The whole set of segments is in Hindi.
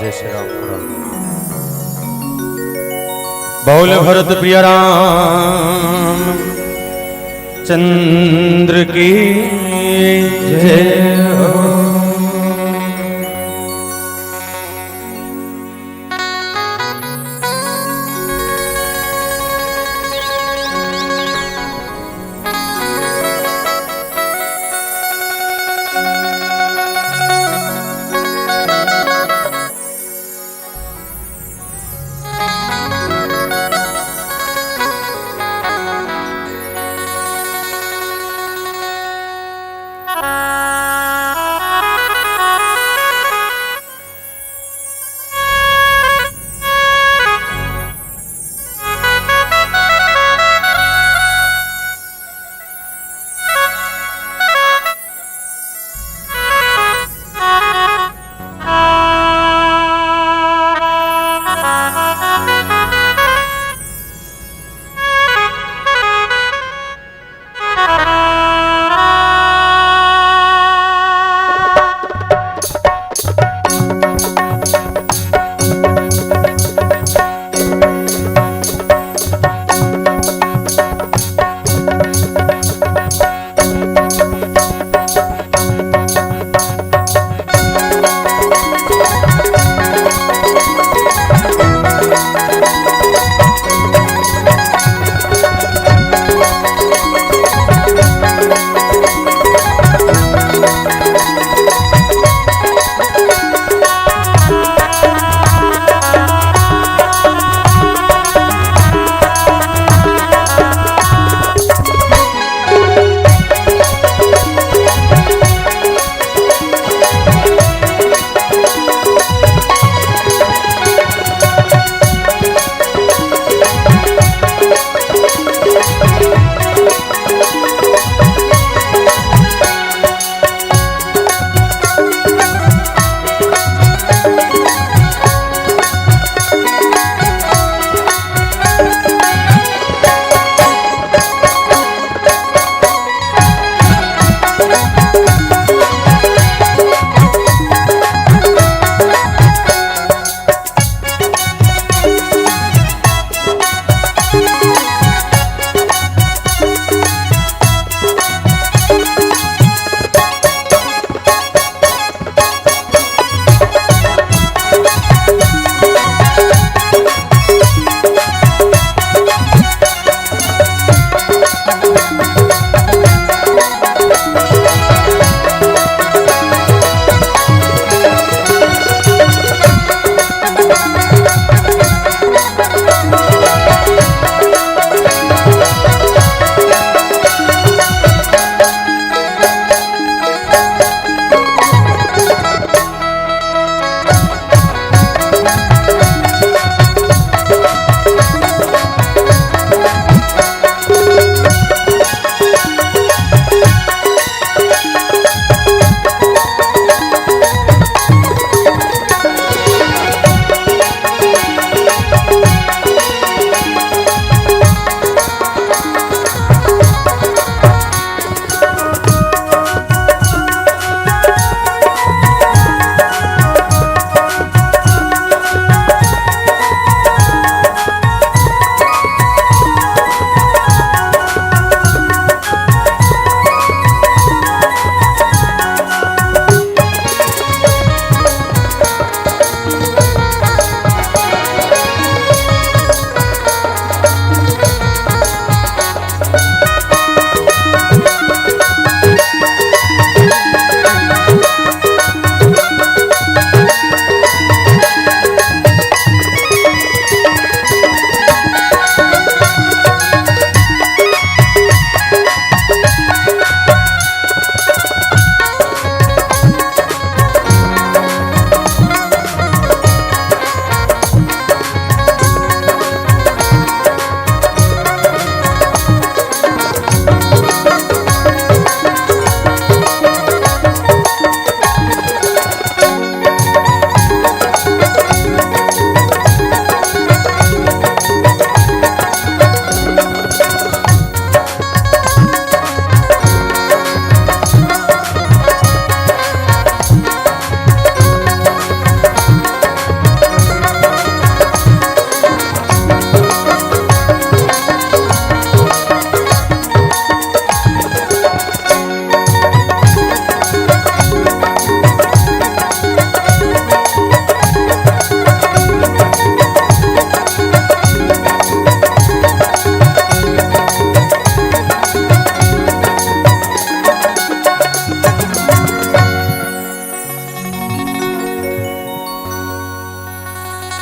जय श्री राम। बोल भरत प्रिय राम चंद्र की जय हो।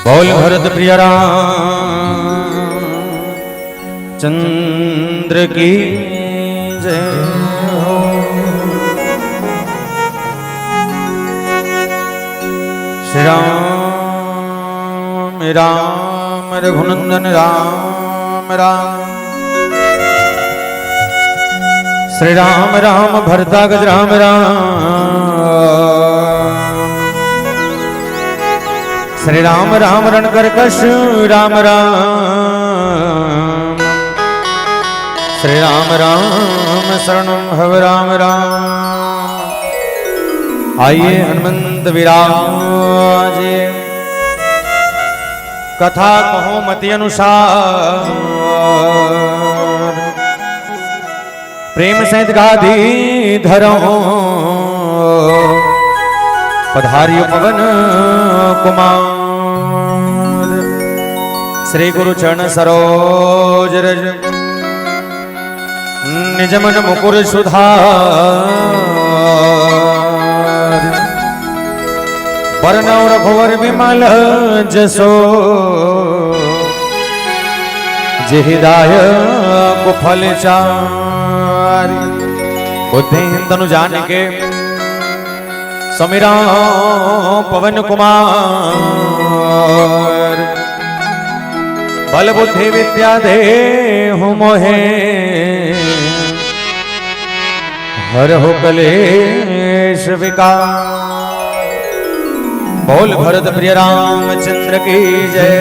बोल भरत प्रिय राम चंद्र की जय हो। श्री राम राम रघुनंदन राम राम। श्री राम राम भरतागज राम राम। श्री राम राम रणकर्कश राम राम। श्री राम राम शरणं भव राम राम। आइए हनुमंत विराजे कथा कहो मति अनुसार। प्रेम सहित गाधी धरो पधारियो पवन कुमार। श्री गुरु चरण सरोज रज निज मन मुकुर सुधार। वरण रघुवर विमल जसो जेहिदाय कुफल चारि। बुद्धि तनु जानिके समीरा पवन कुमार। बल बुद्धि विद्या देहु मोहे हरहु कलेश विकार। बोल भरत प्रिय रामचंद्र की जय।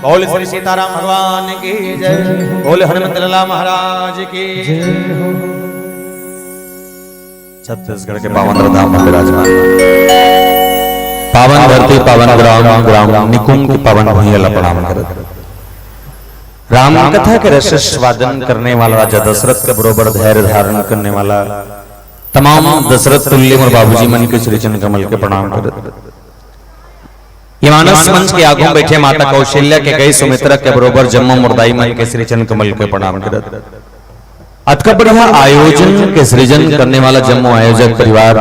बोल श्री सीताराम भगवान की जय। बोल हनुमत लाला महाराज की जय। छत्तीसगढ़ के पावन धाम में विराजमान पावन धरती पावन ग्राम ग्राम निकुंज की पावन भूमि प्रणाम करत। राम कथा के रस स्वादन करने वाला राजा दशरथ के बरोबर धैर्य धारण करने वाला तमाम दशरथ तुल्य और बाबूजी मन के श्री चरण कमल के प्रणाम करत। ये मानस मंच के आगू बैठे माता कौशल्या के गई सुमित्रा के बरोबर जम्मू मुर्दाई मन के श्री चरण कमल के प्रणाम करत। अतका बढ़िया आयोजन के सृजन करने वाला जम्मू आयोजक परिवार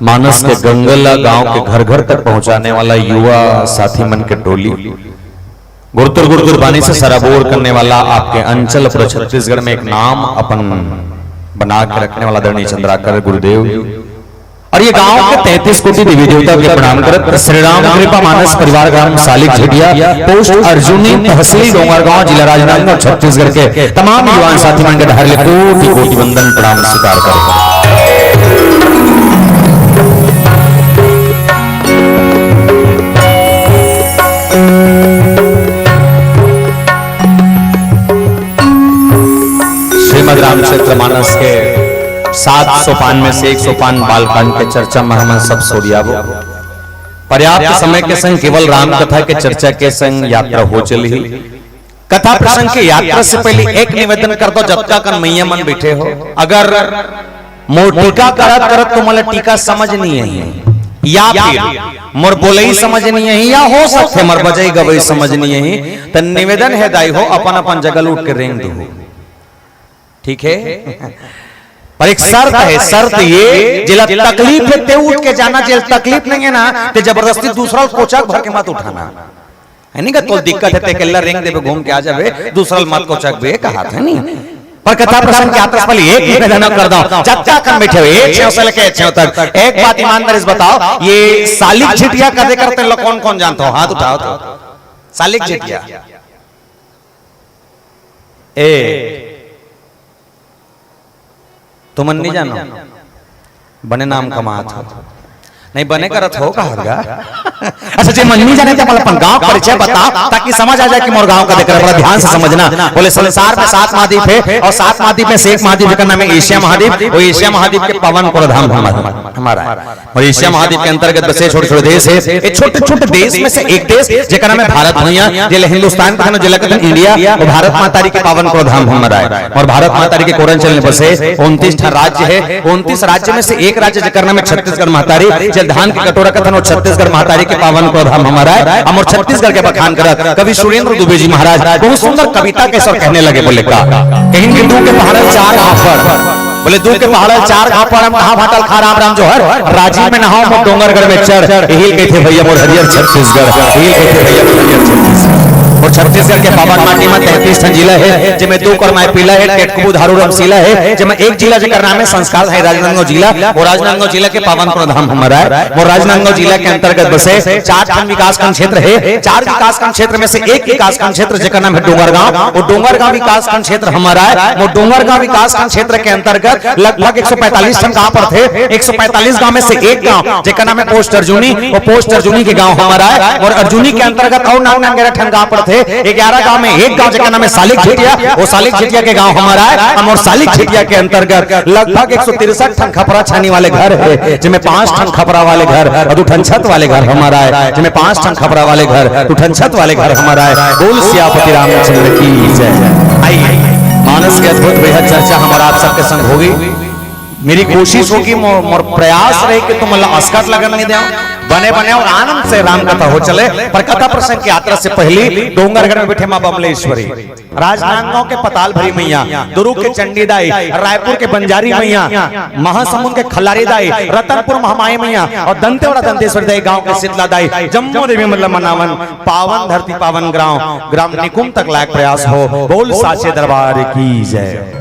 मानस के गंगला गांव के घर घर तक पहुंचाने वाला युवा साथी मन के टोली गुरुतुर गुरुतुर बानी से सराबोर करने वाला आपके अंचल पर छत्तीसगढ़ में एक नाम अपन बना के रखने वाला दरणी चंद्राकर गुरुदेव और ये गांव के 33 कोटि देवी देवता के प्रणाम करत। श्री राम कृपा मानस परिवार ग्राम सालिक झेटिया पोस्ट अर्जुनी तहसील डोंगरगांव जिला राजनांदगांव छत्तीसगढ़ के तमाम युवा साथी मन के ढाले कोटि कोटि वंदन प्रणाम स्वीकार करें। श्रीमद रामचरित्र मानस के 7 सोपान में से 1 सोपान बालकांड के चर्चा में हम सब सोडियाबो। पर्याप्त समय के संग केवल राम कथा के चर्चा के संग यात्रा हो चली। कथा प्रसंग की यात्रा से पहले एक निवेदन कर दो, जब तक मैया मन बैठे हो अगर मोर टीका करत करत तो मला टीका समझ नहीं है या फिर मोर बोलई समझ नहीं है या हो सकते मोर बजई गवई समझ नहीं है तो निवेदन है दाई हो अपन अपन जगह उठ के रेंग दो। ठीक है पर एक शर्त है, शर्त ये जिला तकलीफ है ते उठ के जाना। जेल तकलीफ नहीं है ना ते जबरदस्ती दूसरा कोचक भर के मत उठाना है नहीं का। तो दिक्कत है ते केल्ला रेंग देबे घूम के आ जाबे दूसरा मत कोचक बे कहा था नहीं। पर कथा प्रसंग की यात्रा पहले एक निवेदन कर दो, जब तक हम बैठे हुए एक छेव से लेके छेव तक एक बात ईमानदारी से बताओ, ये सालिक झिटिया कदे करते लोग कौन कौन जानते हो? हाथ उठाओ तो। सालिक झिटिया ए तुम नहीं जानो बने नाम कमात हो नहीं बने करत हो कहा। अच्छा जी मन नहीं जाने तो अपन गांव परिचय बताओ ताकि समझ आ जाए कि मोर गांव का देख बड़ा ध्यान से समझना। बोले संसार में 7 महाद्वीप है और 7 महाद्वीप में से एक महाद्वीप का नाम है एशिया महाद्वीप। वो एशिया महाद्वीप के पावन प्रधान हमारा है और एशिया महाद्वीप के अंतर्गत बसे छोटे छोटे देश है। ये छोटे छोटे देश में से एक देश जेका नाम है भारत भैया। जिले हिंदुस्तान का जिला का इंडिया और भारत माता के पावन प्रधान हमारा है। और भारत माता के कोरंचल में बसे 29 राज्य है। 29 राज्य में से एक राज्य जेका नाम है छत्तीसगढ़ महातारी। धान की कटोरा कथन और छत्तीसगढ़ महातारी के पावन प्रधान हमारा है। हम और छत्तीसगढ़ के बखान करत कवि सुरेंद्र दुबे जी महाराज बहुत सुंदर कविता के सर कहने लगे। बोले का कहीं बिंदु के पहाड़ 4 आफर बोले दूर के पहाड़ 4 घाट पर हम कहां भाटल खा राम राम जो हर राजीव में नहाओ मो डोंगरगढ़ में चढ़ हिल गए थे भैया मोर हरियर छत्तीसगढ़ हिल गए थे भैया मोर हरियर छत्तीसगढ़। और छत्तीसगढ़ के पावन माटी में 33 ठन जिला है जिसमें 2 करमाय पीला है केटकबू धारू रमसीला है जिसमें एक जिला जेकर नाम है संस्कार है राजनांदगांव जिला। वो राजनांदगांव जिला के पावन प्रधान हमारा है। वो राजनांदगांव जिला के अंतर्गत बसे 4 खंड विकासखंड क्षेत्र है। 4 विकासखंड क्षेत्र में से एक विकासखंड क्षेत्र जेकर नाम है डोंगरगांव। वो डोंगरगांव विकासखंड क्षेत्र हमारा है। वो डोंगरगांव विकासखंड क्षेत्र के अंतर्गत लगभग 145 ठन गांव पर थे। 145 गांव में से एक गांव जेकर नाम है पोस्ट अर्जुनी। वो पोस्ट अर्जुनी के गांव हमारा है। और अर्जुनी के अंतर्गत और 9 ठन गांव पर थे। 11 गांव में एक गांव जेकर नाम है सालिक झिटिया। वो सालिक झिटिया के गांव हमारा है। और सालिक झिटिया के अंतर्गत लगभग 163 ठन खपरा छानी वाले घर है जिसमें 5 ठन खपरा वाले घर और 2 ठन छत वाले घर हमारा है। जिसमें 5 ठन खपरा वाले घर 2 ठन छत वाले घर हमारा है। बोल सियापति रामचंद्र की जय। आइए मानस के अद्भुत बेहद चर्चा हमारा आप सबके संग होगी। मेरी कोशिश होगी मोर प्रयास रहे कि तुम अस्कट लगन नहीं दे बने बने और आनंद से राम कथा हो चले। पर कथा प्रसंग की यात्रा से पहले डोंगरगढ़ में बैठे मां बमलेश्वरी, राजनांदगांव के पताल भरी मैया, दुर्ग के चंडी दाई, रायपुर के बंजारी मैया, महासमुंद के खलारी दाई, रतनपुर महामाई मैया और दंतेवाड़ा दंतेश्वरी दाई, गांव के शीतला दाई, जम्मू देवी मतलब मनावन पावन धरती पावन ग्राम निकुंभ तक लायक प्रयास हो। बोल साचे दरबार की जय।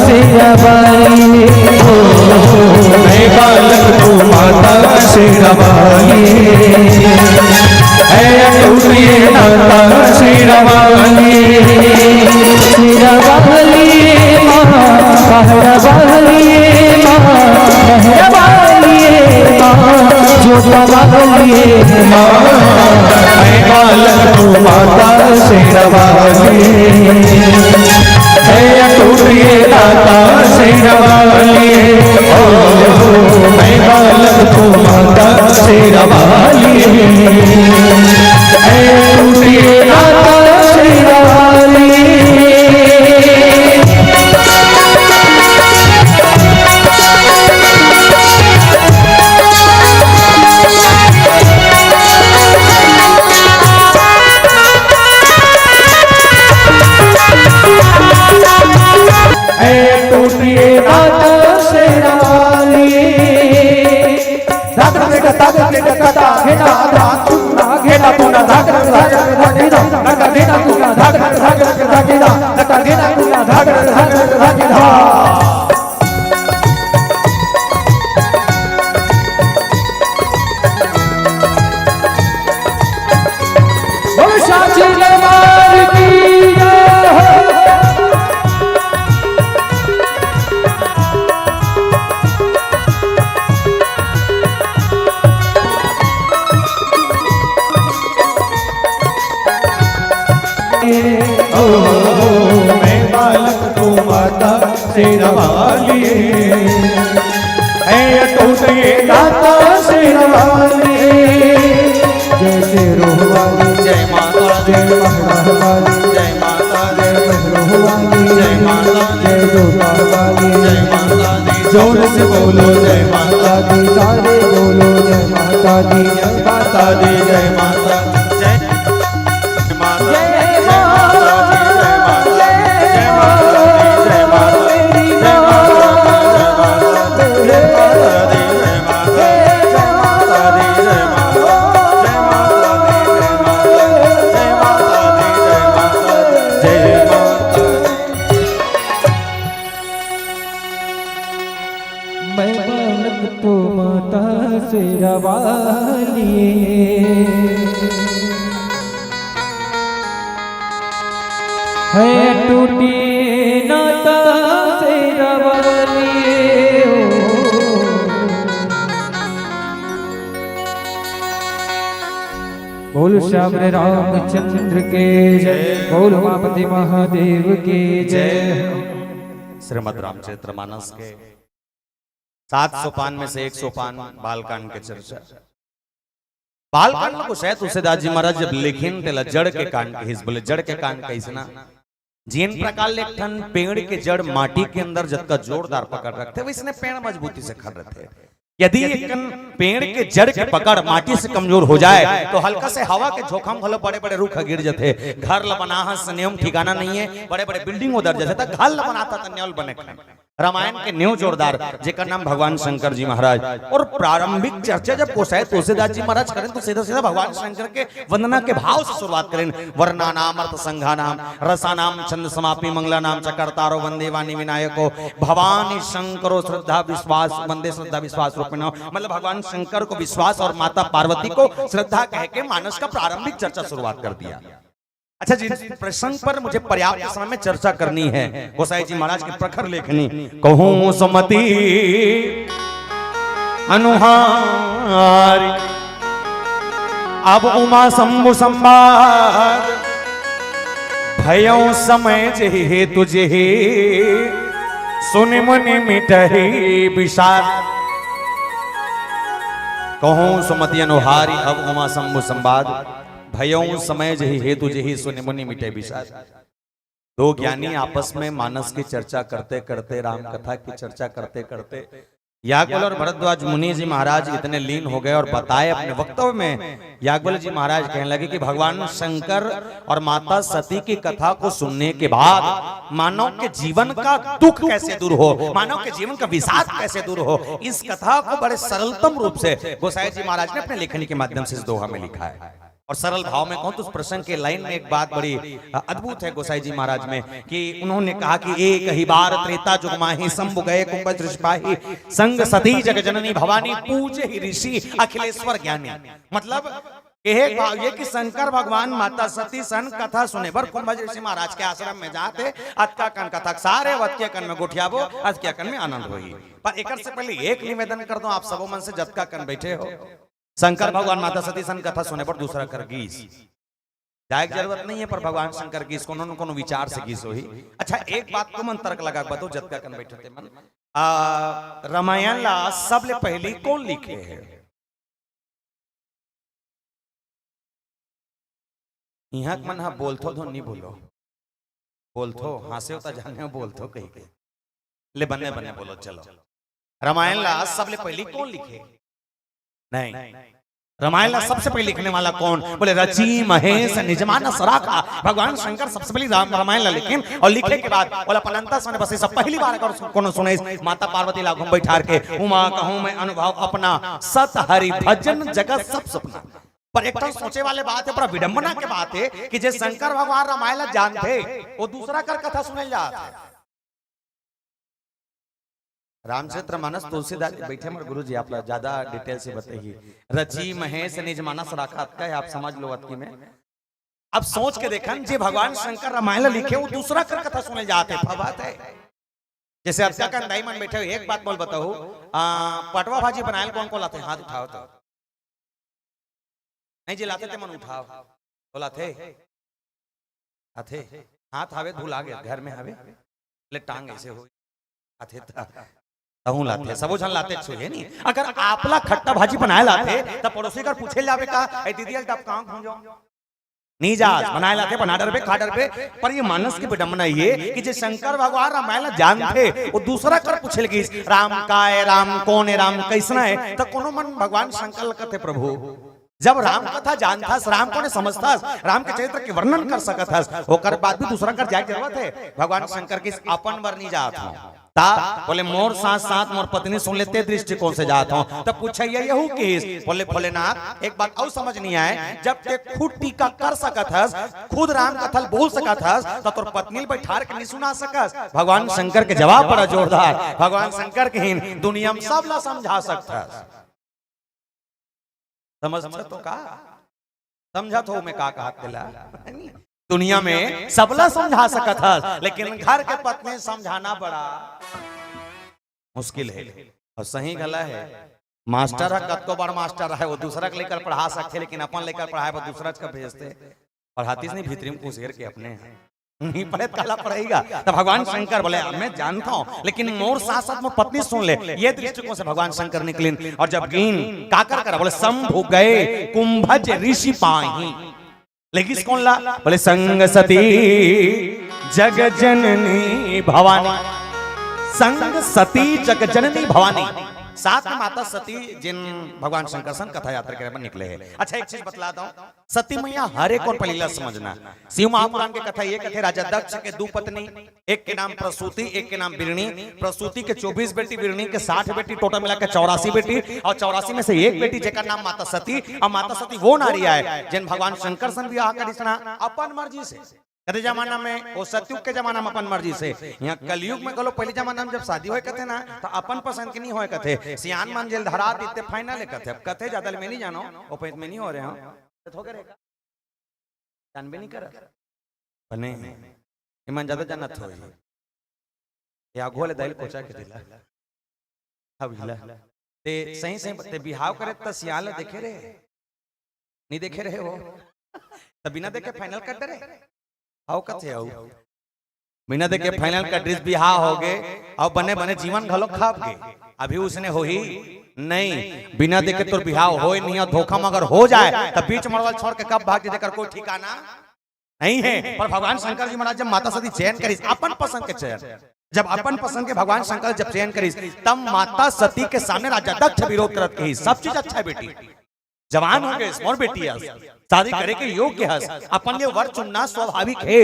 से शेरावाली मैं बालक तू माता शेरावाली है अटूट ये नाता शेरावाली शेरावाली माँ कहरवाली माँ कहरवाली माँ जोतवाली माँ मैं बालक तू माता शेरावाली है अटूट ये नाता शेरावाली मैं बालक तू माता शेरावाली है अटूट ये नाता शेरावाली मैं बालक तू माता शेरावाली है अटूट ये नाता शेरावाली जय शेरोवाली जय माता जय महरावाली जय माता जय महरोवाली जय माता जय जोतावाली जय माता दी जोर से बोलो जय माता दी सारे बोलो जय माता दी जय माता दी जय माता जय माता मैं बालक तो माता शेरावाली है टूटी नाता शेरावाली बोल श्याम रामचंद्र के जय बोल उमापति महादेव के जय। श्रीमद् रामचरितमानस के 7 सोपान में से 1 सोपान बालकांड के चर्चा। बालकांड को शायद तुलसीदास जी महाराज जब लिखिन तेला जड़ के कांड के हिस बोले जड़ के कांड कैसना जिन प्रकार लेखन पेड़ के जड़ माटी के अंदर जब का जोरदार पकड़ रखते वैसने पेड़ मजबूती से खड़ रहे थे। यदि एक पेड़ के जड़ के पकड़ माटी से कमजोर हो जाए तो हल्का से हवा के झोंका में बड़े बड़े रुख गिर जाते। घर लबना नियम ठिकाना नहीं है, बड़े बड़े बिल्डिंग उधर जाते घर लबनाता तो न्योल बने। रामायण के न्यू जोरदार जेकर नाम भगवान शंकर जी महाराज। और प्रारंभिक चर्चा जब कोसाए तुलसीदास जी महाराज करें तो सीधा सीधा भगवान शंकर के वंदना के भाव से शुरुआत करें। वर्णा नाम अर्थ संघा नाम रसा नाम छंद समापि मंगला नाम चकर्तारो वंदे वाणी विनायको भवानी शंकरो श्रद्धा विश्वास वंदे श्रद्धा विश्वास रूपिणो। मतलब भगवान शंकर को विश्वास और माता पार्वती को श्रद्धा कह के मानस का प्रारंभिक चर्चा शुरुआत कर दिया। अच्छा जी, प्रसंग पर मुझे पर्याप्त समय में चर्चा करनी है। गोसाई जी महाराज की प्रखर लेखनी कहूं सुमति अनुहारी अब उमा शंभु संवाद भयो समय जे तुझे सुनि मुनि मिटहि विषाद। कहूं सुमति अनुहारी अब उमा शंभु संवाद भयों समय जही हेतु जही सुनि मुनि मिटे विषाद। दो ज्ञानी आपस में मानस की चर्चा करते करते राम कथा की चर्चा करते करते याज्ञवल्क्य और भरद्वाज मुनि जी महाराज इतने लीन हो गए और बताए अपने वक्तव्य में। याज्ञवल्क्य जी महाराज कहने लगे कि भगवान शंकर और माता सती की कथा को सुनने के बाद मानव के जीवन का दुख कैसे दूर हो, मानव के जीवन का विषाद कैसे दूर हो, इस कथा को बड़े सरलतम रूप से गोसाई जी महाराज ने अपने लेखनी के माध्यम से इस दोहा में लिखा है। और सरल भाव में कहूं तो उस प्रसंग के लाइन में एक बात बड़ी अद्भुत है गोसाई जी महाराज में कि उन्होंने कहा कि एक ही बार त्रेता जुग माही शंभु गए कुंभ दृष्पाही संग सती जग जननी भवानी पूजे ही ऋषि अखिलेश्वर ज्ञानी। मतलब एक भाव ये कि शंकर भगवान माता सती सन कथा सुने पर कुंभ ऋषि महाराज के आश्रम में जाते अत्का कन कथा सारे वत्के कन में गुठियाबो अत्का कन में आनंद होई। पर एक से पहले एक निवेदन कर दो आप सबों मन से जत्का कन बैठे हो शंकर भगवान माता सती सन कथा सुने पर दूसरा कर गीस जाए की जरूरत नहीं है पर भगवान शंकर गीस कोनो विचार से गीस होई। अच्छा एक बात को मन तर्क लगा बताओ जत्का कन बैठे थे मन रामायण ला सबले पहली कौन लिखे है? यहाँ मन हाँ बोलथो तो नहीं बोलथो हासे होता जाने बोलथो कहीं के ले बन्ने बन्ने बोलो चलो रामायण ला सबले पहली कौन लिखे? नहीं रामायण सबसे पहले लिखने वाला कौन? बोले रची महेश निजमानस राखा भगवान शंकर सबसे पहले रामायण लिखे और लिखे के बाद बोला पलंता सुने बस सब पहली बार अगर कौन सुने माता पार्वती लागू बैठार के उमा कहूं मैं अनुभव अपना सत हरि भजन जगत सब सपना। पर एक तो सोचे वाले बात है, बड़ा विडंबना के बात है कि जे शंकर भगवान रामायण जानते वो दूसरा कर कथा सुने जाते। रामचरित्र मानस तुलसीदास बैठे मर गुरु जी आप ज्यादा डिटेल से बताइए। रची महेश निज मानस राखा है आप समझ लो अतकी में। अब सोच के देखा जी भगवान शंकर रामायण लिखे वो दूसरा कर कथा सुने जाते बात है। जैसे अब क्या दाई मन बैठे एक बात बोल बताओ पटवा भाजी बनाए कौन कौन लाते? हाथ उठाओ तो नहीं जी लाते थे मन उठाओ तो लाते हाथ हावे धूल आ गया घर में हावे ले टांग ऐसे हो हाथे तहु लाते सबो जन लाते छुए नहीं। अगर आपला खट्टा भाजी बनाए लाते तब पड़ोसी कर पूछे लावे का ए दीदी टप कहां घूम जाओ नहीं जा बनाए लाते बना डर पे खा डर पे। पर ये मानस की विडंबना ये कि जे शंकर भगवान रामायण जानते वो दूसरा कर पूछे लगी राम का है राम कौन है राम कैसना है तो कोनो मन भगवान शंकर कहते प्रभु जब राम कथा जानता राम को समझता राम के चरित्र के वर्णन कर सकता होकर बाद भी दूसरा कर जाए जरूरत है। भगवान शंकर की अपन वर्णी जात हूं ता बोले मोर साथ साथ मोर पत्नी सुन लेते दृष्टिकोण से जाता हूं तब पूछे यहू केस बोले भोलेनाथ एक बात और समझ नहीं आए जब ते खुद टीका कर सकत हस खुद राम कथल बोल सकत हस तो तोर पत्नी बैठार के नहीं सुना सकस। भगवान शंकर के जवाब बड़ा जोरदार भगवान शंकर के हिन दुनिया में सब ला समझा सकता समझ तो का समझा तो मैं का कहा दुनिया में सबला समझा सकत है लेकिन घर के पत्नी समझाना बड़ा मुश्किल है। और सही गला है मास्टर कतो बार मास्टर है वो दूसरा के लेकर पढ़ा सकते लेकिन अपन लेकर पढ़ाए वो दूसरा का भेजते पढ़ाती नहीं भीतरी में कुछ के अपने नहीं पढ़े काला पढ़ेगा। तो भगवान शंकर बोले मैं जानता हूँ लेकिन मोर साथ साथ मोर पत्नी सुन ले ये दृष्टिकोण से भगवान शंकर निकले और जब गिन काकर कर बोले शंभु गए कुंभज ऋषि पाही लेकिन कौन ला बोले संग सती जग जननी भवानी संग सती जग जननी भवानी साथ में माता सती जिन भगवान शंकर सन कथा यात्रा के निकले हैं। अच्छा एक चीज बतलाता हूँ सती मैया हर एक और पलीला समझना शिव महापुराण के कथा ये कथे राजा दक्ष के दो पत्नी एक के नाम प्रसूति एक के नाम बिरणी प्रसूति के 24 बेटी बिरणी के 60 बेटी टोटल मिलाकर 84 बेटी और 84 में से एक बेटी जेकर नाम माता सती और माता सती वो नारी है जिन भगवान शंकर सन विवाह करिसना अपन मर्जी से कते जमाना में वो सतयुग के जमाना में अपन मर्जी से यहाँ कलयुग में कलो पहले जमाना में जब शादी होए कथे ना तो अपन पसंद की नहीं होए कथे सियान मान जेल धरा देते फाइनल कथे अब कथे ज्यादा में नहीं जानो ओ पैत में नहीं हो रहे हो तो करेगा जान भी नहीं कर बने ईमान ज्यादा जानत हो या गोले दैल कोचा के दिला अब हिला ते सही सही ते बिहाव करे त सियान देखे रे नहीं देखे रहे हो त बिना देखे फाइनल कर रे आओ कथे आओ बिना देखे फाइनल का ड्रेस भी हाँ हो गए और बने बने जीवन घलो खाप गए अभी उसने हो ही नहीं बिना देखे तो बिहाव हो नहीं और धोखा मगर हो जाए तो बीच मरवल छोड़ के कब भाग देकर कोई ठिकाना नहीं है। पर भगवान शंकर जी महाराज जब माता सती चयन करी अपन पसंद के चयन जब अपन पसंद के भगवान शंकर जब चयन करी तब माता सती के सामने राजा दक्ष विरोध करत कही सब चीज अच्छा है बेटी जवान हो गए और बेटी हस, शादी करे के योग्य हस, अपन लिए वर चुनना स्वाभाविक है,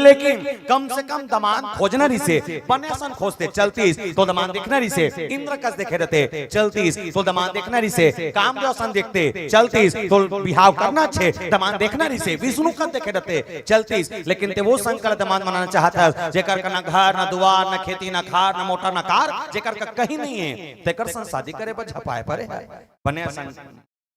लेकिन कम से कम दमान खोजना रही से बने सन खोजते चलतीस तो दमान देखना रही से इंद्र कस देखे रहते चलतीस तो दमान देखना रही से काम सन देखते चलतीस तो बिहाव करना अच्छे दमान देखना रही से विष्णु कस देखे रहते चलतीस, लेकिन ते वो शंकर दमान बनाना चाहता है जेकर का ना घर ना दुआर ना खेती ना खार ना मोटर ना कार, जेकर का कहीं नहीं है तेकर सन शादी करे पर झपाए परे बने सन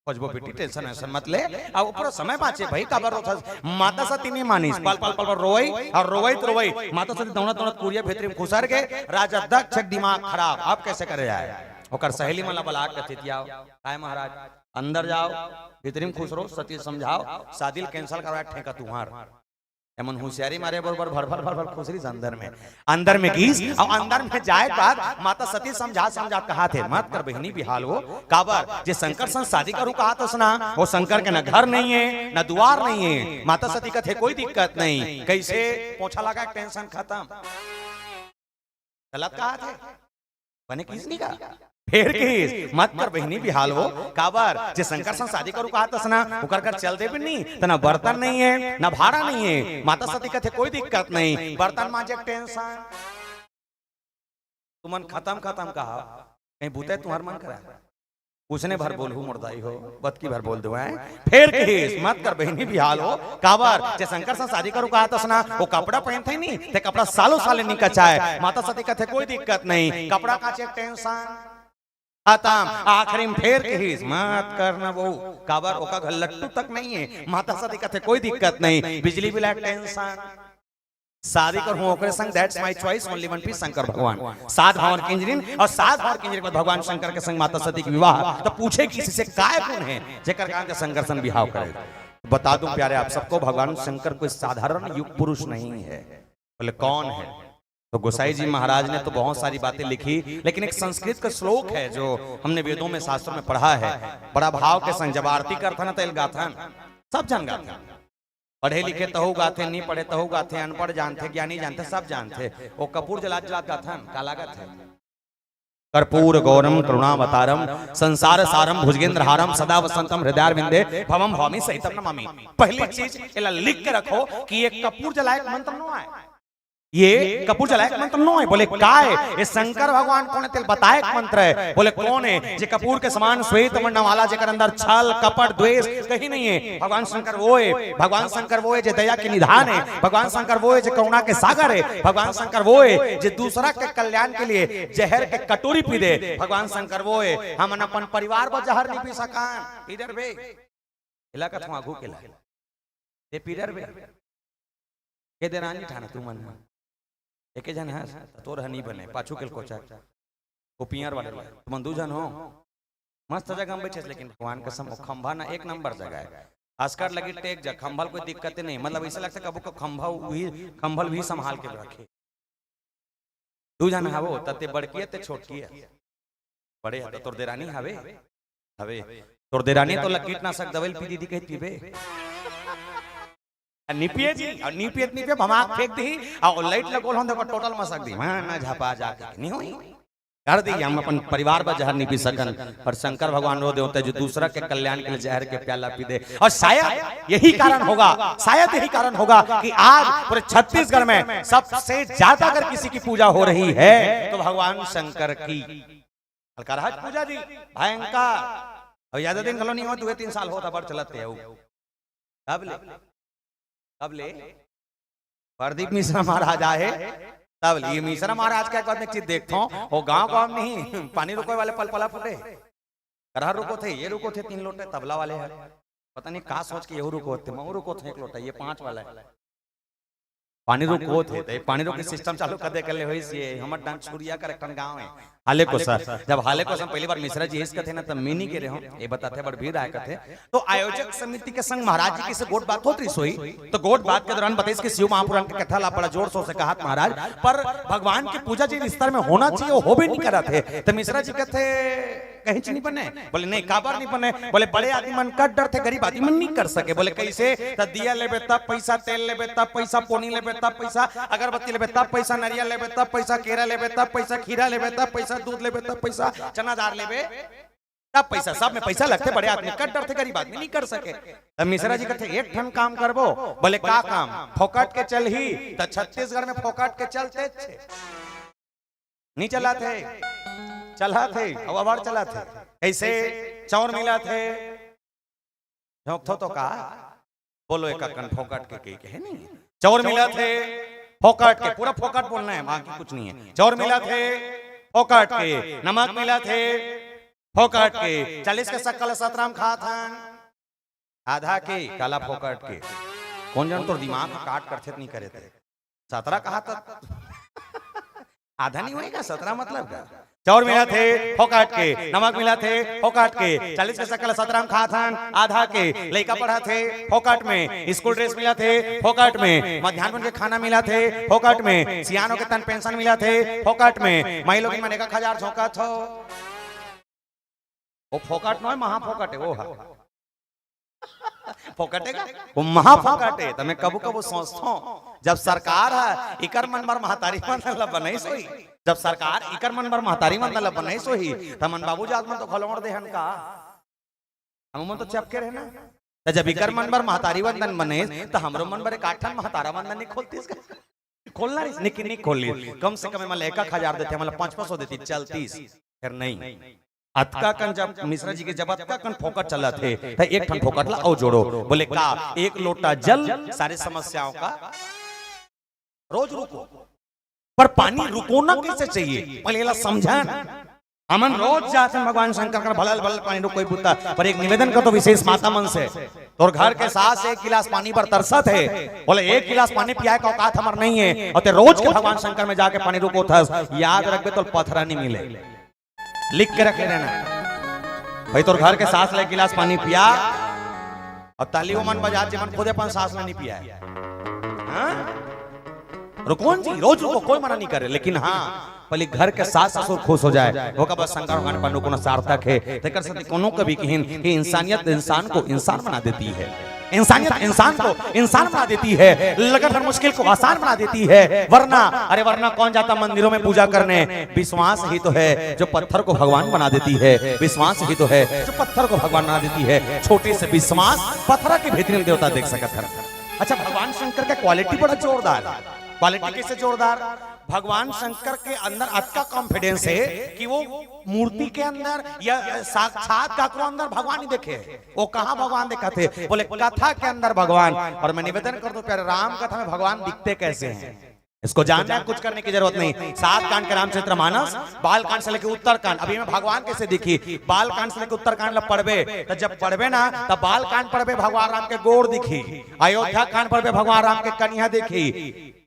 खोजबो बेटी टेंशन ऐसा मत ले अब ऊपर समय बाँचे भाई काबर रोथा माता सती नहीं मानीस पल पल पल रोई और रोई माता सती दौड़त दौड़त कुरिया भीतर में घुसर के राजा दक्ष दिमाग खराब अब कैसे करे जाए ओकर सहेली मला बलाक कथितिया काय महाराज अंदर जाओ भीतर में खुश रहो सती समझाओ शादी कैंसिल करवा ठेका तुम्हार एमन होशियारी मारे बरोबर भर भर भर भर खुसरी अंदर में घीस और अंदर में जाए बाद माता सती समझा कहा थे मत कर बहनी बिहाल हो काबर जे शंकर सन शादी करूं कहा तो सुना वो शंकर के ना घर नहीं है ना द्वार नहीं है, माता सती का थे कोई दिक्कत नहीं, कैसे पोछा लगा टेंशन खत्म, गलत कहा थे बने किसनी का फेर के मत कर बहनी बिहाल हो काबर जे शंकर सन शादी करू कहा तसना ओकर कर चल दे भी नहीं त ना बर्तन नहीं है ना भाड़ा नहीं है, माता सती का थे कोई दिक्कत नहीं, बर्तन मांजे टेंशन तुमन खत्म कहा कहीं बूते तुम्हार मन करा उसने भर बोलू मुर्दाई हो बत की भर बोल दो फेर के मत कर बहनी बिहाल हो काबर जे शंकर सन शादी करू कहा तसना वो कपड़ा पहनते नहीं ते कपड़ा सालों साले नहीं कचाए, माता सती का थे कोई दिक्कत नहीं, कपड़ा काचे टेंशन खत्म आखिरी में फेर के ही मत करना वो काबर ओका घर लट्टू तक नहीं है, माता सती का थे कोई दिक्कत नहीं, बिजली बिल टेंशन शादी कर हूं ओकरे संग that's my choice only one piece Shankar भगवान सात भावर किंजरिन और सात भावर किंजरी के बाद भगवान शंकर के संग माता सती के विवाह तो पूछे किसी से काय गुण है जेकर कारण के शंकर सन विवाह करे, बता दूं प्यारे आप सबको भगवान शंकर कोई साधारण युग पुरुष नहीं है, बोले कौन है तो गोसाई जी महाराज ने तो बहुत सारी बातें लिखी, लेकिन एक संस्कृत का श्लोक है जो हमने वेदों में शास्त्रों में पढ़ा है, बड़ा भाव के संग जब आरती करथन तेल गाथन सब जन गाथन, पढ़े लिखे तहु गाथे नहीं पढ़े तहु गाथे, अनपढ़ जानते ज्ञानी जानते सब जानते, वो कपूर जलात जलात गाथन का लागत है कर्पूर गौरम करुणावतारम संसार सारम भुजगेंद्र हारम सदा वसंतम हृदयारविंदे भवम भवामी सहितम नमामि। पहली चीज लिख के रखो कि ये कपूर जलाए मंत्र न आए, ये कपूर जलाए मंत्र नो है, बोले काय ये शंकर भगवान कौन है तेल बताए मंत्र है, बोले कौन है जे कपूर के समान श्वेत वर्ण वाला जेकर अंदर छल कपट द्वेष कहीं नहीं है, भगवान शंकर वो है, भगवान शंकर वो है जे दया के निधान है, भगवान शंकर वो है जे करुणा के सागर है, भगवान शंकर वो है जे दूसरा के कल्याण के लिए जहर के कटोरी पी दे, भगवान शंकर वो है हम अपन परिवार को जहर नहीं पी सकान इधर बे इलाका तुम आगू के ला ये पीडर बे के देना नहीं ठाना तू मन एक जन है तोर हनी बने पाछू के कोचा वो पियर वाले तुम दू जन हो मस्त जगह में बैठे, लेकिन भगवान कसम खंभा ना एक नंबर जगह है, अस्कर लगी टेक जा खंभल कोई दिक्कत नहीं, मतलब ऐसा लगता कबू को खंभल भी संभाल के रखे, दू जन है वो तते बड़की है ते छोटकी है, बड़े है तो तोर देरानी हवे हवे तोर देरानी तो कीटनाशक दवाई पी दीदी कहती बे निपिए जी और निपिए भमाक फेंक दी और लाइट लगोल हम देखो टोटल मसक दी मैं ना झापा जाके नहीं होई कर दी हम अपन परिवार पर जहर नहीं पी सकन, और शंकर भगवान रो देते जो दूसरा के कल्याण के लिए जहर के प्याला पी दे, और शायद यही कारण होगा कि आज पूरे छत्तीसगढ़ में सबसे ज्यादा अगर किसी की पूजा हो रही है तो भगवान शंकर की अलकाराज पूजा जी भयंकर, और ज्यादा दिन गलो नहीं हो 2-3 साल होता बड़ चलते है कब ले प्रदीप मिश्रा महाराज आए तब ये मिश्रा महाराज का एक चीज देखता हूँ वो गांव नहीं पानी रुको वाले पलपला फुटे करहर रुको थे, ये रुको थे 3 लोटे तबला वाले है पता नहीं कहा सोच के ये रुको थे मैं रुको थे 1 लोटा, ये 5 वाला है पानी रुको थे पानी रुक सिस्टम चालू कर दे कर ले ये हमर डांस छुरिया का एक गांव है हाले को सर जब हाले को पहली बार मिश्रा जी इसका थे ना तब मीनी के रहे ये बताते बड़ भीड़ आया थे, तो आयोजक समिति के संग महाराज जी की से गोट बात होती सोई, तो गोट बात के दौरान बताइए कि शिव महापुराण की कथा ला बड़ा जोर शोर से कहा महाराज पर भगवान की पूजा जिस स्तर में होना चाहिए वो हो भी नहीं करा थे, तो मिश्रा जी कहते कहीं नहीं बने, बोले नहीं काबर नहीं बने, बोले बड़े आदमी मन का डर थे गरीब आदमी मन नहीं कर सके, बोले कैसे तब दिया लेबे तब पैसा, तेल लेबे तब पैसा, पोनी लेबे तब पैसा, अगरबत्ती लेबे तब पैसा, नरियल लेबे तब पैसा, केरा लेबे तब पैसा, खीरा लेबे तब पैसा, दूध लेबे तब पैसा, चना दाल लेबे सब पैसा, सब में पैसा लगते, बड़े आदमी कर डरते, गरीब आदमी नहीं कर सके। तब मिश्रा जी कहते एक ठन काम करबो, बोले का काम? फोकट के चल ही, तो छत्तीसगढ़ में फोकट के चलते थे, नहीं चला थे, चला थे, अब अबार चला थे। ऐसे चौर मिला थे, तो का बोलो एक कन फोकट के है नहीं, चौर मिला थे फोकट के, पूरा फोकट बोलना है, बाकी कुछ नहीं है। चौर मिला थे फोकट के, नमक मिला थे फोकट के, 40 के शक्ल 17 में खा था, आधा के काला फोकट के। कौन जन तो दिमाग काट करते नहीं करे थे, 17 कहा था आधा नहीं होएगा, 17 मतलब क्या? चौर मिला थे फोकट के, नमक मिला थे फोकट के, 40 के शक्ल 17 में खा था, आधा के लड़का पढ़ा थे फोकट में, स्कूल ड्रेस मिला थे फोकट में, मध्याह्न के खाना मिला थे फोकट में, सियानों के तन पेंशन मिला थे फोकट में, महिलों की मन 1000 झोंका थो। वो फोकट न महाफोकट है, वो फोकट है वो महाफोकट है। तो मैं कबू कबू सोचता हूँ जब सरकार है इकर मन बर महतारी मन बनाई सोई, जब सरकार इकर मन बर महतारी मन बनाई सोई, तो मन बाबू जात मन तो खलोड़ देहन का, हम मन तो चपके रहे ना। तो जब इकर मन बर महतारी वंदन बने, तो हमरो मन बर काठन महतारा वंदन नहीं खोलती, इसका खोलना नहीं खोल ली, कम से कम मतलब 1000 देते, मतलब 500 देती चलती, फिर नहीं। अतका कन जब मिश्रा जी के जब अतका कन फोकट चला थे, तो एक ठन फोकट ला और जोड़ो, बोले का एक लोटा जल सारी समस्याओं का रोज रुको, पर पानी रुको ना कैसे चाहिए पहले समझा। हमन रोज जाते भगवान शंकर का भलल भलल पानी रुको कोई पुता, पर एक निवेदन कर तो विशेष माता मन से, और घर के सास 1 गिलास पानी पर तरसत है, बोले 1 गिलास पानी पिया का औकात हमार नहीं है, और ते रोज के भगवान शंकर में जाके पानी रुको था, याद रखबे तो पत्थरा नहीं मिले, लिख के रखे रहना भाई। तोर घर के सास ले गिलास पानी पिया, और तालियों मन बजा जे मन खुदे अपन सास नहीं पिया है, रुको जी, रोज रुको, कोई मना नहीं करे, लेकिन हाँ पहले घर के सास ससुर खुश हो जाए, वो का बस शंकर भगवान पर कोनो सार्थक है। तेकर से कोनो कभी कहिन कि इंसानियत इंसान को इंसान बना देती है, इंसानियत इंसान को इंसान बना देती है, लगन हर मुश्किल को आसान बना देती है। वरना अरे वरना कौन जाता मंदिरों में पूजा करने? विश्वास ही तो है जो पत्थर को भगवान बना देती है, विश्वास ही तो है जो पत्थर को भगवान बना देती है। छोटे से विश्वास पत्थर के भीतर में देवता देख सकता है। अच्छा, भगवान शंकर का क्वालिटी बड़ा जोरदार, क्वालिटी कैसे जोरदार? भगवान शंकर के अंदर अतका कॉन्फिडेंस है कि वो मूर्ति के अंदर या साक्षात काकरो अंदर भगवान ही देखे, वो कहाँ भगवान देखा थे? बोले कथा के अंदर भगवान। और मैं निवेदन कर दूं प्यारे, राम कथा में भगवान दिखते कैसे हैं इसको जानना, कुछ करने की जरूरत नहीं। 7 कांड के रामचरितमानस, बाल कांड से लेकर उत्तर कांड, अभी में भगवान कैसे दिखी, बाल कांड से लेकर उत्तर कांड पढ़बे, तो जब पढ़बे ना तब बाल कांड पढ़बे भगवान राम के गोड़ दिखी, अयोध्या कांड पढ़बे भगवान राम के कन्या दिखी,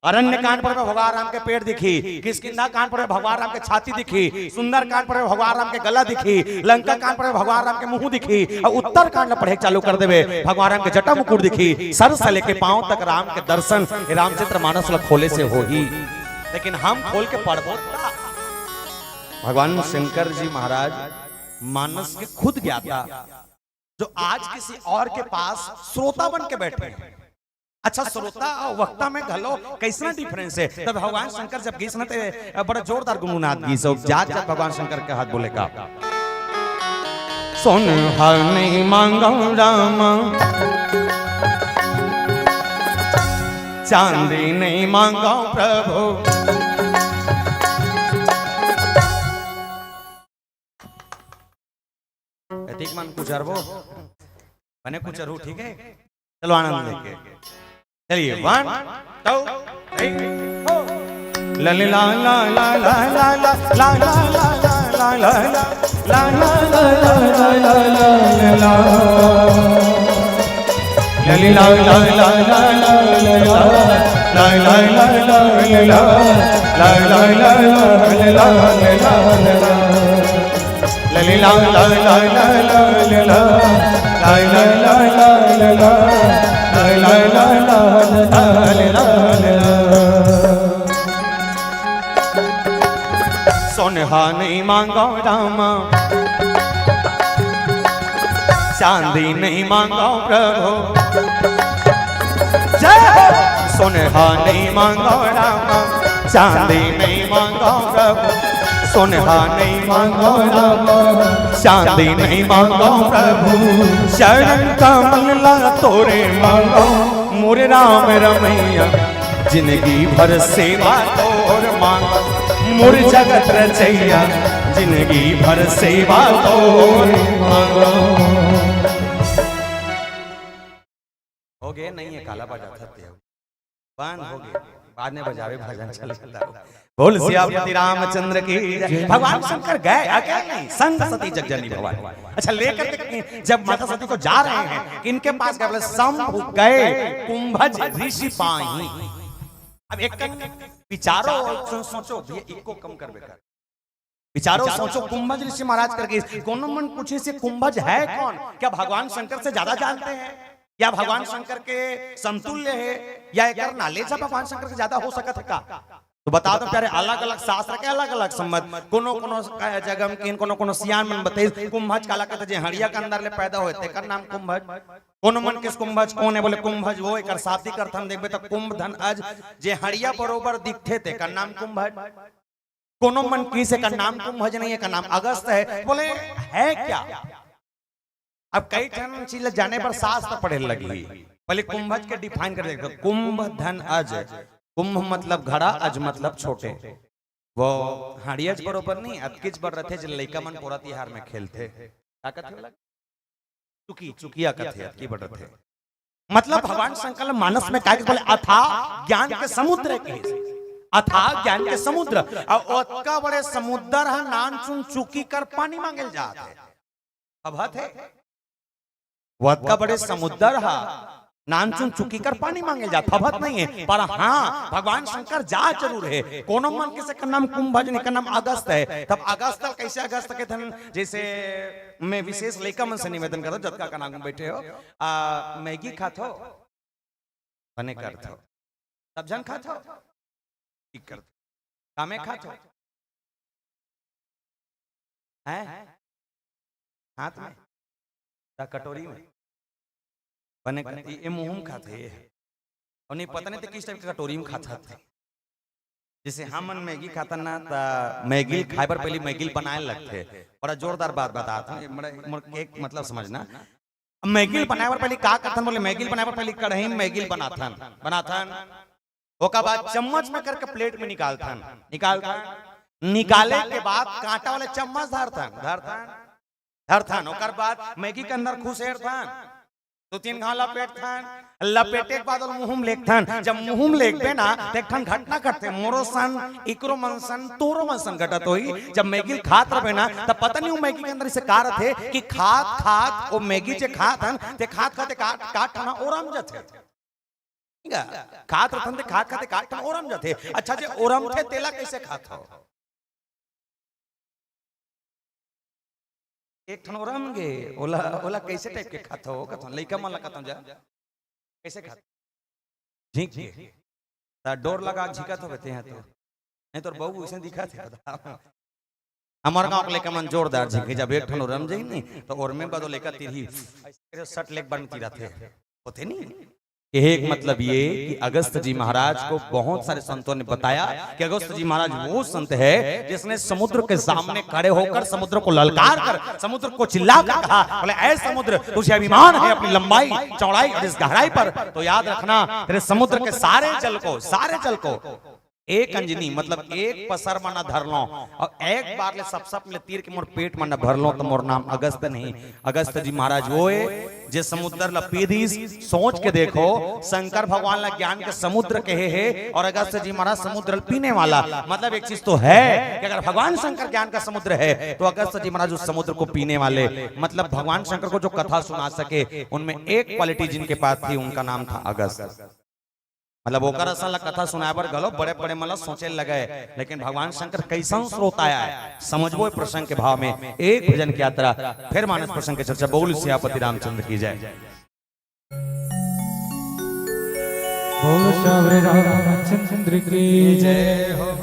अरण्य कांड पर भगवान राम के पेड़ दिखी, किष्किंधा कांड पर भगवान राम के छाती दिखी, सुंदर कांड पर भगवान राम के गला दिखी, लंका कांड पर भगवान राम के मुंह दिखी, और उत्तर कांड पढ़े चालू कर देवे भगवान राम के जटा मुकुट दिखी। सर से लेके पांव तक राम के दर्शन रामचरितमानस खोले से हो ही, लेकिन हम खोल के पढ़बो। भगवान शंकर जी महाराज मानस के खुद ज्ञाता, जो आज किसी और के पास श्रोता बन के बैठे हैं। अच्छा, श्रोता और वक्ता में घलो कैसा डिफरेंस है? तब भगवान शंकर जब गीत सुनते बड़ा जोरदार गुनगुनात गीत सब जात जात भगवान शंकर के हाथ बोले का, सुन हर नहीं मांगो राम, चांदी नहीं मांगो प्रभु, ठीक मन कुचरबो बने कुचरू, ठीक है? चलो आनंद लेके चलिए, 1 2 3 4। ला ला ला ला ला ला ला ला ला ला ला ला ला ला सोनहा नहीं मांगो रामा, चांदी नहीं मांगो प्रभु, सोनहा नहीं मांगो रामा, चांदी नहीं मांगो प्रभु, सोनहा नहीं मांगो राम, चांदी नहीं मांगो प्रभु, शरण कमल ला तोरे मांगो मोरे राम रमैया, जिंदगी भर सेवा तोर मांगो मोर जगत रचैया, जिंदगी भर सेवा तोर मांगो। हो गए नहीं है काला बजा था बंद हो गए, बाद में बजावे भजन चलता। बोल सियापति रामचंद्र की जय। भगवान शंकर गए अकेले नहीं, संग सती जगजननी भवानी। अच्छा लेकर के जब माता सती को जा रहे हैं कि इनके पास क्या बोले, शंभु गए कुंभज ऋषि पाही। अब एक विचारो सोचो भैया, इको कम कर बेकार विचारो सोचो, कुंभज ऋषि महाराज करके कोनो मन पूछे से कुंभज है कौन? क्या भगवान शंकर से ज्यादा जानते हैं, या भगवान शंकर के समतुल्य है, या एक नॉलेज भगवान शंकर से ज्यादा हो सकता है का? तो बता दो प्यारे, अलग अलग शास्त्र के अलग अलग सम्मत, कोनो कोनो जगह में कोनो कोनो सियान मन बताइए कुंभज काला कहते जे हड़िया के अंदर ले पैदा होते कर नाम कुंभज। कोनो मन किस कुंभज कौन है बोले कुंभज वो एक शाब्दिक अर्थ हम देखबे तो कुंभ धन अज जे हड़िया बरोबर दिखते थे का नाम कुंभज। कोनो मन किस का नाम कुंभज नहीं है, का नाम अगस्त है। बोले है क्या? अब कई ठन चीज जाने पर शास्त्र पढ़े लगी, पहले कुंभज के डिफाइन कर देखो। कुंभ धन अज, कुंभ मतलब घड़ा, अज मतलब छोटे। वो हड़ियज बरोबर नहीं, अतकिच बर रथे जो लइका मन पूरा तिहार में खेलते ताकत लग चुकी चुकिया कथे अतकी बर रथे। मतलब भगवान शंकर मानस में काय बोले अथाह ज्ञान के समुद्र के, अथाह ज्ञान के समुद्र, और ओतका बड़े समुद्र है नान चुन चुकी कर पानी मांगल जाते अब है। वत का बड़े समुद्र है नानचुन चुकी कर पानी मांगे जा, फबत नहीं है। पर हाँ भगवान शंकर जा जरूर है। कोनो मन किसे का नाम कुंभज नहीं, का नाम अगस्त है। तब अगस्त कैसे अगस्त के धन, जैसे मैं विशेष लइका मन से निवेदन करता जतका का नाम बैठे हो, मैगी खात हो बने करत हो, सब जन खात हो ठीक करत कामे खात हो हैं हाथ में कटोरी में बने ये मुंह में खाते और नहीं पता नहीं तो किस टाइप की कटोरी में खाता थे। जैसे हम मैगी खाता ना तो मैगी खाए पर पहले मैगी बनाए लगते, बड़ा जोरदार बात बताता हूँ एक मतलब समझना। मैगी बनाए पर पहले का करथन बोले, मैगी बनाए पर पहले कढ़ाई में मैगी बनाथन ओका बाद चम्मच में करके प्लेट में निकालथन निकाले के बाद कांटा वाले चम्मच धरथन ओकर बाद मैगी के अंदर खुसेरथन 2-3 घाव लपेटे के बाद मुंह में लेखथन। जब मुंह में लेखबे ना देखथन घटना घटते मोरो सन इकरो मनसन तोरो मनसन घटत होई। जब मैगी खात रहे ना तब पता नहीं वो मैगी के अंदर से कार थे कि खात वो मैगी जे खातन ते खात खाते काट ना ओरम जथे खात रतन ते खात खाते काट ना ओरम जथे। अच्छा जे ओरम थे तेला कैसे खात हो? एक ठन ओरम गे ओला ओला कैसे टाइप के खाता हो कथन लइका मन लगत जा कैसे खाता झीक के ता डोर लगा झिकत हो बेते हैं तो नहीं तो बहू ऐसे दिखा थे हमार गांव के लइका मन जोरदार झिके जब एक ठन ओरम जाई नहीं तो और में बदो लेका तिरही ऐसे शर्ट लेक बन तीरा थे होते नहीं। एक मतलब ये कि अगस्त जी महाराज को बहुत सारे संतों ने बताया कि अगस्त जी महाराज वो संत है जिसने समुद्र के सामने खड़े होकर समुद्र को ललकार कर समुद्र को चिल्ला कर कहा बोले ऐ समुद्र तुझे अभिमान है अपनी लंबाई चौड़ाई और इस गहराई पर, तो याद रखना तेरे समुद्र के सारे जल को एक अंजनी मतलब एक पसर मना धर लो और एक बार ले सब ले तीर के मोर पेट मना भर लो तो मोर नाम अगस्त नहीं। अगस्त जी महाराज वो है जे समुद्र ला पीधी सोच के देखो शंकर भगवान ला ज्ञान के समुद्र कहे है और अगस्त जी महाराज समुद्र पीने वाला। मतलब एक चीज तो है कि अगर भगवान शंकर ज्ञान का समुद्र है तो अगस्त जी महाराज उस समुद्र को पीने वाले। मतलब भगवान शंकर को जो कथा सुना सके उनमें एक क्वालिटी जिनके पास थी उनका नाम था अगस्त। मतलब ओकर असल कथा सुनाए पर गलो बड़े बड़े मतलब सोचे लगे, लेकिन भगवान शंकर कैसा स्रोत आया है समझबो प्रसंग के भाव में। एक भजन की यात्रा फिर मानस प्रसंग की चर्चा। बोल सियापति रामचंद्र की जय। बोल श्यावरे रामचंद्र की जय हो।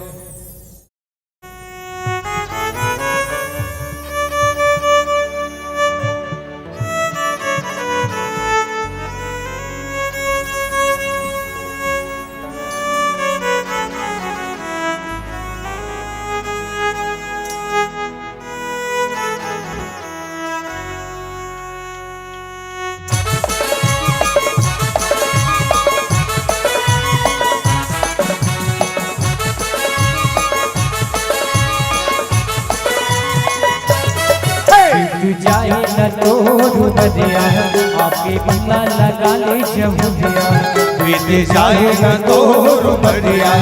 न तोड़ बदिया आपके बिना लगा ले जमुनिया बीत जाए न तोड़ बदिया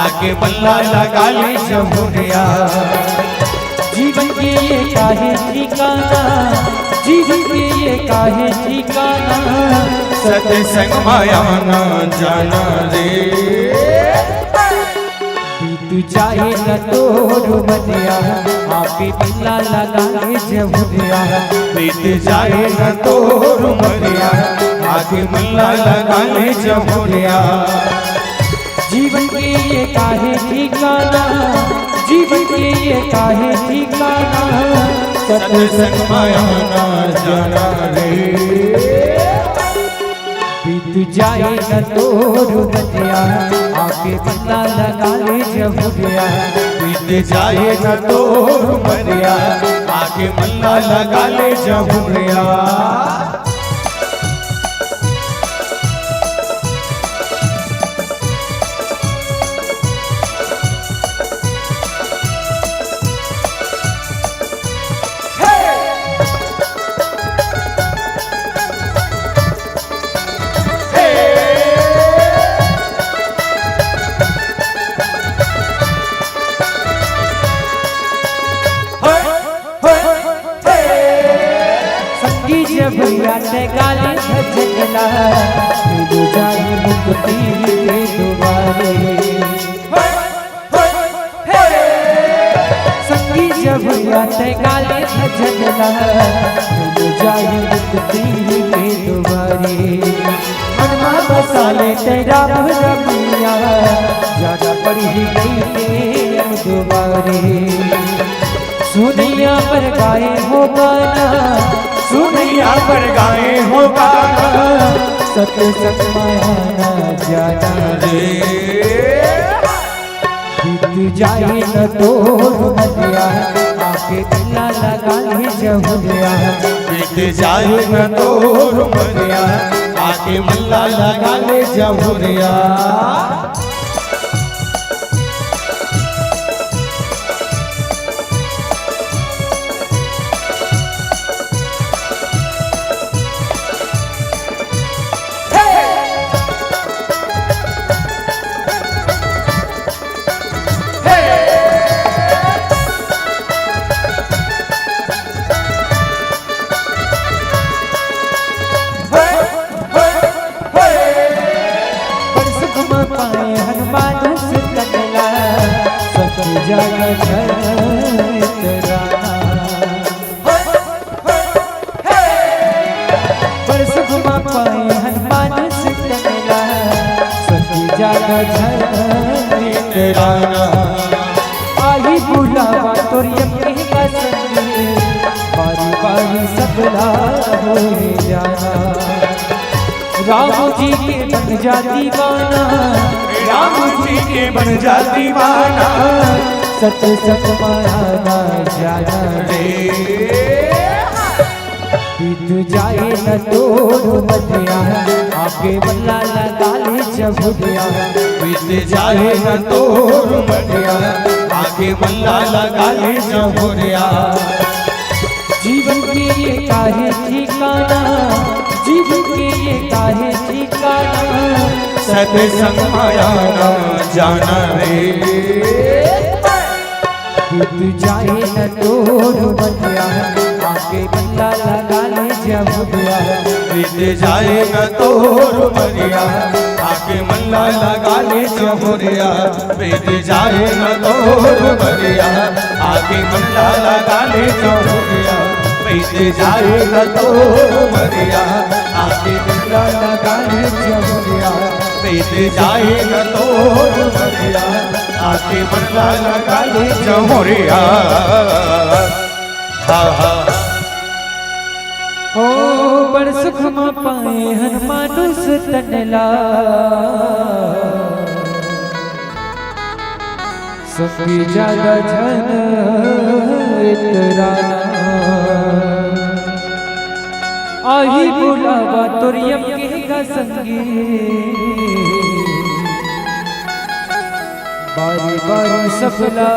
आके बल्ला लगा ले जमुनिया जीवन के ये काहे ठिकाना जीवन के ये काहे ठिकाना सत्संग माया ना जाना रे बीत जाए न तोड़ बदिया आपके बिना लगा ले जमुनिया बीत जाए न तोड़ बदिया आके बल्ला लगा ले जमुनिया जीवन के ये काहे ठिकाना जीवन के ये काहे ठिकाना सत्संग माया ना जाना रे बीत जाए न तोड़ बदिया आके बिना लगा ले जमुनिया बीत जाए न तोड़ बदिया आके बिना लगा ले जमुनिया भैया ने गाली झगला मिल जाए मुक्ति के दुआरे संगी जब भैया ने गाली झगला मिल जाए मुक्ति के दुआरे मनमा बसा ले तेरा भैया ज्यादा पड़ ही गई तेरे दुआरे सुनिया पर गाए हो गाना सुनिया पर गाए हो गाना सत्संग माया ना जाना रे बीत जाए न तोड़ बदिया आके बिना लगा ले जमुनिया बीत जाए न तोड़ बदिया आके बिना लगा ले जमुनिया आई बुलावा तोर यकी का संगे बारी बारी सबला हो जाना राम जी के बन जा दीवाना राम जी के बन जा दीवाना सत्संग माया ना जाना रे बीत जाए न तोड़ बदिया आके बल्ला लगा ले जमुनिया बीत जाए न तोड़ बदिया आके बल्ला लगा ले जमुनिया जीवन के ये काहे ठिकाना जीवन के ये काहे ठिकाना सत्संग माया ना जाना रे बीत जाए न तोड़ बदिया आके बल्ला लगा ले जमुनिया बीत जाए न तोड़ बदिया आके बल्ला लगा ले जमुनिया बीत जाए न तोड़ बदिया आके बल्ला लगा ले जमुनिया बीत जाए न तोड़ बदिया आके बल्ला लगा ले जमुनिया बीत जाए न तोड़ बदिया आके बल्ला लगा ले जमुनिया ओ बड़ सुख में पाए हनुमानुस तनला सुखी ज्यादा जन इतराना आई बुलावा तुरियम के का संगी बारी बारी सफला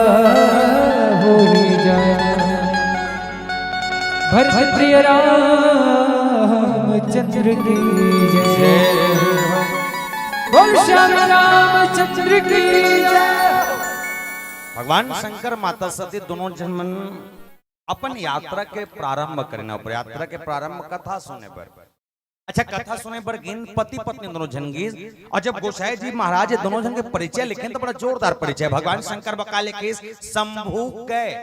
हो ही जाए भरत प्रिय रामचंद्र की जय। बोल श्याम रामचंद्र की जय। भगवान शंकर माता सती दोनों जन्मन अपन यात्रा के प्रारंभ करने पर, यात्रा के प्रारंभ कथा सुने पर, अच्छा कथा सुने पर गिन पति पत्नी दोनों जन गीत। और जब गोसाई जी महाराज दोनों जन के परिचय लिखे तो बड़ा जोरदार परिचय। भगवान शंकर बका लिखे शंभु गए,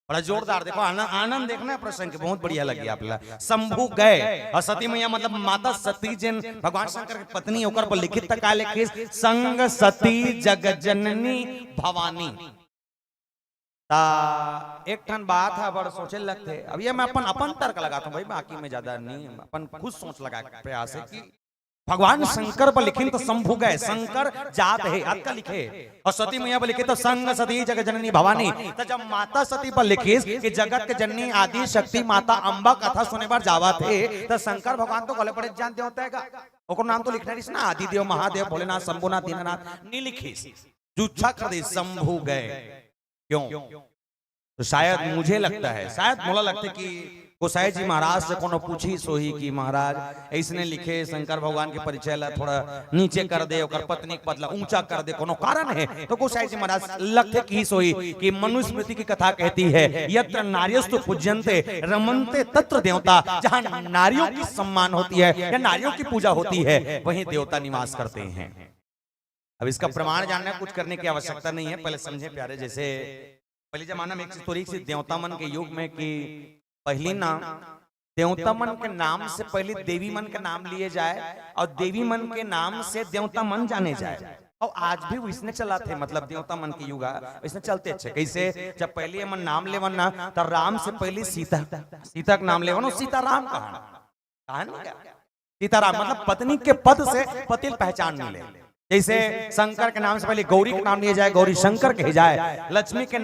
बड़ा जोरदार। देखो आनंद देखना है प्रसंग के, बहुत बढ़िया लगी आपला। शंभु गए और सती मैया मतलब माता सती जिन भगवान शंकर की पत्नी होकर पर लिखित तक लिखे संग सती जगजननी भवानी। एक ठन बात है बड़ सोचे लगते। अब ये मैं अपन तर्क लगाता हूँ भाई, बाकी में ज्यादा नहीं, अपन खुद सोच लगा प्रयास है कि भगवान शंकर पर लिखे तो शंभु गए, शंकर जात है आज का लिखे, और सती मैया पर लिखे तो संग सती जगत जननी भवानी। तो जब माता सती पर लिखे कि जगत के जननी आदि शक्ति माता अम्बा कथा सुने पर जावा थे, तो शंकर भगवान तो गले पड़े जानते होता है ओकर नाम तो लिखना ना आदि देव महादेव भोलेनाथ शंभुनाथ दीननाथ नहीं लिखी, जुच्छा कर दे शंभु गए। क्यों? तो शायद मुझे लगता है, शायद मोला लगता है कि गोसाई जी महाराज से कोनो पूछी सोही कि महाराज ऐसने लिखे शंकर भगवान के परिचय ला थोड़ा नीचे कर दे, ओकर पत्नी पदला ऊंचा कर दे, कोनो कारण है? तो गोसाई जी महाराज लगते की सोही कि मनुस्मृति की कथा कहती है यत्र नार्यस्तु पूज्यन्ते रमन्ते तत्र देवता। जहां नारियों की सम्मान होती है या नारियों की पूजा होती है वहीं देवता निवास करते हैं। अब इसका प्रमाण जानना कुछ करने की आवश्यकता नहीं है, पहले समझे प्यारे। जैसे पहले जमाना में एक स्टोरी थी देवता मन के युग में कि पहली नाम देवता मन के नाम से पहले देवी मन के नाम लिए जाए और देवी मन के नाम से देवता मन जाने जाए। और आज भी इसने चला थे, मतलब देवता मन के युग इसने चलते अच्छे। कैसे? जब पहले मन नाम लेवन ना तो राम से पहले सीता का नाम लेवन, सीताराम कहा सीताराम मतलब पत्नी के पद से पति पहचान मिले। जैसे शंकर के नाम से पहले गौरी के नाम लिए जाए, गौरी शंकर कहे जाए। लक्ष्मी के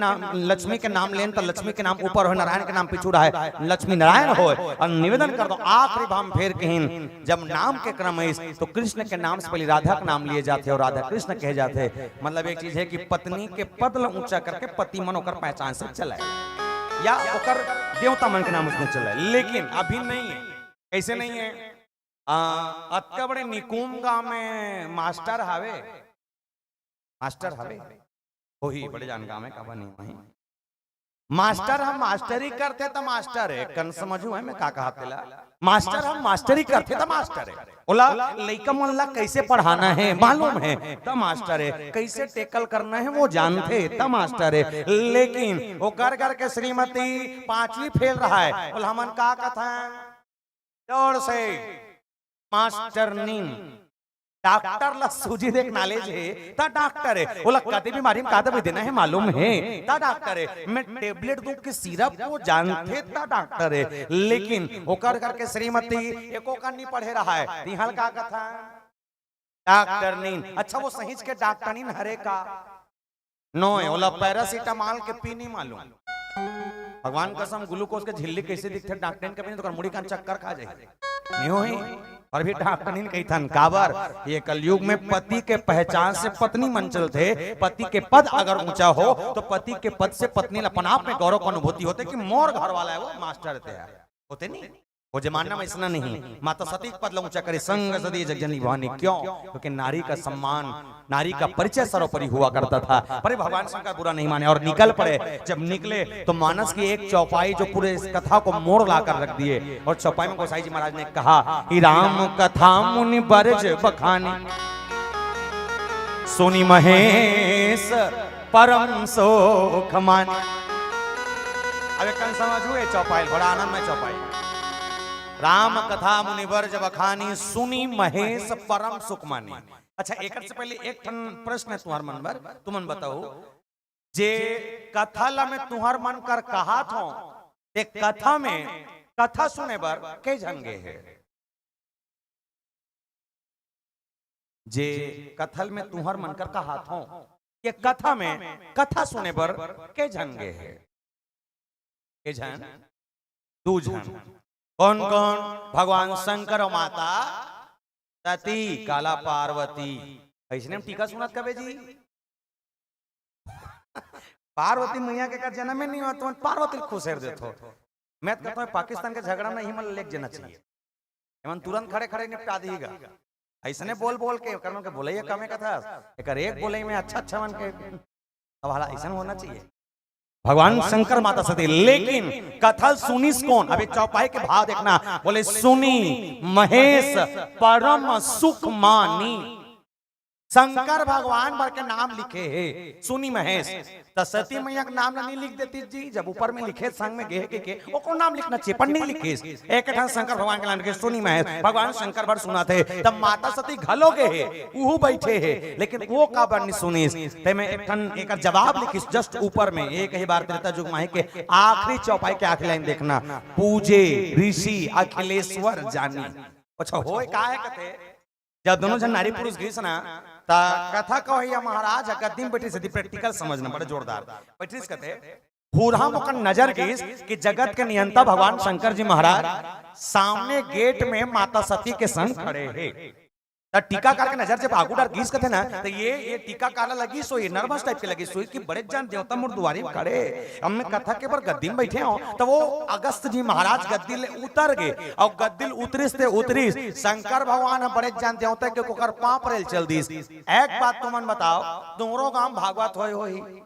नाम लेन तो लक्ष्मी के नाम ऊपर हो, नारायण के नाम पिछूड़ा है, लक्ष्मी नारायण हो। और निवेदन कर दो आखिरी भाम फेर कहीं जब नाम के क्रम है तो कृष्ण के नाम से पहले राधा के नाम लिए जाते और राधा कृष्ण कहे जाते। मतलब एक चीज है कि पत्नी के पद ऊंचा करके पति मन होकर पहचान से चलाए या होकर देवता मन के नाम उसने चलाए। लेकिन अभी नहीं है। कैसे नहीं है? अतका बड़े निकुम गांव में मास्टर हवे वही बड़े जान गांव में कब नहीं वही मास्टर हम मास्टरी करते तो मास्टर है कन समझू है मैं का कहा तेला मास्टर हम मास्टरी करते तो मास्टर है। बोला लइका मन ला कैसे पढ़ाना है मालूम है तो मास्टर है, कैसे टेकल करना है वो जानते तो मास्टर है। लेकिन वो कर के श्रीमती 5वीं फेल रहा है। बोला हमन का कथा जोर से मास्टरनी डॉक्टर ला सूजी देख नॉलेज है ता डॉक्टर है। बोला कते बीमारी में का दवाई देना है मालूम है ता डॉक्टर है। मैं टेबलेट दूं कि सिरप वो जानते ता डॉक्टर है। लेकिन वो कर के श्रीमती एको का नहीं पढ़े रहा है तिहल का कथा डॉक्टर नहीं। अच्छा वो सही के डॉक्टर नहीं हरे का नो बोला पैरासीटामोल के पी नहीं मालूम। भगवान कसम ग्लूकोज के झिल्ली कैसे दिखते डॉक्टर के तो मुड़ी का चक्कर खा जाए नहीं हो ही। और भी डॉक्टर नहीं कही थन काबर ये कलयुग में पति के पहचान से पत्नी मन चलते। पति के पद अगर ऊंचा हो तो पति के पद से पत्नी अपने आप में गौरव की अनुभूति होते कि मोर घर वाला है वो मास्टर होते नहीं। वो जमाना में इसना नहीं माता सती पद ऊंचा करे संग सदी जगजननी भवानी। क्यों? क्योंकि नारी का सम्मान नारी का परिचय सर्वोपरि हुआ करता था। पर भगवान शंकर बुरा नहीं माने और निकल पड़े। जब निकले तो मानस की एक चौपाई जो पूरे इस कथा को मोड़ लाकर रख दिए। और चौपाई में गोसाई जी महाराज ने कहा कि राम कथा मुनि बरज बखानी सुनी महेश परम सोख मानी। अब एक समझ हुए चौपाई बड़ा आनंद में चौपाई राम कथा मुनिवर जब बखानी सुनी महेश परम सुख मानी। अच्छा एक से पहले एक प्रश्न है तुम्हार मन पर तुमन बताओ जे कथा ला में तुम्हार मन कर कहा थो एक कथा में कथा सुने बर के जंगे है जे कथल में तुम्हार मन कर कहा थो ये कथा में कथा सुने बर के जंगे है के जन दू जन कौन कौन? भगवान शंकर और माता सती काला पार्वती। ऐसे टीका सुनत कबे जी पार्वती मैया के कर जन्म में नहीं हुआ तो पार्वती खुश देते मैं तो कहता हूँ पाकिस्तान के झगड़ा में ही मन लेके जाना चाहिए, एमन तुरंत खड़े खड़े निपटा देगा। ऐसने बोल बोल के करनो के बोले कमे का था एक बोले में अच्छा अच्छा मन के हवाला ऐसा होना चाहिए। भगवान शंकर माता सती, लेकिन कथा सुनीस कौन? अभी चौपाई के भाव देखना, बोले सुनी महेश परम सुख मानी। शंकर भगवान भर के नाम लिखे है सुनी महेश, तो सती मैया का नाम नहीं लिख देती जी? जब ऊपर में लिखे संग में गेह के ओको नाम लिखना चाहिए, पर नहीं लिखे। एक ठान शंकर भगवान के नाम लिखे सुनी महेश, भगवान शंकर भर सुना थे, तब माता सती घलोगे है उहु बैठे है, लेकिन वो का बरनी सुनीस ते में एक ठान एक जवाब लिखिस जस्ट ऊपर में। एक ही बार त्रेता युग माही के आखिरी चौपाई के आखिरी लाइन देखना, पूजे ऋषि अखिलेश्वर जानी। अच्छा होए का है कथे, जब दोनों जन नारी पुरुष गईस ना ता कथा कहिया महाराज गद्दी में बैठी से प्रैक्टिकल समझना बड़ा जोरदार बैठी कहते पूरा मुकर नजर गईस कि जगत के नियंता भगवान शंकर जी महाराज सामने गेट में माता सती के संग खड़े हैं। टीकाकार के नजर जब आगू डर गीस कहते ना तो ये टीकाकार लगी सोई नर्वस टाइप के लगी सोई कि बड़े जान देवता मोर दुआरी में खड़े, हमने कथा के पर गद्दी में बैठे हो तो वो अगस्त जी महाराज गद्दी ले उतर गए और गद्दी उतरिस ते उतरिस शंकर भगवान बड़े जान देवता के कोकर पांव पर चल दीस। एक बात तुमन बताओ, दोनों गांव भागवत होई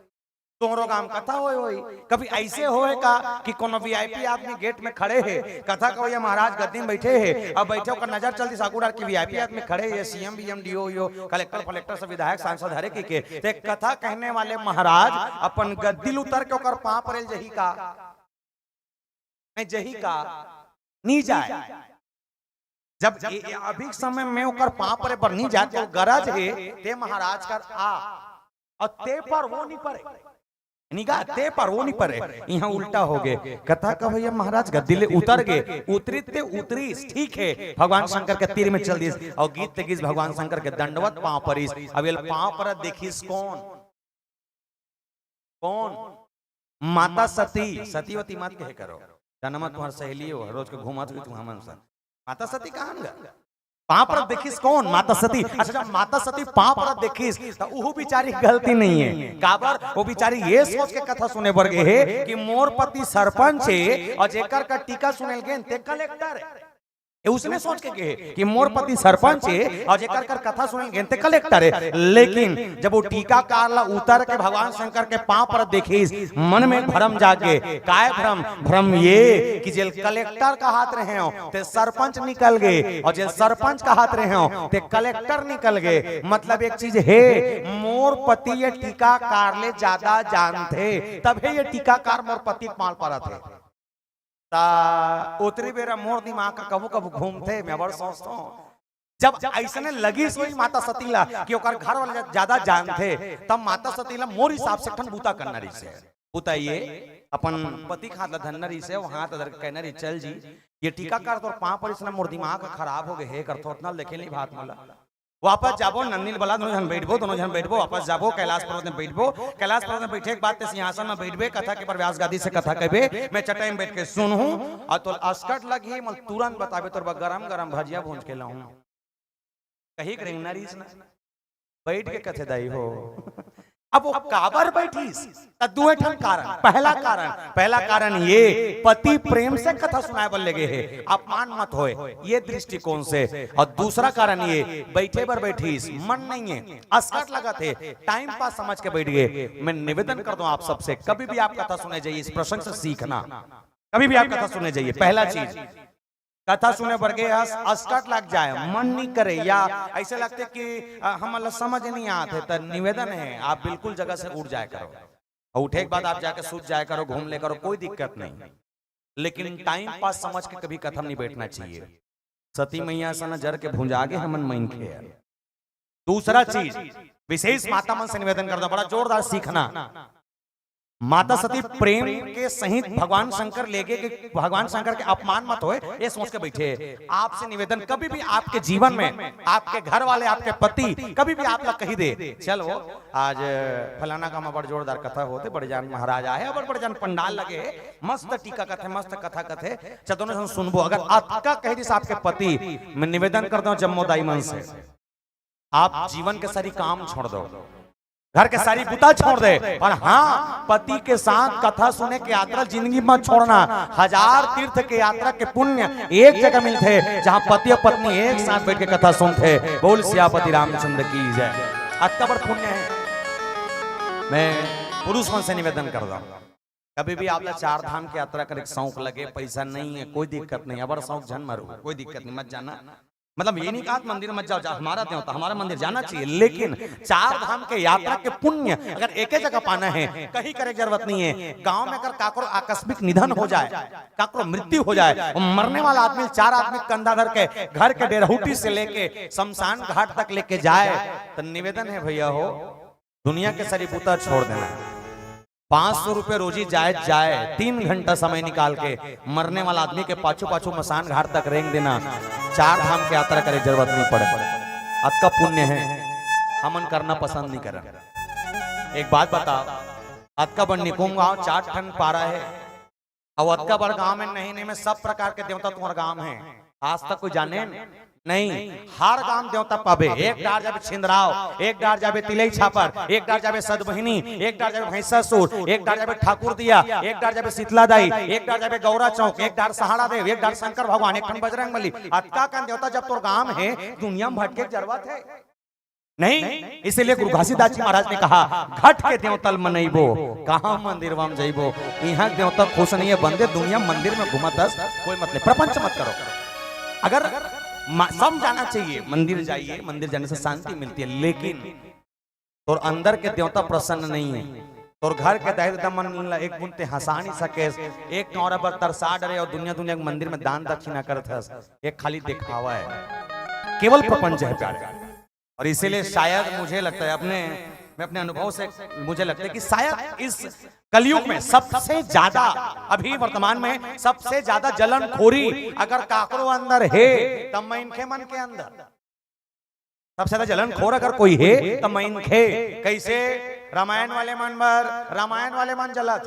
तोहरो काम कथा होई कभी ऐसे होए का कि कोनो वीआईपी आदमी गेट में खड़े है, कथा कहो महाराज गद्दी में बैठे है, अब बैठे होकर नजर चलती सागुड़ार की वीआईपी आदमी खड़े है, सीएम बीएम डीओ यो कलेक्टर फलेक्टर सब विधायक सांसद हरे के ते कथा कहने वाले महाराज अपन गद्दी उतर के ओकर पांव पर जही का मैं जही का नहीं जाए। जब अभी समय में ओकर पांव पर नहीं जाए तो गरज है ते महाराज कर आ और ते पर वो नहीं पड़े निगाह ते पर वो नहीं पड़े, यहाँ उल्टा हो गए। कथा का भैया महाराज गद्दी ले उतर गए, उतरीते उतरी ठीक है, भगवान शंकर के तीर में चल दी और गीत ते गीत भगवान शंकर के दंडवत पांव परिस। अब ये पांव पर देखिस कौन कौन माता सती, सतीवती मत कहे करो जन्म तुम्हार सहेली हो रोज के घूमत हुई तुम हमन सा। माता सती कहां पांव पर देखिस कौन? माता सती। अच्छा माता सती पांव पर देखिस तो वो बेचारी गलती नहीं है, काबर वो बेचारी ये सोच के कथा सुने बर गए है कि मोर पति सरपंच है और जेकर का टीका सुनेल गेन ते कलेक्टर है। उसने सोच के कहे कि मोर पति सरपंच है और जेकर कर कथा सुनेल गेन ते कलेक्टर है, लेकिन जब वो टीका कारला उतर के भगवान शंकर के पांव पर देखिस मन में भ्रम जागे। काय भ्रम? भ्रम ये कि जेल कलेक्टर का हाथ रहे हो ते सरपंच निकल गए और जेल सरपंच का हाथ रहे हो ते कलेक्टर निकल गए। मतलब एक चीज है, मोर पति ये टीका कारले ज्यादा जानते तभी ये टीकाकार मोर पति पाल पर थे। उतरी बेरा मोर दिमाग का कबू कबू घूमते मैं बड़ सोचता हूँ जब ऐसने लगी सोई माता सतीला कि ओकर घर वाले ज्यादा जानते तब माता सतीला मोर हिसाब से ठन बूता करना रही से बुताइए अपन पति खात धन्ना रही से वहां तदर कहना रही चल जी ये टीकाकार तोर पांव पर इसने मोर दिमाग खराब हो गए हे करथो उतना देखे नहीं भात मला वापस जाबो नंदील बला दोनों जन बैठबो, दोनों जन बैठबो, वापस जाबो कैलाश पर्वत में बैठबो, कैलाश पर्वत में बैठे के बाद सिंहासन में बैठबे, कथा के पर व्यास गादी से कथा कहबे, मैं चटाई में बैठ के सुनहूं और तो अस्कट लगी मल तुरंत बताबे तोर गरम गरम भजिया भूंज के लाऊं कही करेंगे नरीस ना बैठ के कथे दाई हो। अब वो काबर बैठीस दुए ठन कारण। पहला कारण ये पति प्रेम से कथा सुनाए बल लगे है, अपमान मत होए ये दृष्टिकोण से। और दूसरा कारण ये बैठे पर बैठीस मन नहीं है, असकट लगा थे, टाइम पास समझ के बैठ गए। मैं निवेदन कर दूं आप सबसे, कभी भी आप कथा सुने जाइए, इस प्रसंग से सीखना, कभी भी आप कथा सुने जाइए। पहला चीज कथा सुने पर गए अस्कट लग जाए, मन नहीं करे या ऐसे लगते कि हम समझ नहीं आते, तो निवेदन है आप बिल्कुल जगह से उठ जाए करो और उठे के बाद आप जाके सूत जाए करो, घूम ले करो, कोई दिक्कत नहीं, लेकिन टाइम पास समझ के कभी कथा नहीं बैठना चाहिए। सती मैया से न जर के भुंजा के हमन मन खे। दूसरा चीज विशेष माता मन से निवेदन करना, बड़ा जोरदार सीखना, माता सती प्रेम के सहित भगवान शंकर लेके कि भगवान शंकर के अपमान मत होए ये सोच के बैठे। आपसे निवेदन, कभी भी आपके जीवन में आपके घर वाले आपके पति कभी भी आप लोग कही दे चलो आज फलाना का बड़ जोरदार कथा होते, बड़े जान महाराज आए, बड़े जान पंडाल लगे, मस्त टीका कथे, मस्त कथा कथे, दोनों सुनबो। अगर आपका कह दी आपके पति, मैं निवेदन करता हूँ जम्मो दाई मन से, आप जीवन के सारी काम छोड़ दो, घर के सारी बुता छोड़ दे, और हाँ पति के साथ कथा सुने के यात्रा जिंदगी मत छोड़ना। 1000 तीर्थ के यात्रा के पुण्य एक जगह मिलते जहां पति और पत्नी एक साथ बैठ के कथा सुनते। बोल सियापति रामचंद्र की जय। अत्ता बड़ पुण्य है। मैं पुरुष मन से निवेदन कर रहा हूं, कभी भी आप 4 धाम की यात्रा करे शौक लगे, पैसा नहीं है कोई दिक्कत नहीं, अबर शौक जन मरो कोई दिक्कत नहीं, मत जाना। मतलब ये नहीं कहा मंदिर मत जाओ, हमारा देवता हमारा मंदिर जाना चाहिए, लेकिन 4 धाम के यात्रा के पुण्य अगर एक ही जगह पाना है, कहीं करे जरूरत नहीं है। गांव में अगर काकरो आकस्मिक निधन हो जाए, काकरो मृत्यु हो जाए, मरने वाला आदमी 4 आदमी कंधा धर के घर के डेरहुटी से लेके शमशान घाट तक लेके जाए, तो निवेदन है भैया हो दुनिया के सारी बुता छोड़ देना। 500 रुपए रोजी जाए 3 घंटा समय निकाल के मरने वाला आदमी के पाछू पाछू मसान घाट तक रेंग देना। 4 धाम की यात्रा करे जरूरत नहीं पड़े, आपका पुण्य है, हमन करना पसंद नहीं कर। एक बात बता, अतका बड़ निकुम गाँव 4 ठन पारा है, और अतका बड़ गाँव में नहीं में सब प्रकार के देवता तुम्हारे गाँव है, आज तक कोई जाने नहीं। हर गांव देवता पाबे, एक डार जाबे छिंदराव, एक डार जाबे तिलई छापर, एक डार जाबे सदबहिनी, एक डार जाबे भैंसासुर, एक डार जाबे ठाकुर दिया, एक डार जाबे शीतला दाई, एक डार जाबे गौरा चौक, एक डार सहारा देव, एक डार शंकर भगवान, एक ठन बजरंग बली। अतका का देवता जब तोर गांव है दुनिया में भटके जरूरत है नहीं। इसीलिए गुरु घासीदास जी महाराज ने कहा घट के देवतल मनइबो, कहां मंदिर वाम जइबो। यहाँ देवता खुश नहीं है बंदे, दुनिया मंदिर में घुमतस, कोई मतलब प्रपंच मत करो। अगर सब जाना चाहिए, मंदिर जाइए, मंदिर जाने से शांति मिलती है, लेकिन तोर अंदर के देवता प्रसन्न नहीं है, तोर घर के दायित्व मन एक बुनते हंसा नहीं सके, एक कौरा पर तरसा डरे और दुनिया दुनिया के मंदिर में दान दक्षिणा करत हस, एक खाली दिखावा है, केवल प्रपंच है प्यारे। और इसीलिए शायद मुझे लगता है मैं अपने अनुभव से मुझे लगता है कि शायद इस कलयुग में सबसे ज्यादा, अभी वर्तमान में सबसे ज्यादा जलन खोरी अगर काकरो अंदर है तब मैं इनके मन के अंदर सबसे ज्यादा जलन खोर अगर कोई है तब मैं इनके। कैसे? रामायण वाले मन पर रामायण वाले मन जला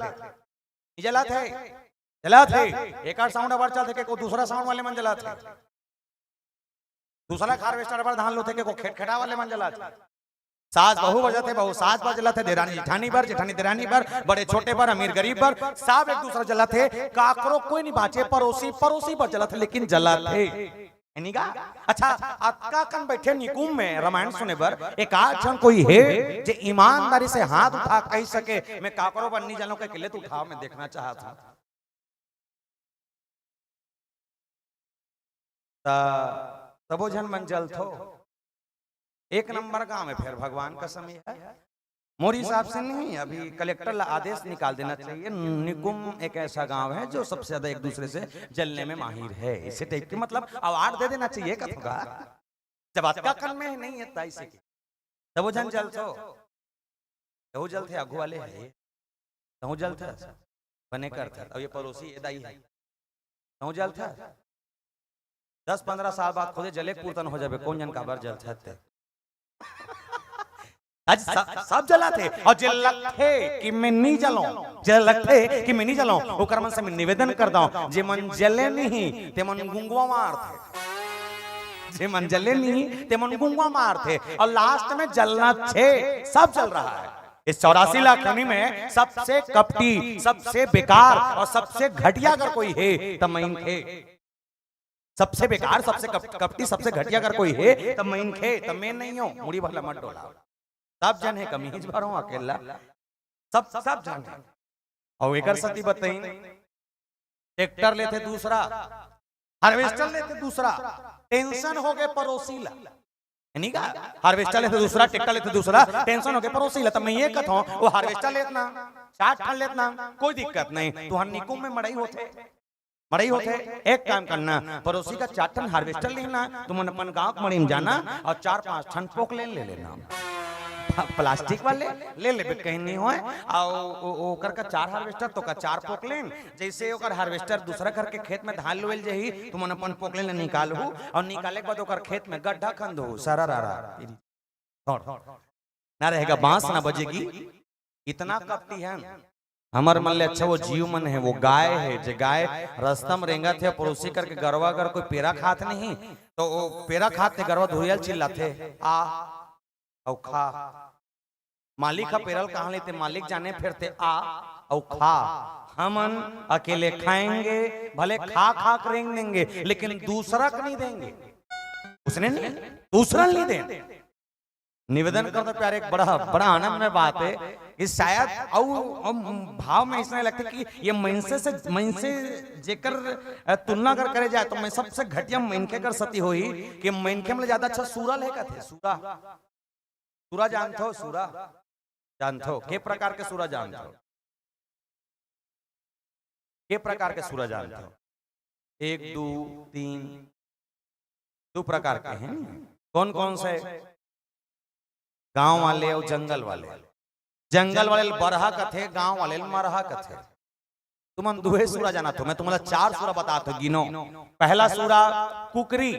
थे एक साउंड अबर चलते को दूसरा साउंड वाले मन जला थे, दूसरा हार्वेस्टर पर धान लो थे को खेटा वाले मन जला थे, सास बहू बजाते बहू सास पर जला थे, देरानी जेठानी पर जेठानी देरानी पर, बड़े छोटे पर अमीर गरीब पर, सब एक दूसरा जला थे। काकरो कोई नहीं बाचे, पड़ोसी पर जला थे, लेकिन जला थे। अच्छा अतका कन बैठे निकुम में रामायण सुने पर एक आध जन कोई है जो ईमानदारी से हाथ उठा कह सके मैं काकरो पर नहीं जानो के किले तो उठाओ, मैं देखना चाहा था। तबो जन मन जल थो, एक नंबर गांव में फिर भगवान का समय है। मोरी हिसाब से नहीं, अभी कलेक्टर आदेश निकाल देना चाहिए। निकुम एक ऐसा गांव है जो सबसे ज्यादा एक दूसरे से जलने में माहिर है, इसे टाइप की मतलब अवार्ड दे देना चाहिए कथोगा। जब आपका कल में नहीं है ताई से तब जन जल तो जल थे आगू वाले है तो जल था बने कर था। अब ये पड़ोसी दाई है तो जल था 10-15 साल बाद खुदे जले पूर्तन हो जाए, कौन जन का बार जल थे आज सब जला थे और जल थे कि मैं नहीं जलाऊं, जल थे कि मैं नहीं जलाऊं। वो कर्म से मैं निवेदन करता हूं जे मन जले नहीं ते मन गुंगवा मार थे, जे मन जले नहीं ते मन गुंगवा मार थे, और लास्ट में जलना थे। सब जल रहा है इस 84 लाख योनि में। सबसे कपटी, सबसे बेकार और सबसे घटिया अगर कोई है तब मैं इनके, सबसे बेकार, सबसे कपटी, सबसे घटिया अगर कोई है तब मैं इनके, तब मैं नहीं हूं। मुड़ी भला मत डोला, सब जन है, कमीज भर हूं अकेला, सब जन है। और एक सती बताई, ट्रैक्टर लेते दूसरा, हार्वेस्टर लेते दूसरा, टेंशन हो गए पड़ोसी ला, नहीं का हार्वेस्टर लेते दूसरा, ट्रैक्टर लेते दूसरा, टेंशन हो गए पड़ोसी ला। तब मैं ये कहता हूं वो हार्वेस्टर लेतना 60 टन लेतना कोई दिक्कत नहीं, तुहार निकुम में मड़ई होते। एक काम करना, पड़ोसी का 4 टन हार्वेस्टर लेना, तुम अपन गांव मड़ी में जाना और 4-5 टन पोकलेन ले लेना, प्लास्टिक वाले ले ले कहीं नहीं होए। और का 4 हार्वेस्टर तो का 4 पोकलेन, जैसे ओकर हार्वेस्टर दूसरा करके खेत में धान लोल जही तुम अपन पोकलेन निकालू और निकाले के बाद ओकर खेत में गड्ढा खंदो, सारा ना रहेगा, बांस ना बजेगी। इतना कपटी है हमार मन ले। अच्छा वो जीव मन है, वो गाय है, जो गाय रास्ता में रेंगा थे पड़ोसी करके गरवा अगर कोई पेड़ा खात नहीं तो वो पेड़ा खाते गरवा धुरियल चिल्लाते आ औ खा मालिक का पेरल कहाँ लेते, मालिक जाने फिरते आ और खा। हमन अकेले खाएंगे, भले खा खा कर रेंग देंगे, लेकिन दूसरा को नहीं देंगे। उसने नहीं, दूसरा नहीं देंगे। निवेदन करते प्यारे, एक बड़ा बड़ा आनंद में बात है कि शायद भाव में इसमें लगता है कि ये मनसे जेकर तुलना कर करे जाए तो मैं सबसे घटिया मनके कर सती हुई कि मनके में ज्यादा अच्छा सूरा लेकर थे। सूरा, सूरा जानते हो? सूरा जानते हो? के प्रकार के सूरा जानते हो? के प्रकार के सूरा जानते हो? 1 2 3 2 प्रकार के हैं। कौन कौन से? गांव वाले और जंगल वाले। जंगल वाले बरहा कथे, गांव वाले मरहा कथे। तुम दुहे सूरा जाना तो मैं तुम्हारा 4 सूरा बताता हूं, गिनो। पहला सूरा कुकरी।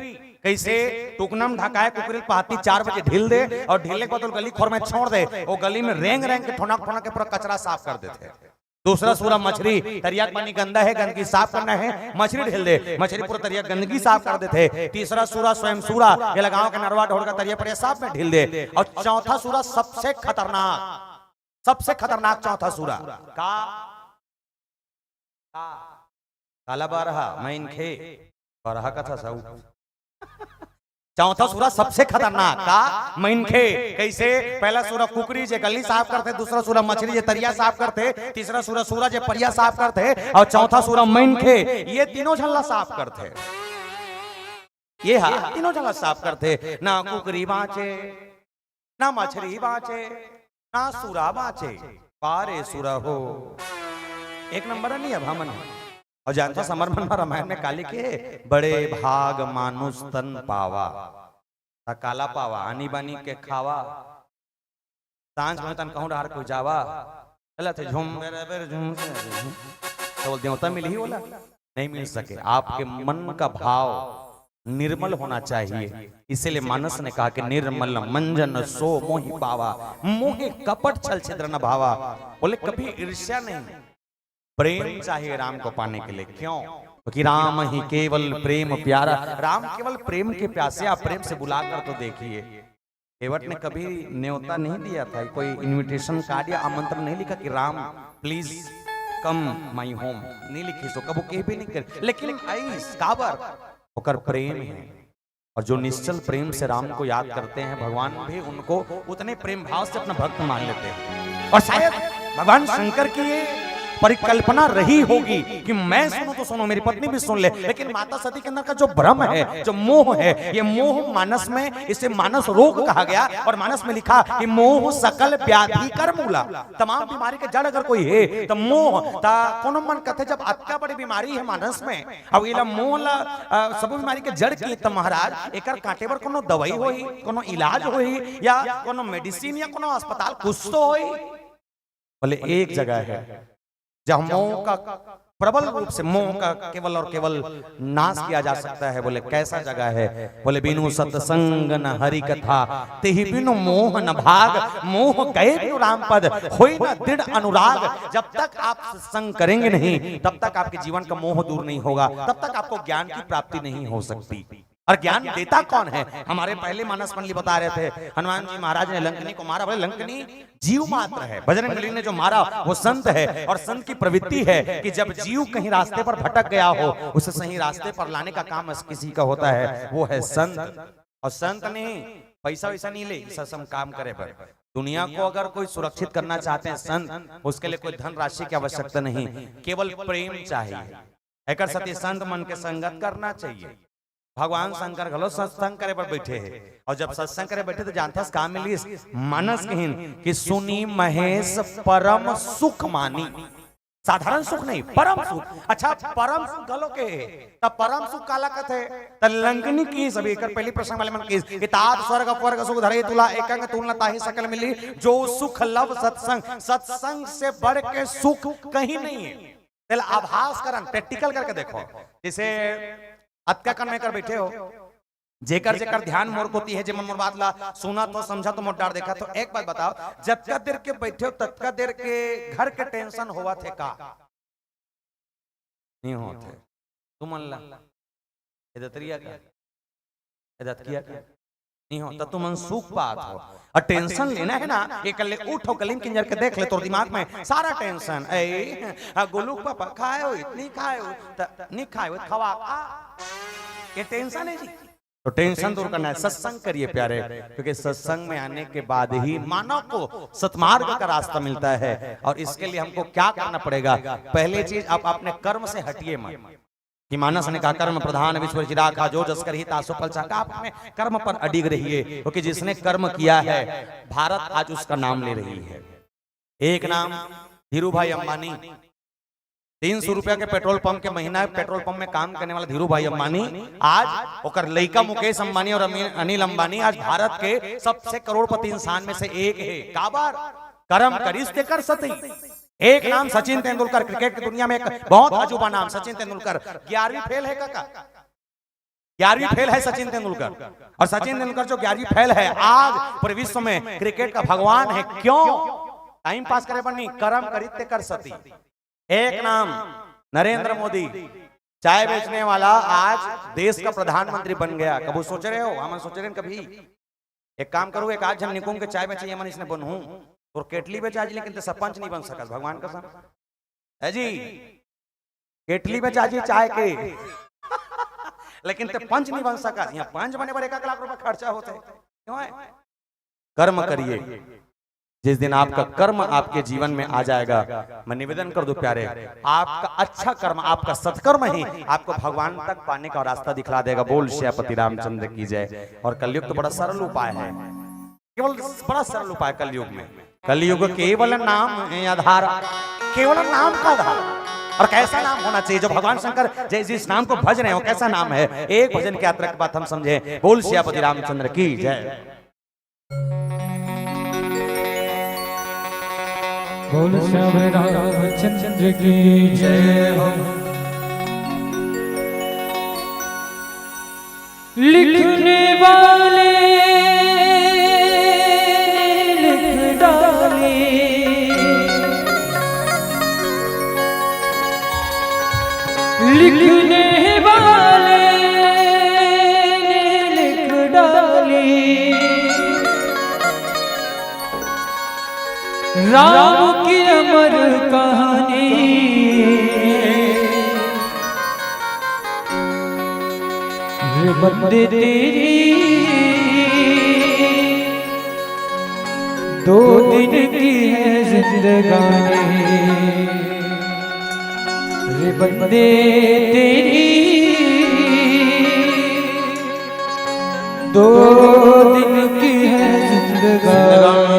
कैसे? टुकनम ढकाए कुकरी पहाती 4 बजे ढील दे और ढीले के बाद गली खोर में छोड़ दे, वो गली में रेंग रेंग के ठोनक ठोनक के पूरा कचरा साफ कर देते। दूसरा सूरा मछली, तरिया पानी गंदा है, गंदगी साफ करना है, मछली ढील दे, मछली पूरा तरिया गंदगी साफ कर देते। तीसरा सूरा स्वयं सूरा, ये लगाओ के नरवा ढोल का तरिया पर साफ में ढील दे। और चौथा सूरा सबसे खतरनाक, सबसे खतरनाक चौथा सूरा का काला बारहा मैन खे बारहा का था सब। चौथा सूरा सबसे खतरनाक का मैनखे। कैसे? पहला सूरा कुकरी जे गली साफ करते, दूसरा सूरा मछली जे तरिया साफ करते, तीसरा सूरा सूरा जे परिया साफ करते, और चौथा सूरा मैनखे। ये तीनों झल्ला साफ करते, ये तीनों झल्ला साफ करते। ना कुकरी बाँचे, ना मछली बाँचे, ना सूरा बाँचे, पारे सूरा हो। एक नंबर नहीं है हमन। और जानता समर्पण रामायण में काली के बड़े भाग मानुष तन पावा, काला पावा आनी बानी के खावा, सांझ में तन कहूं डार को जावा, चला थे झूम झूम तो देवता मिल ही बोला नहीं मिल सके। आपके मन का भाव निर्मल होना चाहिए, इसीलिए मानस ने कहा कि निर्मल मंजन सो मोहि पावा, मोहि कपट छल छिद्र न भावा। बोले कभी ईर्ष्या नहीं, प्रेम चाहिए राम को पाने के लिए। क्यों? क्योंकि राम ही केवल प्रेम प्यारा। राम केवल प्रेम के प्यासे। आप प्रेम से बुलाकर तो देखिए, केवट ने कभी न्योता नहीं दिया था, कोई इनविटेशन कार्ड या आमंत्रण नहीं लिखा कि Ram please come my home, नहीं लिखी सो कबू कहीं भी नहीं कर। लेकिन आइस काबर होकर प्रेम है, और जो निश्चल प्रेम से राम को याद करते हैं, भगवान भी उनको उतने प्रेम भाव से अपना भक्त मान लेते हैं। और शायद भगवान शंकर की परिकल्पना रही होगी कि मैं सुनूं तो सुनो, मेरी पत्नी भी सुन ले, लेकिन माता सती के अंदर का जो भ्रम है, जो मोह है, ये मोह मानस में, इसे मानस रोग कहा गया। और मानस में लिखा कि मोह सकल व्याधि कर मूला। तमाम बीमारी के जड़ अगर कोई है तो मोह ता कोनो मन कथे जब अत्या बड़ी बीमारी है मानस में, अब इला मोह ला सब बीमारी के जड़ की तो महाराज एकर काटे बर कोनो दवाई होई, कोनो इलाज होई, या कोनो मेडिसिन या कोनो अस्पताल कुछ तो होई। बोले एक जगह है जहां मोह का प्रबल रूप से, मोह का केवल और केवल नाश किया जा सकता है। बोले कैसा जगह है? बोले बिनु सत्संग न हरि कथा, तेहि बिनु मोह न भाग, मोह गए बिनु राम पद, होई न दृढ़ अनुराग। जब तक आप सत्संग करेंगे नहीं, तब तक आपके जीवन का मोह दूर नहीं होगा, तब तक आपको ज्ञान की प्राप्ति नहीं हो सकती। और ज्ञान देता कौन है? हमारे पहले मानस मंडली बता रहे थे, हनुमान जी महाराज ने लंकनी को मारा। बोले लंकनी जीव मात्र है, बजरंग बली ने जो मारा वो संत है। और संत की प्रवृत्ति है कि जब जीव कहीं रास्ते पर भटक गया हो, उसे सही रास्ते पर लाने का काम किसी का होता है, वो है संत। और संत ने पैसा वैसा नहीं ले, सत्संग काम करे पर। दुनिया को अगर कोई सुरक्षित करना चाहते हैं संत, उसके लिए कोई धन राशि की आवश्यकता नहीं, केवल प्रेम चाहिए। एक सती संत मन के संगत करना चाहिए। भगवान शंकर घलो सत्संग करे पर बैठे हैं, और जब सत्संग करे बैठे तो जानते हैं काम मिली मानस कहीन कि सुनी महेश परम सुख मानी। साधारण सुख नहीं, परम सुख। अच्छा परम सुख घलो के तब परम सुख काला कथे त लंकनी की सभी कर पहली प्रसंग वाले मन की किताब स्वर्ग अपवर्ग सुख धरे तुला एकंग तुलना ताहि सकल मिली, जो सुख लव सत्संग, सत्संग से बढ़ के सुख कहीं नहीं है। आभास करन प्रैक्टिकल करके देखो। जैसे अत्या कन में कर बैठे हो, जेकर जेकर ध्यान मोर होती है, मन मोर बात ला सुना तो समझा तो मोटार देखा। तो एक बात बताओ, जब तक देर के बैठे हो तब तक देर के घर के टेंशन हुआ थे का नहीं होते? तुम अल्लाह इदतरिया का इदत किया का नहीं हो तो तुम मनसूख बात हो। और टेंशन लेना है ना, ये कल उठो कलिंग किंजर के देख ले तो दिमाग में सारा टेंशन ए गोलू पापा खाए हो इतनी खाए हो नहीं खाए हो खवा ये टेंशन है जी। तो टेंशन दूर करना है, सत्संग करिए प्यारे, क्योंकि सत्संग में आने के बाद ही मानव को सतमार्ग का रास्ता मिलता है। और इसके लिए हमको क्या करना पड़ेगा? पहली चीज आप अपने कर्म से हटिए मत। कि मानस ने कहा कर्म प्रधान विश्व चिराखा जो जस कर ही तासो फल चाका। आप अपने कर्म पर अडिग रहिए, क्योंकि जिसने कर्म किया है भारत आज उसका नाम ले रही है। एक नाम धीरू भाई अंबानी, 300 रुपया के पेट्रोल पंप के महीना पेट्रोल पंप में काम करने वाला धीरू भाई अंबानी आज ओकर लइका मुकेश अंबानी और अनिल अंबानी आज भारत के सबसे करोड़पति इंसान में से एक है। काबर कर्म करिस ते कर सती। एक नाम सचिन तेंदुलकर, क्रिकेट की दुनिया में एक बहुत अजूबा नाम सचिन तेंदुलकर। 11वीं फेल है काका, 11वीं फेल है सचिन तेंदुलकर। और सचिन तेंदुलकर जो 11वीं फेल है आज पूरे विश्व में क्रिकेट का भगवान है। क्यों? टाइम पास करे पर नहीं, कर्म करिते कर सती। एक नाम नरेंद्र मोदी, चाय बेचने वाला आज देश का प्रधानमंत्री बन गया। कभी सोच रहे हो? हम सोच रहे हैं कभी एक काम करो, एक आज हम निकुम के चाय बेचे मन इसने बनू और केटली बेच आज, लेकिन तो सरपंच नहीं बन सका भगवान कसम है जी। केटली बेच आज चाय के लेकिन तो पंच नहीं बन सका। यहाँ पंच बने पर 1 लाख रुपए खर्चा होते क्यों है? कर्म करिए। जिस दिन आपका कर्म आपके जीवन में आ जाएगा, मैं निवेदन कर दूं प्यारे, आपका अच्छा कर्म, आपका सत्कर्म ही आपको भगवान तक पाने का रास्ता दिखला देगा। बोल श्यापति रामचंद्र की जय। और कलयुग तो बड़ा सरल उपाय है, केवल बड़ा सरल उपाय कलयुग में। कलयुग केवल नाम है आधार, केवल नाम का आधार। और कैसा नाम होना चाहिए? जो भगवान शंकर जिस नाम को भज रहे हो कैसा नाम है? एक भजन की यात्रा की बात हम समझे। बोल श्यापति रामचंद्र की जय। बोल श्याम रामचंद्र की जय हो। लिखने वाले लिख डाले, लिखने वाले लिख डाले, राम की अमर कहानी। रे बंदे तेरी 2 दिन की है जिंदगानी। रे बंदे तेरी 2 दिन की है जिंदगानी।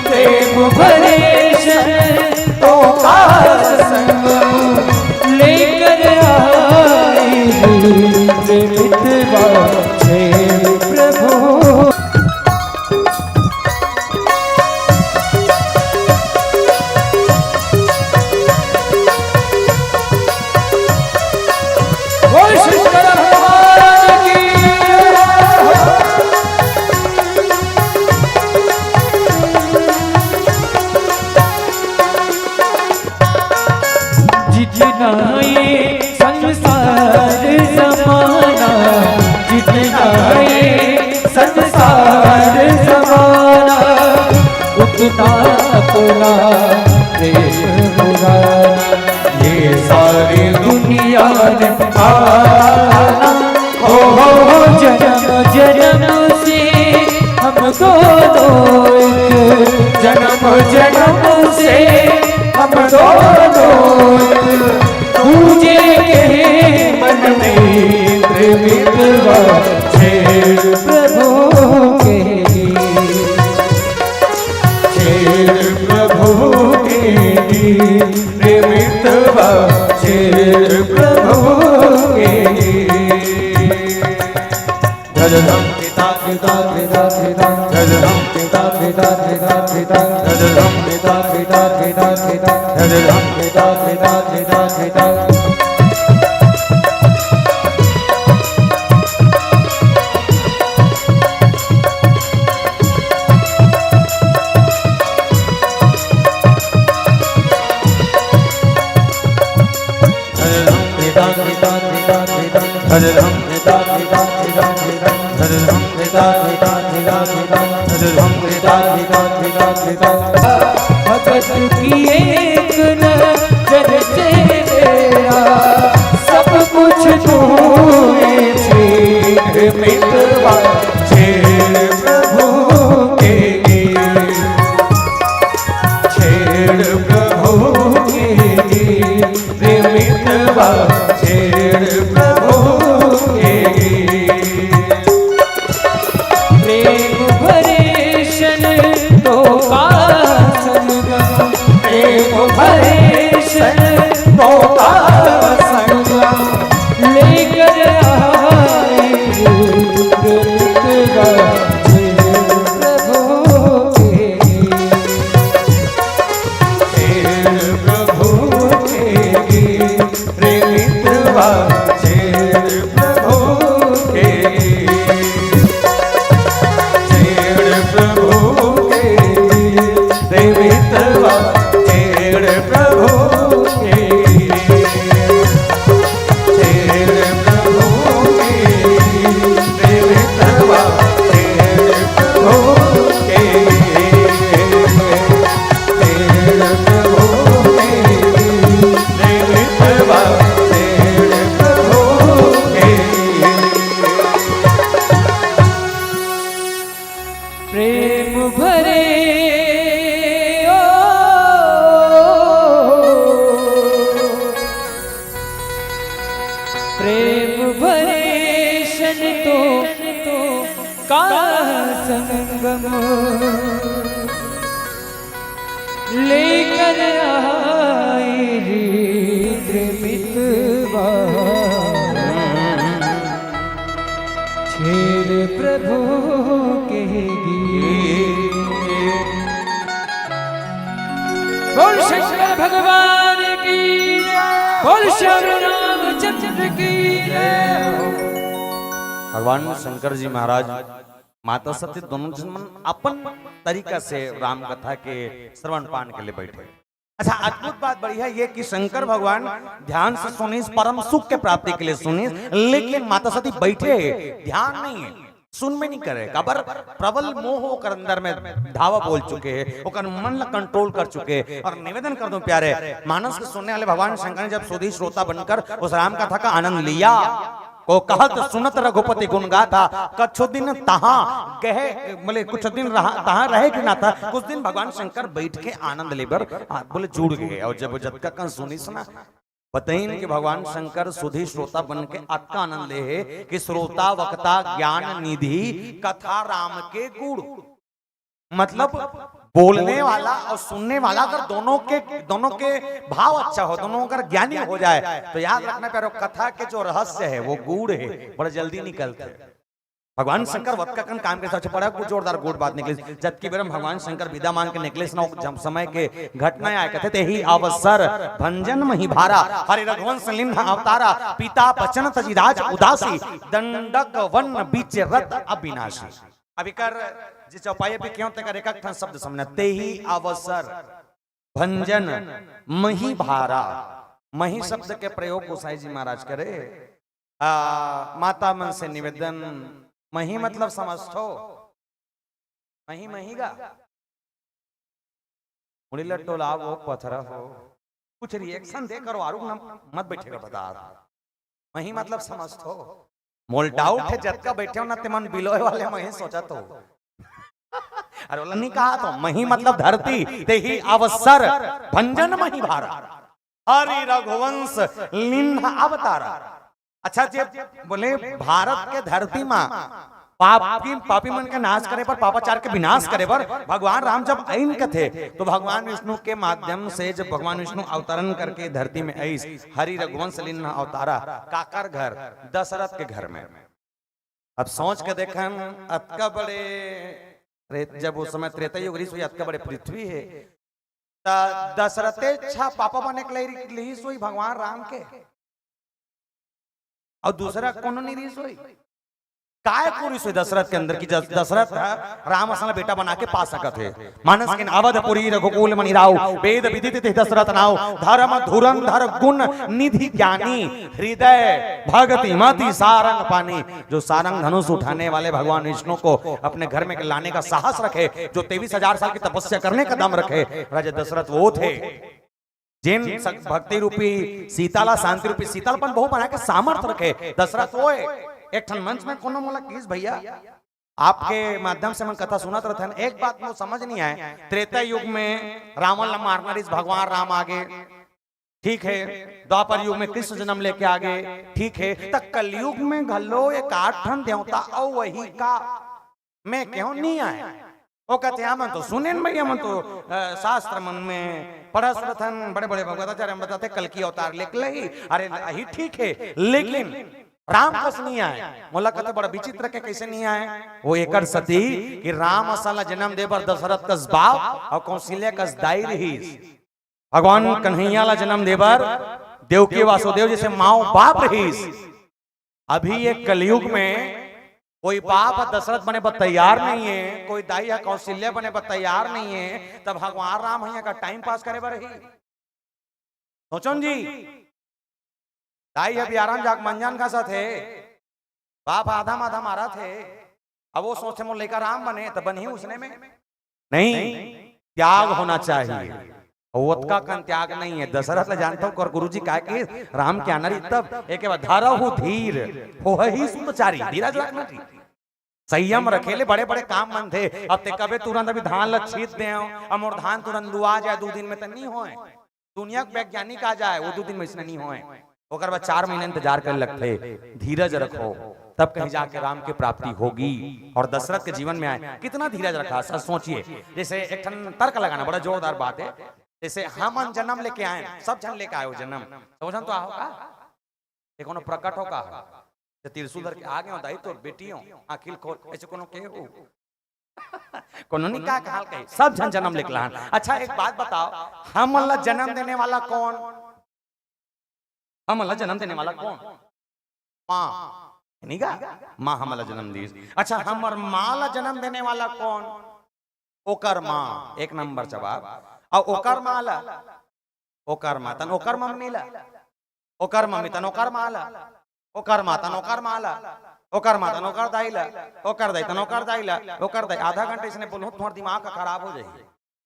प्रेम भरे तो का संग लेकर आई मितवा प्रभु। जन्म से हम दोनों तुझे के मन में मितवा छेड़ प्रभु के छेड़ प्रभु के मितवा छेड़ प्रभु के धरम पिता पिता पिता पिता धरम पिता पिता पिता पिता धरम पिता पिता पिता पिता धरम पिता पिता पिता पिता धरम पिता पिता पिता पिता धरम पिता पिता पिता पिता धरम पिता पिता पिता पिता भगत की एक नजर से तेरा सब कुछ तूने छीन मितवा छेड़ प्रभु के छेड़ प्रभु के मितवा छेड़ प्रभु के प्रेम भरे शन तो का संगम प्रेम भरे शन तो का संगम लेकर आए मितवा छेड़ प्रभु के छेड़ प्रभु के मितवा छेड़ प्रभु के छेड़ प्रभु के मितवा छेड़ प्रभु के छेड़ प्रभु के मितवा छेड़ प्रभु के छेड़ प्रभु के मितवा छेड़ प्रभु के प्रेम भरे ओ प्रेम भरे शन तो का संगम लेकर आए रे मितवा छेड़ प्रभु के गीत बोल शंकर भगवान की बोल श्याम रामचंद्र की भगवान शंकर जी महाराज माता सती दोनों जन अपन तरीका से राम कथा के श्रवण पान के लिए बैठे। अच्छा, अद्भुत बात बड़ी है ये कि शंकर भगवान ध्यान से सुनी, परम सुख के प्राप्ति के लिए सुनी, लेकिन माता सती बैठे ध्यान नहीं है, सुन में नहीं करे। कबर प्रबल मोह ओकर अंदर में धावा बोल चुके हैं, ओकर मन ला कंट्रोल कर चुके हैं। और निवेदन कर दूं प्यारे मानस के सुनने वाले भगवान शंकर ने जब सुधी श्रोता बनकर उस राम कथा का आनंद लिया, को कहत सुनत रघुपति गुण गाथा, कछु दिन तहां कहे बोले कुछ दिन तहां रहे कि ना था, कुछ दिन भगवान शंकर बैठ के आनंद लेबर बोले जुड़ गए। और जब जब का कन सुनी सुना बताइन कि भगवान शंकर सुधी श्रोता बन के अतका आनंद ले है कि श्रोता वक्ता ज्ञान निधि कथा राम के गुण, मतलब बोलने वाला और सुनने वाला अगर दोनों के भाव अच्छा हो, दोनों अगर ज्ञानी हो जाए तो याद रखना प्यारो कथा के जो रहस्य है वो गूढ़ है, बड़ा जल्दी निकलते हैं। भगवान शंकर वक्त का काम के साथ पड़ा कुछ जोरदार गुड़ बात निकली, जबकि बेरम भगवान शंकर विदा मांग के निकले जब समय के घटना आए कहते थे ही अवसर भंजन मही भारा, हरि रघुवंश लिंग अवतारा, पिता बचन तजिराज उदासी, दंडक वन बीच रत अविनाशी। अभी कर जी चौपाई पे क्यों तक एक एक शब्द समझना, ते ही अवसर भंजन मही भारा, मही शब्द के प्रयोग गोसाई जी महाराज करे। माता मन से निवेदन, मही मतलब समझो, मही महीगा मुड़ी लट्टो लाभ हो पत्थर हो, कुछ रिएक्शन दे करो आरू मत बैठेगा बता। मही मतलब समझो, मोल डाउट है जत का बैठे हो ना ते मन बिलोय वाले मही सोचा तो अरे बोला नहीं कहा तो मही मतलब धरती, ते ही अवसर भंजन मही भारा, हरि रघुवंश लिन्ह अवतारा। अच्छा जी बोले भारत के धरती मां पापी मन के नाश करे पर, पापाचार के विनाश करे पर भगवान राम जब आइन के थे तो भगवान विष्णु के माध्यम से जब भगवान विष्णु अवतरण करके धरती में आइस, हरि रघुवंश लिन्ह अवतारा, काकर घर, दशरथ के घर में। अब सोच के देखन अतका बड़े जब उस समय त्रेता युग ऋषि अतका बड़े पृथ्वी है, दशरथे छा पापा बने के लिए सोई भगवान राम के, और दूसरा कौन नहीं रीस हुई काय पूरी सोई दशरथ के अंदर की दशरथ राम असल बेटा बना के पा सकत है। मानस के अवधपुरी रघुकुल मणि राव, वेद विदित दशरथ नाव, धर्म धुरंधर गुण निधि ज्ञानी, हृदय भगति मति सारंग पानी। जो सारंग धनुष उठाने वाले भगवान विष्णु को अपने घर में लाने का साहस रखे, जो 23,000 साल की तपस्या करने का दम रखे, राजा दशरथ वो थे जिन भक्ति रूपी सीताला, शांति रूपी शीतलपन बहु बना के सामर्थ्य रखे। दशरथ वो एक ठन मंच में कोनो मोला कीस भैया आपके माध्यम से मैं कथा सुनत रहते, एक बात मुझे समझ नहीं आए, त्रेता युग में रावण ला मारना भगवान राम आगे, ठीक है, द्वापर युग में कृष्ण जन्म लेके आगे, ठीक है, तक कलयुग में घलो एक 8 ठन देवता और वही का मैं क्यों नहीं आए। वो कहते हैं मन तो सुने भैया, मन तो शास्त्र मन में पढ़स रथन, बड़े बड़े भगवताचार्य बताते कल की अवतार लेके लही, अरे ही ठीक है, लेकिन राम कस नहीं आए। मोला कहते बड़ा विचित्र के कैसे नहीं आए। वो एकड़ सती कि राम असल जन्म दे बर दशरथ कस बाप और कौशल्या कस दाई रही, भगवान कन्हैया ला जन्म दे बर देवकी वासुदेव जैसे माओ बाप रही। अभी एक कलयुग में कोई बाप दशरथ बने पर तैयार नहीं है, कोई दाई या कौशल्या बने पर तैयार नहीं है, तब भगवान राम भैया का टाइम पास करे बर ही सोचो जी। दाई अभी आराम जाग मंजान का साथ है, बाप आधा आधा मारा थे, अब वो सोचते मोर लेकर राम बने तब बनी उसने में नहीं, त्याग होना चाहिए, का कन त्याग नहीं है। दशरथ ले जानता हूँ गुरुजी का कि राम के आनरी तब एक बार धरहु धीर हो ही सुतचारी, धीरज रखना जी, संयम रखेले, बड़े बड़े काम मन थे। अब ते कबे तुरंत अभी धान ल छीत दे और धान तुरंत लुआ जाए 2 दिन में तो नहीं होए, दुनिया के वैज्ञानिक आ जाए वो 2 दिन में इसने नहीं होए, ओकर बाद 4 महीने इंतजार कर लगते। धीरज रखो तब कहीं जाके राम की प्राप्ति होगी। और दशरथ के जीवन में आए कितना धीरज रखा, सर सोचिए। जैसे एक तर्क लगाना बड़ा जोरदार बात है, जैसे हम जन्म लेके आए, सब जन लेके आए हो जन्म, समझन तो आओ का ये कोनो प्रकट हो का त्रिशूल धर के आ गए दाई तो बेटियों आखिल खोल, ऐसे कोनो के हो कोनो नहीं का हाल कहे, सब जन जन्म लेके लान। अच्छा एक बात बताओ, हम अल्लाह जन्म देने वाला कौन, हम अल्लाह जन्म देने वाला कौन, माँ नहीं का, माँ हमला जन्म दी। अच्छा हमर माँ ला जन्म देने वाला कौन, ओकर माँ, एक नंबर जवाब। और ओकर माँ ला, ओकर माँ तन ओकर मम्मी ला, ओकर मम्मी तन ओकर माँ ला, ओकर माँ तन ओकर माँ ला, ओकर माँ तन ओकर दाई ला, ओकर दाई तन ओकर दाई ला, ओकर दाई। आधा घंटे इसने बोलो तुम्हारा दिमाग का खराब हो जाएगी,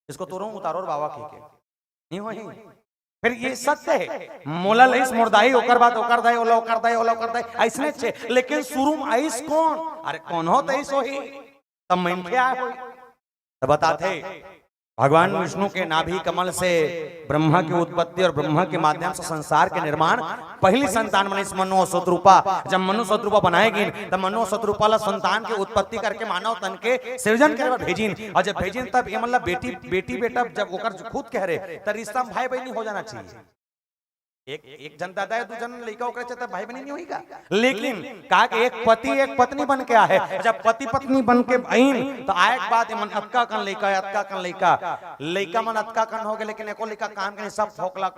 इसको तुरंत उतारो और बाबा के नहीं हो। फिर ये सत्य है, मोला लइस मोरदाई ओकर बात ओकर दाई ओला ओकर दाई ओला ओकर दाई ऐसने छे, लेकिन शुरू में आइस कौन, अरे कौन हो तइस होही तब मैं क्या होई तब बताते। भगवान विष्णु के नाभि कमल से ब्रह्मा की उत्पत्ति और ब्रह्मा के माध्यम से संसार के निर्माण, पहली संतान बनी मनु शत्रुपा। जब मनु शत्रुपा बनाएगी तब मनु शत्रुपा ला संतान की उत्पत्ति करके मानव तन के सृजन करे भेजिन, और जब भेजिन तब ये मतलब बेटी बेटा जब ओकर खुद कह रहे तब रिश्ता भाई बहनी हो जाना चाहिए। एक जन दादा है, 2 जन लड़का ओकरे चाहता भाई बहनी नहीं होगा, लेकिन कहा कि एक पति एक पत्नी बन के आए, जब पति पत्नी बन के आईन तो आए बात मन अतका कन लड़का अतका कन लड़का मन अतका कन हो गए, लेकिन एको लड़का काम के सब ठोकला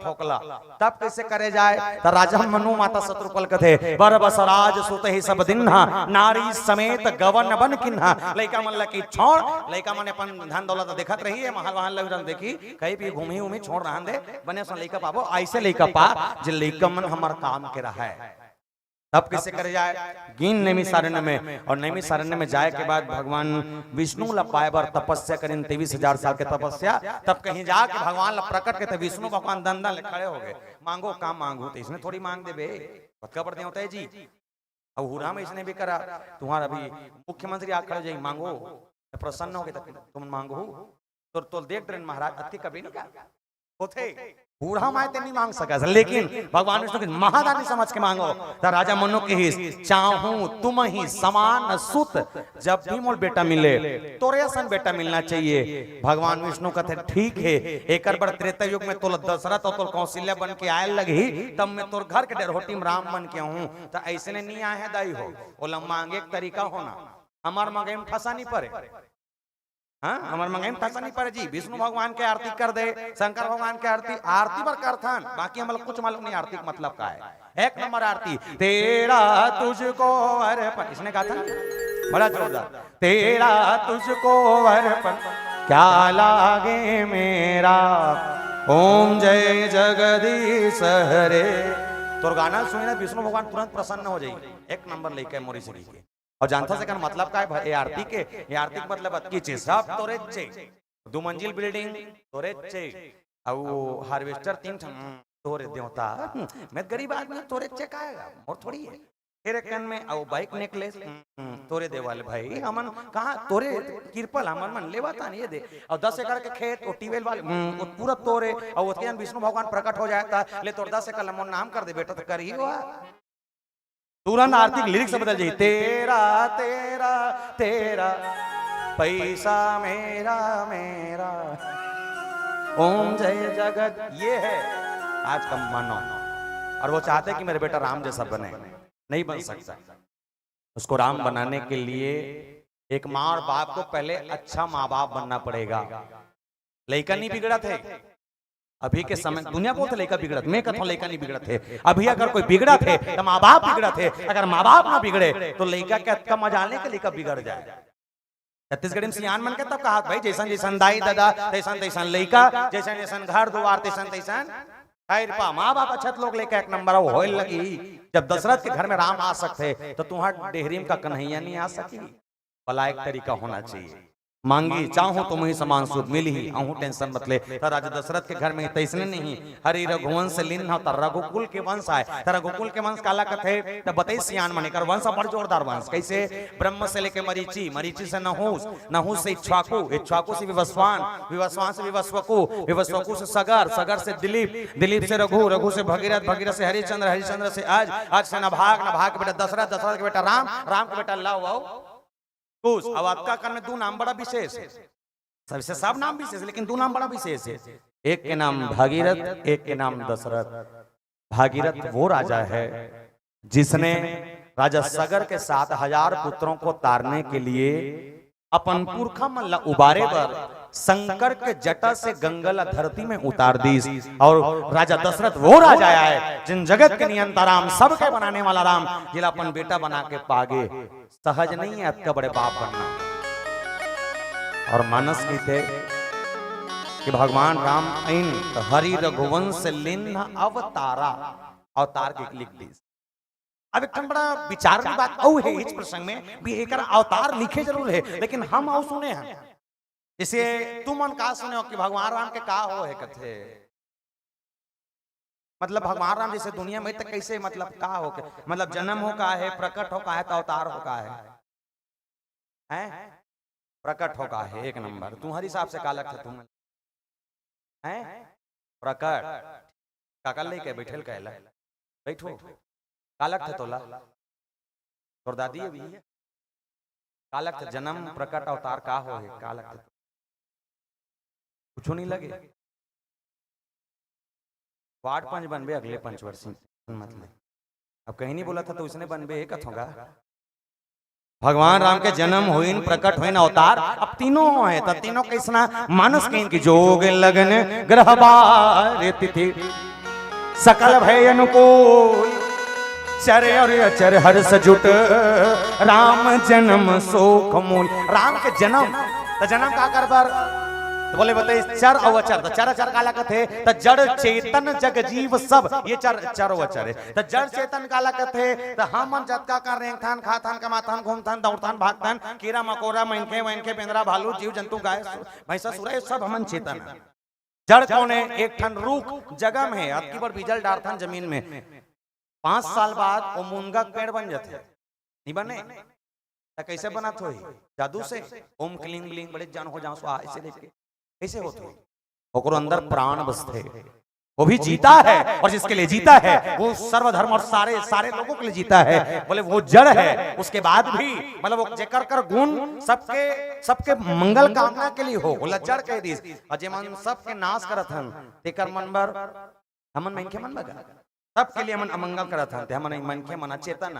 तब कैसे करे जाए। तो राजा मनु माता शत्रुपल कथे बर बसराज सुत ही सब दिन्हा, नारी समेत गवन बन किन्हा। लड़का मन लकी छोड़, लड़का मन अपन धन दौलत देखत रही है, महल वहां लग देखी कहीं भी घूमी उमी छोड़ रहा दे बने लड़का पाबो, ऐसे लड़का पा जो लड़का मन हमार काम के रहा है। तब कैसे करे जाए, गिन नैमिषारण्य में, और नैमिषारण्य में जाए के बाद भगवान विष्णु ला पाए बर तपस्या करें 23,000 साल के तपस्या। तब कहीं जाके भगवान ला प्रकट के विष्णु भगवान दंदा ले खड़े हो गए, मांगो काम मांगो, तो इसने थोड़ी मांग दे बे पक्का पड़ते होता है जी। अब हुरा में इसने भी करा, तुम्हारा अभी मुख्यमंत्री आ खड़े जाए मांगो, प्रसन्न हो गए तुम मांगो तो देख रहे महाराज अति कभी नहीं कहा होते बूढ़ा माए नहीं मांग सका, लेकिन भगवान विष्णु की महादानी समझ के मांगो। तो राजा मनु के ही चाहूं तुम ही समान सुत, जब भी मोल बेटा मिले तोरे असन बेटा मिलना चाहिए। भगवान विष्णु कहते ठीक है, एक बार त्रेता युग में तोल दशरथ और तोल कौशल्या बन के आए लगी, तब मैं तोर घर के डेरहोटी में राम बन के हूँ। तो ऐसे ने नहीं आए दाई हो, बोला मांगे एक तरीका होना, हमार मांगे में फंसा नहीं पड़े। हाँ हमारे मंगाई में फंसा नहीं पड़े जी। विष्णु भगवान के आरती कर दे, शंकर भगवान के आरती पर करथन, बाकी हम कुछ मालूम नहीं आरती का मतलब का है। एक नंबर आरती तेरा तुझको अर्पण, इसने कहा था बड़ा जोरदार, तेरा तुझको अर्पण क्या लागे मेरा, ओम जय जगदीश हरे। तो गाना सुने ना विष्णु भगवान तुरंत प्रसन्न हो जाएगी। एक नंबर लेके मोरी से लीजिए। और जानता से कहना मतलब का है आरती के, ये आरती का मतलब अतकी चीज सब तोरे चे, 2 मंजिल बिल्डिंग तोरे चे, और हार्वेस्टर 3 तोरे देवता, मैं गरीब आदमी तोरे चे का है और थोड़ी है। तेरे कन में और बाइक नेकलेस तोरे देवाले भाई, हमन कहाँ तोरे कृपल हमन मन लेवाता नहीं ये दे। और 10 एकड़ के खेत और ट्यूबवेल वाले पूरा तोरे, और उसके विष्णु भगवान प्रकट हो जाता ले तोर 10 एकड़ हमन नाम कर दे बेटा, तो कर ही हुआ तुरंत आरती की लिरिक्स बदल जाए। तेरा तेरा तेरा पैसा मेरा मेरा, ओम जय जगत, ये है आज का मानो। और वो चाहते कि मेरे बेटा राम जैसा बने, नहीं बन सकता। उसको राम बनाने के लिए एक माँ और बाप को पहले अच्छा माँ बाप बनना पड़ेगा। लड़का नहीं बिगड़ा थे अभी के समय, दुनिया बोलते लड़का बिगड़ा, मैं कहता हूं लड़का नहीं बिगड़ा थे। अभी अगर कोई बिगड़ा थे तो माँ बाप बिगड़ा थे, अगर माँ बाप ना बिगड़े तो लड़का क्या मजाने के लड़का बिगड़ जाए। छत्तीसगढ़ में सियान मन के तब कहा भाई जैसन जैसन दाई दादा तैसन तैसन लड़का, जैसन जैसन घर दुआर तैसन तैसन माँ बाप अच्छा लोग लेके एक नंबर हो लगी। जब दशरथ के घर में राम आ सकते तो तुम्हारा डेहरीम का कन्हैया नहीं आ सकी। भला एक तरीका होना चाहिए, मांगी चाहूं तुम ही समान सुख मिली ही, आहू टेंशन मत ले। राजा दशरथ के घर में तैसने नहीं, हरि रघुवंश से लीन होता, रघुकुल के वंश आए। रघुकुल के वंश काला कथे तो बताई सियान मने कर वंश बड़ जोरदार वंश। कैसे? ब्रह्म से लेके मरीचि, मरीचि से नहुस, नहुस से इक्ष्वाकु, इक्ष्वाकु से विवस्वान, विवस्वान से विवस्वकु, विवस्वकु से सगर, सगर से दिलीप, दिलीप से रघु, रघु से भगीरथ, भगीरथ से हरिश्चंद्र, हरिश्चंद्र से आज, आज से नभाग, नभाग के बेटा दशरथ, दशरथ के बेटा राम, राम के बेटा लव कुश। अब आपका कारण में 2 नाम बड़ा विशेष है, सबसे सब नाम विशेष लेकिन 2 नाम बड़ा विशेष है। एक के नाम भागीरथ, एक के नाम दशरथ। भागीरथ वो राजा है जिसने राजा सगर के 7000 पुत्रों को तारने के लिए अपन पुरखा मल्ला उबारे पर शंकर के जटा से गंगला धरती में उतार दी। और राजा दशरथ वो राजा है जिन जगत के नियंता राम, सबके बनाने वाला राम, जिला अपन बेटा बना के पागे। सहज नहीं है अतका बड़े बाप बनना। और मानस की थे कि भगवान राम इन हरि रघुवंश लिन अवतारा, अवतार के लिख दी। अब एक बड़ा विचार की बात औ है इस प्रसंग में भी, एक अवतार लिखे जरूर है लेकिन हम औ सुने हैं। इसे तुम मन का सुने हो कि भगवान राम के का हो है कथे, मतलब भगवान राम जैसे दुनिया में तक कैसे, मतलब का हो के, मतलब जन्म हो का है, प्रकट हो का है, तो अवतार हो का है? प्रकट हो का है एक नंबर। तुम्हारे हिसाब से का लगता तुम हैं? प्रकट काका लेके बैठल कहला, बैठो का लगता तोला तोर दादी भी है का लगता, जन्म प्रकट अवतार का हो है का लगता, कुछ नहीं लगे। वार्ड 5 बनबे अगले 5 वर्ष मतलब, अब कहीं नहीं बोला था तो उसने बनबे एक होगा। भगवान राम के जन्म हुईन, प्रकट हुईन, अवतार। अब तीनों है तो तीनों कैसना मानस के इनकी जोग लगन ग्रह बार तिथि सकल भय अनुकूल, चर और अचर हर्ष जुट राम जन्म शोक मूल। राम के जन्म तो जन्म का कर पर तो बोले बताइए चर अवचर, तो चर अचर का लागत है तो जड़ चेतन जग जीव सब, ये चर चर अवचर है। तो जड़ चेतन का लागत है तो हम जतका कर रेंग थान खा थान कमा थान घूम थान दौड़ थान भाग थान, कीड़ा मकोड़ा मनके वनके पेंद्रा भालू जीव जंतु गाय भैंसा सुरा सब हमन चेतन है। जड़ कौन है? एक ठन रूख जगह में है, अब की बार बीजल डार थान जमीन में, 5 साल बाद वो मुनगा पेड़ बन जाते नहीं बने। तो कैसे बना थो जादू से ओम क्लीं ब्लीं बड़े जान हो जाओ स्वाहा ऐसे लेके कैसे होते ओकरो अंदर प्राण बसते वो भी जीता है और जिसके लिए जीता है वो सर्वधर्म और सारे सारे लोगों के लिए जीता है बोले वो जड़ है उसके बाद भी मतलब वो जेकर कर गुण सबके सबके मंगल कामना के लिए हो बोला जड़ कह दी अजय मन सबके नाश करत हन तेकर मन बर हमन मन के मन बगा सबके लिए मन अमंगल करत हन ते हमन मन के मन चेतन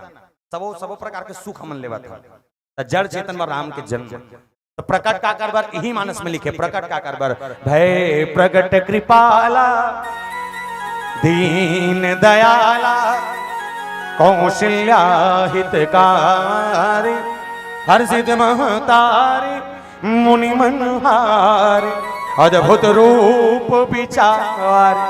सबो प्रकार के सुख हमन लेवत हन जड़ चेतन व राम के जन्म तो प्रकट का करबर यही मानस में लिखे प्रकट का करबर भय प्रकट कृपाला दीन दयाला कौशल्या हितकारी हर्षित महतारी मुनि मनहारी अद्भुत रूप विचार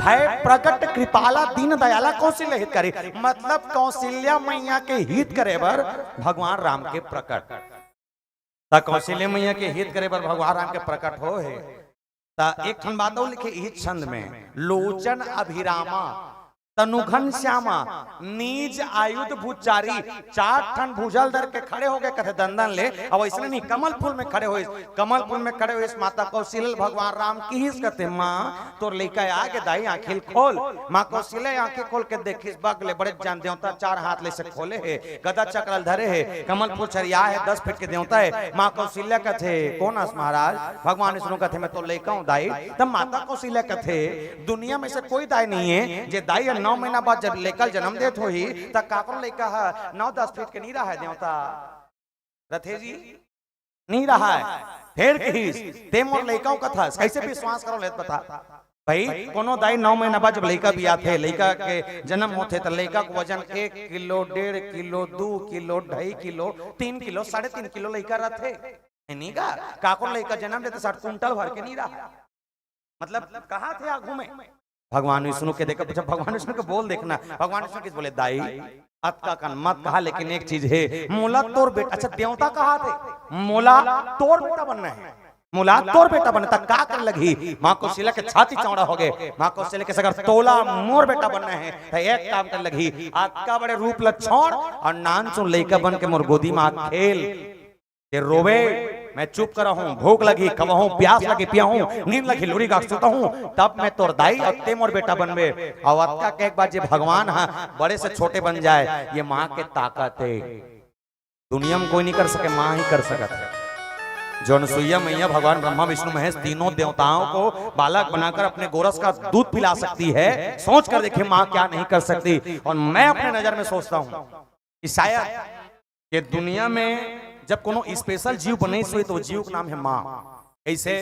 भय प्रकट कृपाला दीन दयाला कौशल्या हितकारी मतलब कौशल्या मैया के हित करे बर भगवान राम के प्रकट कौशल्या मैया के हित करे पर भगवान राम के प्रकट हो है एक ठन बात लिखे इस छंद में लोचन अभिरामा तनुघन श्यामा नीज आयुध भुजारी 4 ठन भुजल धर के खड़े हो गए कथे दंदन ले अब ऐसे नहीं कमल फूल में खड़े हुए कमल फूल में खड़े हुए इस माता कौशल्या भगवान राम की ही कहते माँ तोर लइका आगे दाई आंखें खोल माँ कौशल्या आंखें खोल के देखिस बगले बड़े जान देवता 4 हाथ ले से खोले है गदा चक्र धरे है कमल फूल छरिया है 10 फीट के देवता है माँ कौशल्या कथे कौन अस महाराज भगवान विष्णु कथे मैं तो लइका हूँ दाई तब माता कौशल्या कथे दुनिया में से कोई दाई नहीं है जे दाई 9 महीना बाद जब लेकर जन्म देत हो ही तब काकरो लेका है 9-10 फीट के नहीं रहा है देवता रथे जी नहीं रहा है फेर कही ते मोर लइका का था कैसे विश्वास करो लेत बता भाई कोनो दाई 9 महीना बाद जब लइका भी आते लइका के जन्म होते तो लइका को वजन 1 kilo 1.5 kilo 2 kilo 2.5 kilo 3 kilo 3.5 kilo लइका रहते नहीं का काकरो लइका जन्म देते 60 कुंटल भर के नहीं रहा मतलब कहाँ थे आगू में भगवान विष्णु के देखा जब भगवान विष्णु को बोल देखना भगवान विष्णु किस बोले दाई अतका कन मत कहा लेकिन एक चीज है मोला तोर बेटा अच्छा देवता कहा थे मोला तोर बेटा बनना है मोला तोर बेटा बनता का कर लगी माँ कौशल्या के छाती चौड़ा हो गए माँ कौशल्या के अगर तोला मोर बेटा बनना है तो एक काम कर लगी अतका बड़े रूप लक्षण और नान सुन लइका बन के मोर गोदी में खेल के रोवे मैं चुप कर हूँ भूख लगी कमाऊं प्यास लगी पियाऊं नींद लगी लोरी गा सोता हूँ तब मैं तोर दाई अत्ते मोर बेटा बनबे और अत्का के एक बार जे भगवान हाँ बड़े से छोटे बन जाए ये माँ के ताकत है दुनिया में कोई नहीं कर सके माँ ही कर सकता है जो अनुसुईया मैया भगवान ब्रह्मा विष्णु महेश तीनों देवताओं को बालक बनाकर अपने गोरस का दूध पिला सकती है सोच कर देखे माँ क्या नहीं कर सकती और मैं अपने नजर में सोचता हूँ कि शायद ये दुनिया में जब कोनो स्पेशल जीव बने हुए तो जीव का नाम है माँ ऐसे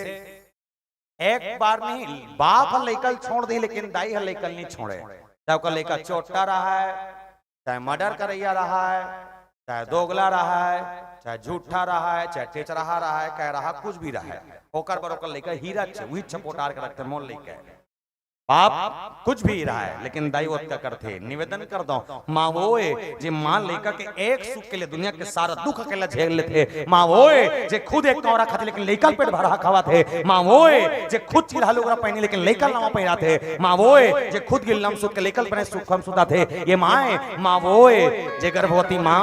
एक बार नहीं बाप हल लेकर छोड़ दी लेकिन दाई हल लेकर नहीं छोड़े चाहे उसका लेकर चोटा रहा है चाहे मर्डर करैया रहा है चाहे दोगला रहा है चाहे झूठा रहा है चाहे चेचराहा रहा है कह रहा कुछ भी रहा है ओकर बरोकर लेकर हीरा वही छपोटार के रखते मोल लेकर बाप कुछ भी रहा है लेकिन दाई का करते निवेदन कर दो माँ वो जे माँ लेकर के एक सुख के लिए दुनिया के सारा दुख अकेला झेल लेते माँ वो जे खुद एक कौरा खाते लेकिन लेकर पेट भरा खावा थे माँ वो जे खुद चिल्हा लोग पहने लेकिन लेकर लावा पहना थे माँ वो जे खुद गिल्लम सुत के लेकर पहने सुखम सुता थे ये माँ वो जे गर्भवती माँ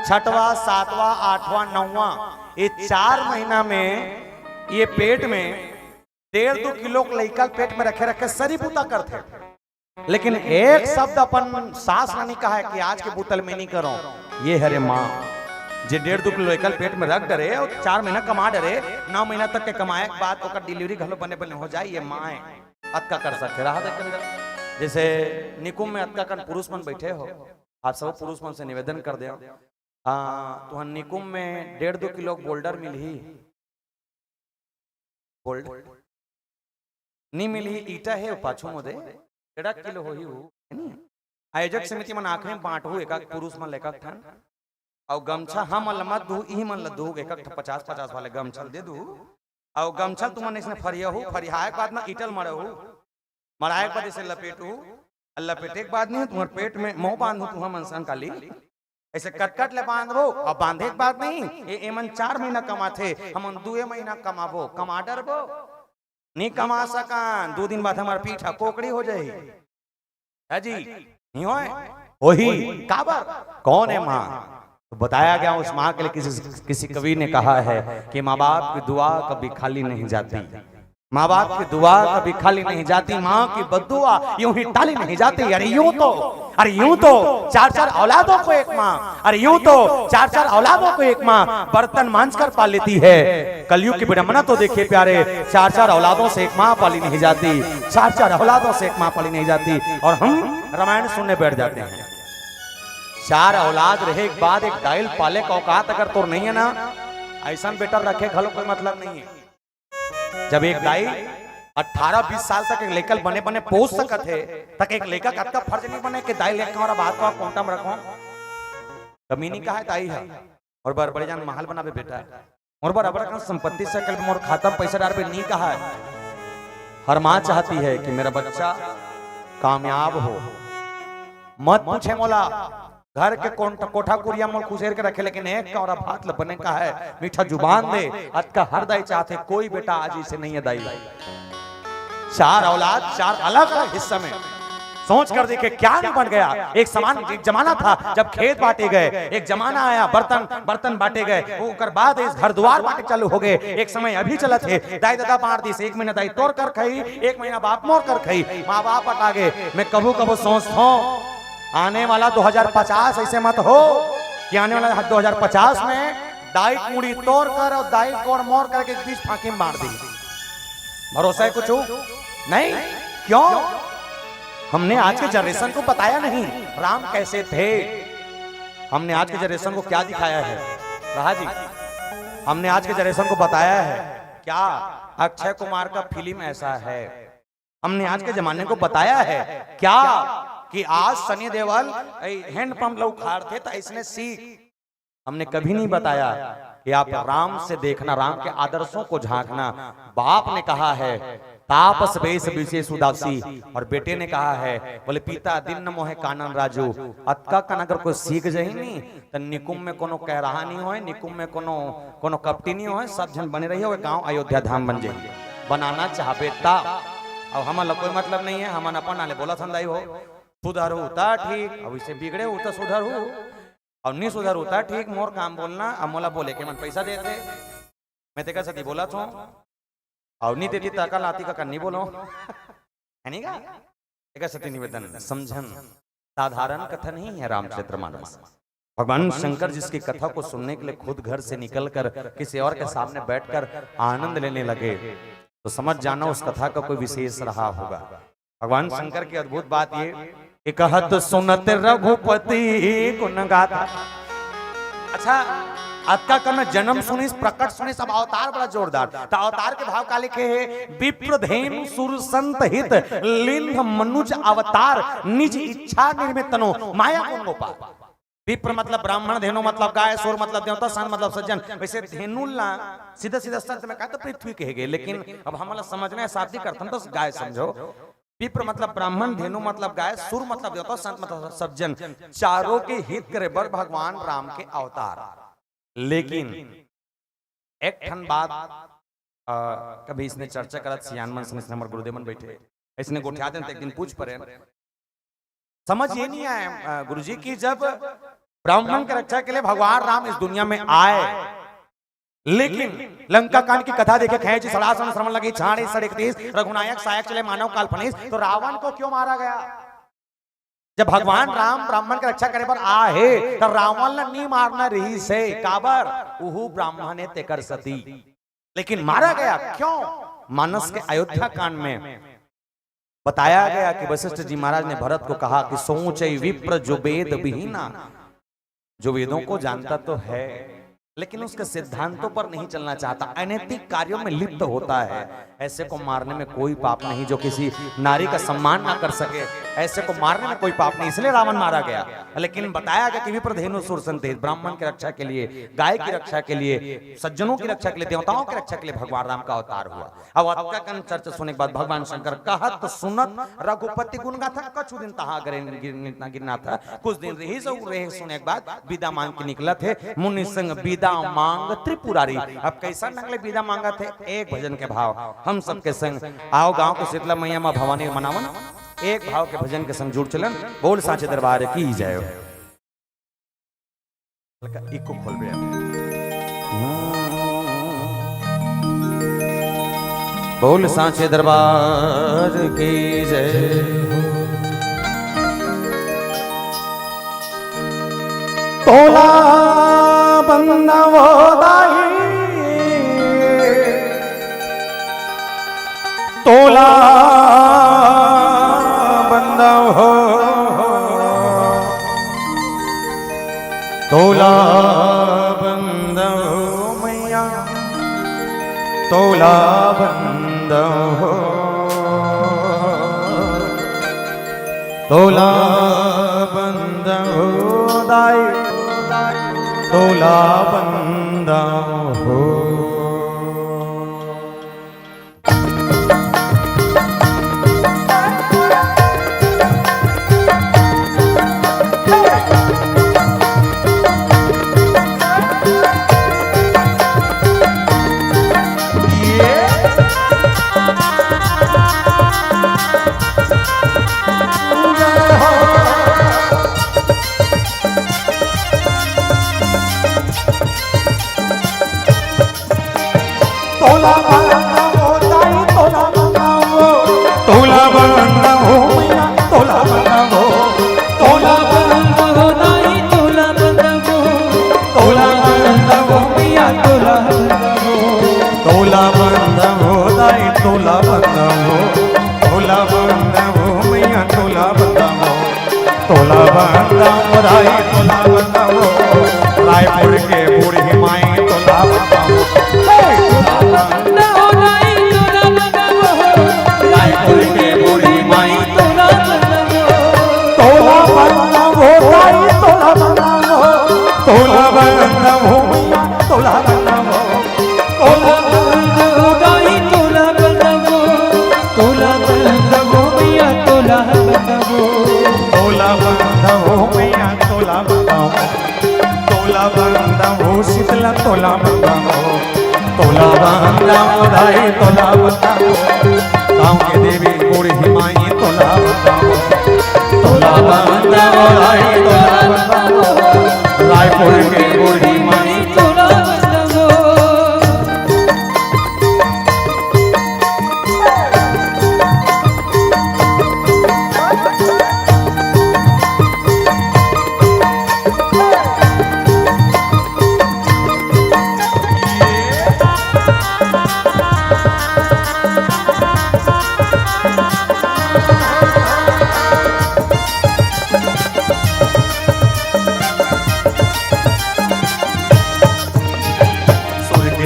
6वां 7वां 8वां 9वां ये 4 महीना में ये पेट में 1.5-2 किलो लइका पेट में रखे रखे सरी बूता करते लेकिन एक शब्द अपन सास ने कहा है कि आज के बोतल में नहीं करो ये हरे माँ जे 1.5-2 किलो लइका पेट में रख डरे और 4 महीना कमा डरे 9 महीना तक के कमाए के बाद ओकर डिलीवरी घलो बने बने हो जाए ये माँ अतका कर सकते रहा देख जैसे निकुम में अतका कन पुरुष मन बैठे हो आप सब पुरुष मन से निवेदन कर दे तो निकुम में 1.5-2 किलो बोल्डर मिली गोल्ड नहीं मिली ईटा है पाछू मोदे 1.5 किलो हो ही आयोजक समिति मन आंखें बांटू एक पुरुष मन लेकर ठन और गमछा हम मत दू ई मन ल दू एक 50-50 वाले गमछल दे दू और गमछल तुमने इसने फरियाहू फरियाए के बाद ना ईटल मरहू मराए के बाद इसे लपेटू लपेटे के बाद नहीं तुम्हारे पेट में मुंह बांधू तुम मनसन काली ऐसे कटकट ले बांधबो और बांधे के बाद नहीं ये मन 4 महीना कमाथे हम 2 महीना कमाबो कमा डरबो नहीं कमा सकान 2 दिन बाद हमारे पीठा कोकड़ी हो जाए है जी नहीं होए वही काबर कौन है माँ तो बताया गया उस माँ के लिए किसी कवि ने कहा है कि माँ बाप की दुआ कभी खाली नहीं जाती, माँ बाप की दुआ कभी खाली नहीं जाती, माँ की बद्दुआ यूं ही टाली नहीं जाती। अरे यूं तो चार चार औलादों को एक माँ, अरे यूं तो चार चार औलादों को एक माँ बर्तन मांझ कर पाल लेती है। कलयुग की विडंबना तो देखिए प्यारे, चार चार औलादों से एक माँ पाली नहीं जाती, चार चार औलादों से एक माँ पाली नहीं जाती, और हम रामायण सुनने बैठ जाते हैं। चार औलाद रहे एक बाद एक दाइल पाले का औकात अगर तो नहीं है ना, ऐसा बेटा रखे घलो कोई मतलब नहीं है। जब एक दाई 18-20 साल तक एक लेकर बने बने पोस सकत है, तक एक लेकर का फर्ज नहीं बने कि दाई लेकर और बात को कोंटा में रखो। कमीनी का है दाई है और बड़े जान महल बनावे बेटा है, और बराबर का संपत्ति से कल मोर खाता पैसा डाल पे नहीं कहा है। हर माँ चाहती है कि मेरा बच्चा कामयाब हो। मत पूछे मोला घर के कोठा कुरिया मोल खुशेर के रखे, लेकिन एक का और भात बने का है मीठा जुबान दे अत का हर दाई चाहते कोई बेटा आज इसे नहीं है दाई। चार औलाद चार अलग अलग हिस्से में सोच कर देखे क्या नहीं बन गया। एक जमाना था जब खेत बांटे गए, एक जमाना आया बर्तन बांटे गए, वो बाद इस घर द्वार बांटे चालू हो गए। एक समय अभी चला थे दाई दादा बांट दी, एक महीना दाई तोड़ कर खाई, एक महीना बाप मोर कर खाई, माँ बाप बटा गए। मैं कबू सोचता हूँ आने वाला 2050 ऐसे मत हो कि आने वाला 2050 में दाई कूड़ी तोड़ कर और दाई कोड़ मोर करके बीच फांकी मार दी। भरोसा है कुछ नहीं? क्यों? हमने आज के जनरेशन को बताया नहीं राम कैसे थे। हमने आज के जनरेशन को क्या दिखाया है राहा जी? हमने आज के जनरेशन को बताया है क्या अक्षय कुमार का फिल्म ऐसा है। हमने आज के जमाने को बताया है क्या कि आज सनी देओल हैंडपंप लोग खाड़ थे तो इसने सीख। हमने कभी नहीं बताया कि आप राम से देखना, राम के आदर्शों को झांकना। बाप ने कहा है तापस बेस विशेष उदासी, और बेटे ने कहा है बोले पिता दिन न मोहे कानन राजू। अतका कन अगर कोई सीख जाही नहीं तो निकुम में कोनो कह रहा नहीं हो, निकुम में कोनो कपटी नहीं हो, सब जन बने रही हो गांव अयोध्या धाम बन जाए। बनाना चाहबे ता अब हमारा कोई मतलब नहीं है। हम अपन नाले बोला संदाई हो सुधर होता ठीक, अब इसे बिगड़े होता सुधर हो और नहीं सुधर होता ठीक। मोर काम बोलना अब मोला बोले के मन पैसा दे दे, मैं तेका सती बोला था और नहीं देती तका लाती का नहीं बोलो है नहीं का तेका सती निवेदन समझन साधारण कथा नहीं है। रामचरितमानस भगवान शंकर जिसकी कथा को सुनने के लिए खुद घर से निकलकर किसी और के सामने बैठकर आनंद लेने लगे तो समझ जाना उस कथा का कोई विशेष रहा होगा। भगवान शंकर की अद्भुत बात ये कि कहत सुनत रघुपति गुण गाता। अच्छा अतका कन जन्म सुनिस प्रकट सुनिस, अब अवतार बड़ा जोरदार। तो अवतार के भाव का लिखे है विप्रधेनु सुर संत हित लिंग मनुज अवतार निज इच्छा निर्मितनो माया को गोपाल। विप्र मतलब ब्राह्मण, धेनु मतलब गाय, सुर मतलब देवता, सन मतलब सज्जन। वैसे धेनु ला सीधा सीधा शब्द में कहते पृथ्वी कहे, लेकिन अब हमारा समझना है शाब्दिक अर्थ तो गाय समझो। विप्र मतलब ब्राह्मण, धेनु मतलब गाय, सुर मतलब देवता, संत मतलब सज्जन। चारों के हित करे बर भगवान राम के अवतार। लेकिन एक ठन बात कभी इसने चर्चा करत सियानमन से हमारे गुरुदेवन बैठे, इसने गोठिया दिन एक दिन पूछ पड़े समझ ये नहीं आया गुरुजी की जब ब्राह्मण की रक्षा के लिए भगवान राम इस दुनिया में आए, लेकिन लंका कांड की कथा देखे खेच सड़ासन श्रवण लगी छाड़ी सड़क तीस रघुनायक सहायक चले मानव काल्पनिक, तो रावण को क्यों मारा गया? जब भगवान राम ब्राह्मण की रक्षा करे पर आए तो रावण ने नहीं मारना रही से काबर उहु ब्राह्मण ने तेकर सती, लेकिन मारा गया क्यों? मानस के अयोध्या कांड में बताया गया कि वशिष्ठ जी महाराज ने भरत को कहा कि सोच विप्र जो वेद विहीना, जो वेदों को जानता तो है लेकिन उसके सिद्धांतों पर नहीं चलना चाहता, अनैतिक कार्यों में लिप्त होता है, ऐसे को मारने में कोई पाप नहीं। जो किसी नारी का सम्मान ना कर सके ऐसे को मारने में कोई पाप नहीं, इसलिए रावण मारा गया। लेकिन बताया गया कि विप्रधेनु सुर संत हित, ब्राह्मण की रक्षा के लिए, गाय की रक्षा के लिए, सज्जनों की रक्षा के लिए, देवताओं की रक्षा के लिए भगवान राम का अवतार हुआ। अब चर्चा सुनने के बाद भगवान शंकर कहत सुनत रघुपति गुण गाथा कछु दिन तहा गिरना था। कुछ दिन रही सुनने के बाद विदा मांग के निकला थे मुनि संग विदा मांग त्रिपुरारी। अब कैसा नगले विदा मांगा थे? एक भजन के भाव हम सबके संग आओ गांव के शीतला मैया मां भवानी मनावन, एक भाव के भजन के संग जुड़ चलन। बोल साचे दरबार की जय। इको खोल रहे हैं। बोल सांचे दरबार की जय। तोला बंदा वो दाई, तोला बंदा हो, तोला बंदा हो मैया, तोला बंदा हो, तोला बंदा हो दाई, तोला बंदा हो। तोला बंदा हो दाई, तोला बंदा हो, तोला बंदा हो मैया, तोला बंदा हो, तोला बंदा हो दाई, तोला बंदा हो, तोला बंदा हो मैया, तोला बंदा हो, तोला बंदा हो दाई, तोला बंदा हो, तोला बंदा हो मैया, तोला बंदा हो, तोला बंदा हो दाई, तोला बंदा हो, रायपुर के बूढ़ी माई तोला बंदा हो, रायपुर के बूढ़ी माई तोला बंदा हो, तोला बंदा हो दाई, तोला बंदा हो, तोला बंदा हो मैया, तोला बंदा हो, तोला बंदा हो दाई, तोला बंदा हो, तोला बंदा हो मैया, तोला बंदा हो, तोला बंदा हो मैया, तोला बंदा हो, तोला बंदा हो शीतला, तोला बंदा हो, तोला बंदा हो दाई, तोला बंदा हो, गाँव के देवी बूढ़ी माई तोला बंदा हो, तोला बंदा हो दाई, तोला बंदा हो, रायपुर के बूढ़ी माई तोला बंदा हो।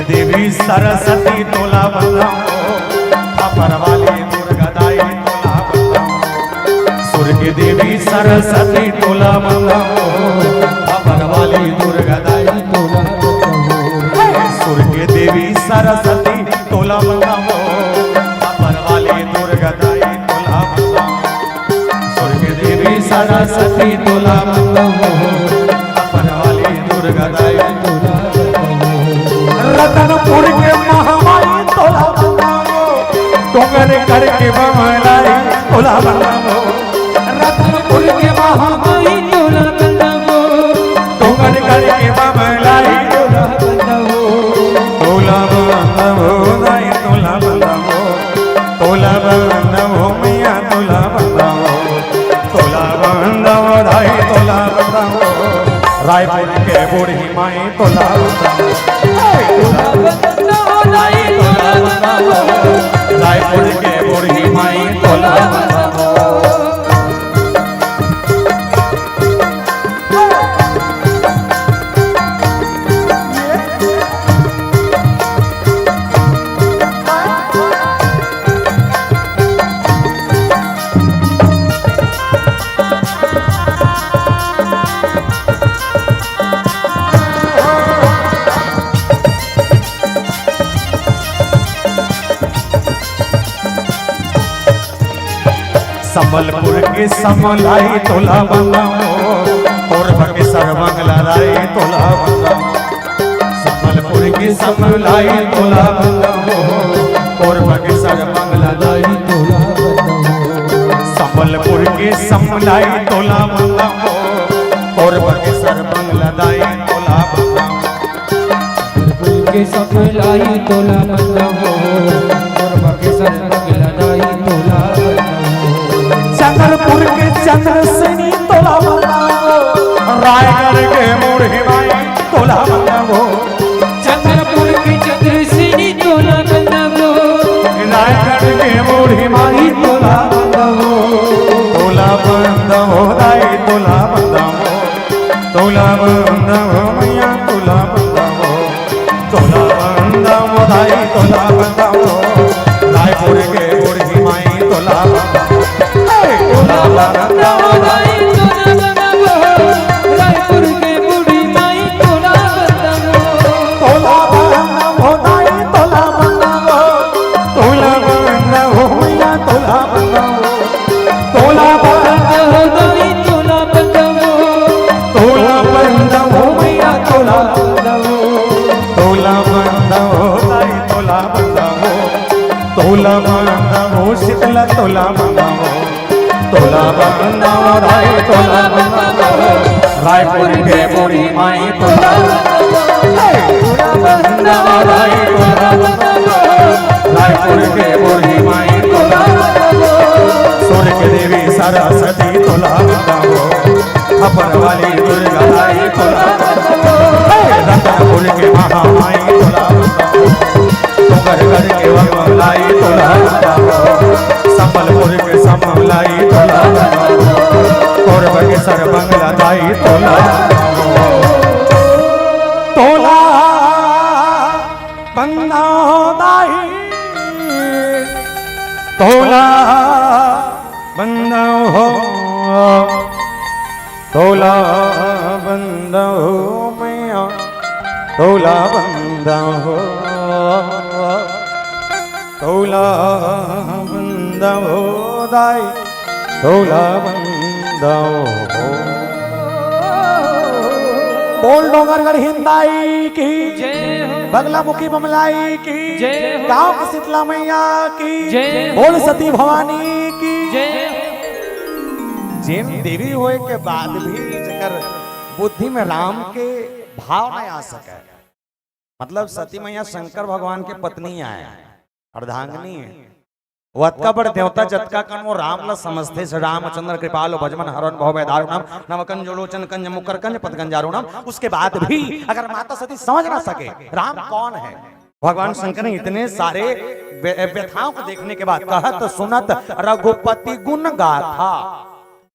देवी सरस्वती तोला बंदा हो, अपर वाली दुर्गा दाई तोला बंदा हो, सुर की देवी सरस्वती तोला बंदा हो, अपर वाली दुर्गा दाई तोला बंदा हो, सुर की देवी सरस्वती तोला बंदा हो, अपर वाली दुर्गा दाई तोला बंदा हो, सुर की देवी सरस्वती तोला बंदा हो, अपर वाली दुर्गा दाई तोला रतनपुर के महामाई तोला बंदा हो, डोंगर करके बमलाई तोला बंदा हो, रतनपुर के महामाई तोला बंदा हो, डोंगर करके बमलाई तोला बंदा हो, तोला बंदा हो दाई, तोला बंदा हो, तोला बंदा हो मैया, तोला बंदा हो, तोला बंदा हो दाई, तोला बंदा हो, रायपुर के बूढ़ी माई तोला बंदा हो, रायपुर के बूढ़ी माई तोला बंदा हो। संबलपुर के समलाई तोला बंदा हो, पूर्व के सर्वमंगला राय तोला बंदा हो, संबलपुर के समलाई तोला बंदा हो, पूर्व के सर्वमंगला राय तोला बंदा हो, संबलपुर के समलाई तोला बंदा हो, पूर्व के सर्वमंगला राय तोला के सब लाई तोला बंदा हो और बाकी सब लड़ाई तोला चंद्रपुर के चंद्रसेनी तोला बंदा हो रायगढ़ के बूढ़ी माई तोला बंदा हो चंद्रपुर के चंद्रसेनी तोला बंदा हो रायगढ़ के बूढ़ी माई तोला बंदा हो तोला बंदा हो राय तोला बंदा हो तोला बंदा हो मैया तोला बंदा हो तोला बंदा हो राय तोला बंदा हो रायपुर के बूढ़ी माई तोला बंदा हो तोला बंदा हो राय रायपुर के बूढ़ी माई तोला बंदा हो तोला बंदा हो राय तोला बंदा हो तोला बंदा हो मैया तोला बंदा हो तोला बंदा हो दाई तोला बंदा हो तोला बंदा हो मैया तोला बंदा हो तोला बंदा हो राय तोला बंदा हो तोला बंदा हो शीतला तोला बंदा हो तोला बंदा हो राय तोला बंदा हो रायपुर के बूढ़ी माई तोला तोला बंदा हो राय तोला बंदा हो रायपुर के बूढ़ी माई तोला सूर्य के देवी सरस्वती तोला बंदा हो खबर वाली दुर्गा राय तोला बंदा हो रतनपुर के महामाई तोला बंदा हो डूंगरगढ़ के वमलाई तोला बंदा हो संबलपुर के समलाई तोला बंदा हो कोरबा के सरबंगला दाई तोला बंदा हो तोला बंदा हो दाई तोला बंदा हो तोला बंदा हो मैया तोला बंदा हो तोला बंदा हो दाई तोला बंदा हो बोल डोंगरगढ़ हिंदाई की जय हो बगला मुखी बमलाई की जय हो गांव की शीतला मैया की जय हो बोल सती भवानी की जय जिन देवी होए के बाद भी जकर बुद्धि में राम के भाव नहीं आ सके मतलब सती मैया शंकर भगवान के पत्नी आए अर्धांगिनी है वत्का बड़ देवता जतका कन वो राम ला समझते से रामचंद्र कृपालो भजमन हरण भव दारुणम नवकन जोलोचन कंज मुकर कंज पतगंजारुणम उसके बाद भी अगर माता सती समझ ना सके राम कौन है भगवान शंकर ने इतने सारे व्यथाओं को देखने के बाद कहत सुनत रघुपति गुण गाथा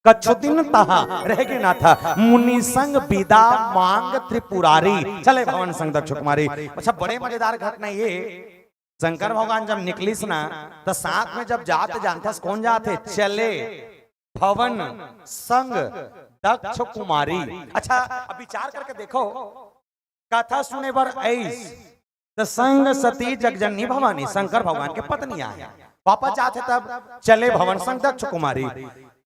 कछु दिन तहा रह गए ना था मुनि संग विदा मांग त्रिपुरारी चले भवन संग दक्ष कुमारी। अच्छा बड़े मजेदार घटना ये शंकर भगवान जब निकलिस ना तो साथ में जब जाते जानते कौन जाते चले भवन संग दक्ष कुमारी। अच्छा अब विचार करके देखो कथा सुने पर ऐस तो संग सती जगजननी भवानी शंकर भगवान के पत्नी आए वापस जाते तब चले भवन संग दक्ष कुमारी।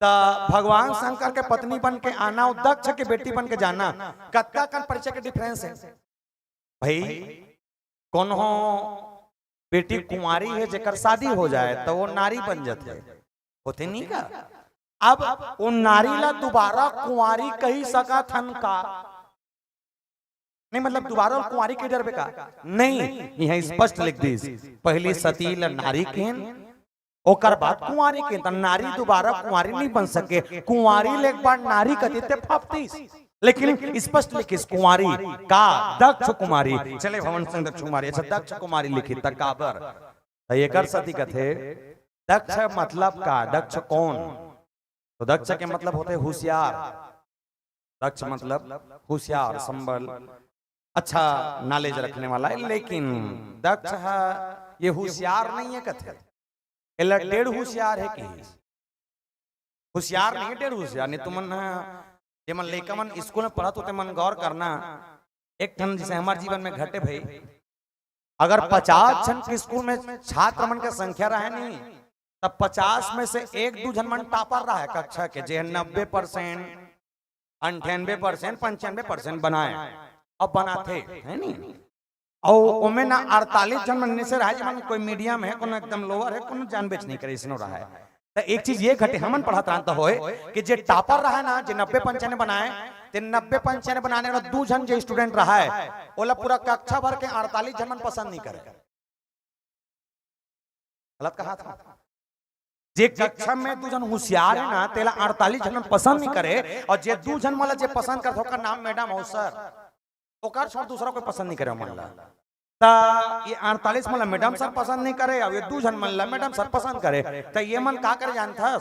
तो भगवान शंकर के पत्नी बन के आना और दक्ष के बेटी बन के जाना कत्का कन परिचय के डिफरेंस है भाई। कौन हो बेटी कुंवारी है जेकर शादी हो जाए तो वो नारी बन जाते होते नहीं का। अब वो नारी ला दोबारा कुंवारी कही सका थन का नहीं मतलब दोबारा कुंवारी के डर का नहीं यहाँ स्पष्ट लिख दी पहली सती ला नारी केन ओकर बाद कुंवारी के त नारी दोबारा कुंवारी नहीं बन सके कुंवारी ले एक बार नारी कती ते फपतीस लेकिन स्पष्ट लिखिस कुंवारी का दक्ष कुमारी चले भवन संग दक्ष कुमारी। अच्छा दक्ष कुमारी लिखी तकाबर एकर सती कथे दक्ष मतलब का दक्ष कौन तो दक्ष के मतलब होते होशियार दक्ष मतलब होशियार संबल अच्छा नॉलेज रखने वाला है लेकिन दक्ष है ये होशियार नहीं है कथे टेढ़ होशियार है कि होशियार नहीं टेढ़ होशियार नहीं तुमन जे मन लइका मन स्कूल में पढ़त होते मन गौर करना एक ठन जैसे हमारे जीवन में घटे भाई अगर 50 जन के स्कूल में छात्र मन के संख्या रहे नहीं तब 50 में से 1-2 जन मन टॉपर रहा है कक्षा के जे 90%, 98%, 95% बनाए अब बनाते है नहीं और उनमें ना 48 जन मन से रहा मन कोई मीडियम है कोनो एकदम लोअर है कोनो जान बेच नहीं करे इसनो रहा है। तो एक चीज ये घटे हमन पढ़त रहता होए कि जे टॉपर रहा ना जे 90-95 बनाए ते 90-95 बनाने वाला 2 जन जो स्टूडेंट रहा है ओला पूरा कक्षा भर के 48 जन पसंद नहीं करे। गलत कहा था। जे कक्षा में 2 जन होशियार है ना तेला 48 जन पसंद नहीं करे, और जे 2 जन वाला जे पसंद करत होकर नाम मैडम हो सर, ओकर छोड़ दूसरा कोई पसंद नहीं करे मान ला। ता ये 48 मतलब मैडम सर पसंद नहीं करे, और ये 2 जन मतलब मैडम सर पसंद करे। तो ये मन का करे जानता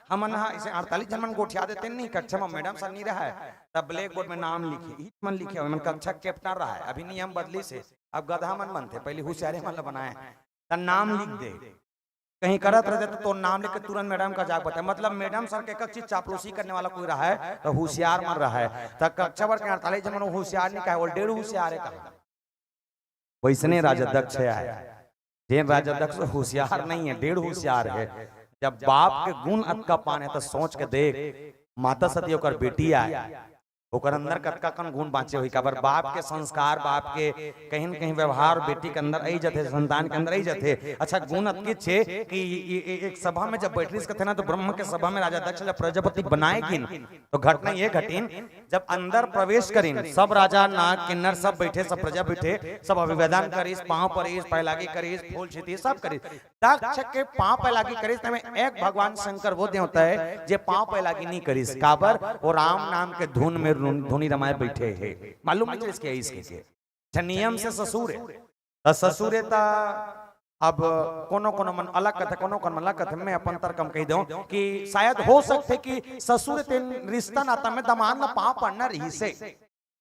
हमन इसे 48 जन मन गोठिया देते नहीं, कक्षा में मैडम सर नहीं रहा है तब ब्लैक बोर्ड में नाम लिखे मन लिखे मन कक्षा कैप्टन रहा है। अभी नियम बदली से अब गधा मन बनते, पहले होशियारे मन बनाए तो नाम लिख दे, कहीं करत रहते तो नाम लिख के तुरंत मैडम का जाग बताए। मतलब मैडम सर के कच्ची चापलूसी करने वाला कोई रहा है तो होशियार मन रहा है। तो कक्षा भर के 48 जन होशियार नहीं कहा, वो 1.5 होशियार है। वैसने राजाध्यक्ष है, जे राजाध्यक्ष होशियार नहीं है, 1.5 होशियार है। जब बाप के गुण अतका पाने तो सोच के देख, माता सती ओकर बेटी आए ओकर अंदर कतका कन गुण बाँचे हुई काबर बाप के संस्कार, बाप के कहीं न कहीं व्यवहार बेटी के अंदर आई जाते, संतान के अंदर आई जाते। अच्छा गुण अतके छे कि एक सभा में जब बैठरी थे ना तो ब्रह्म के सभा में राजाध्यक्ष जब प्रजापति बनाएगिन तो घटना ये घटिन, जब अंदर प्रवेश करीन सब राजा नाग किन्नर सब बैठे, सब प्रजा बैठे, सब अभिवेदन करीस, पांव परीस, पैलागी करीस, फूल छिती सब करीस। दक्ष के पांव पैलागी करीस तमें एक भगवान शंकर वो होता है जे पांव पैलागी नहीं करीस, काबर वो राम नाम के धुन में धुनी रमाए बैठे है। मालूम नहीं इसके इसके नियम से ससुर है, ससुर है अब कोनो कोनो मन अलग कथे, कोनो कोनो मन अलग कथे। मैं अपन तर्कम कह दूं कि शायद हो सकते कि ससुर तेन रिश्ता नाता में दमान ना पाँव पड़ना रही से,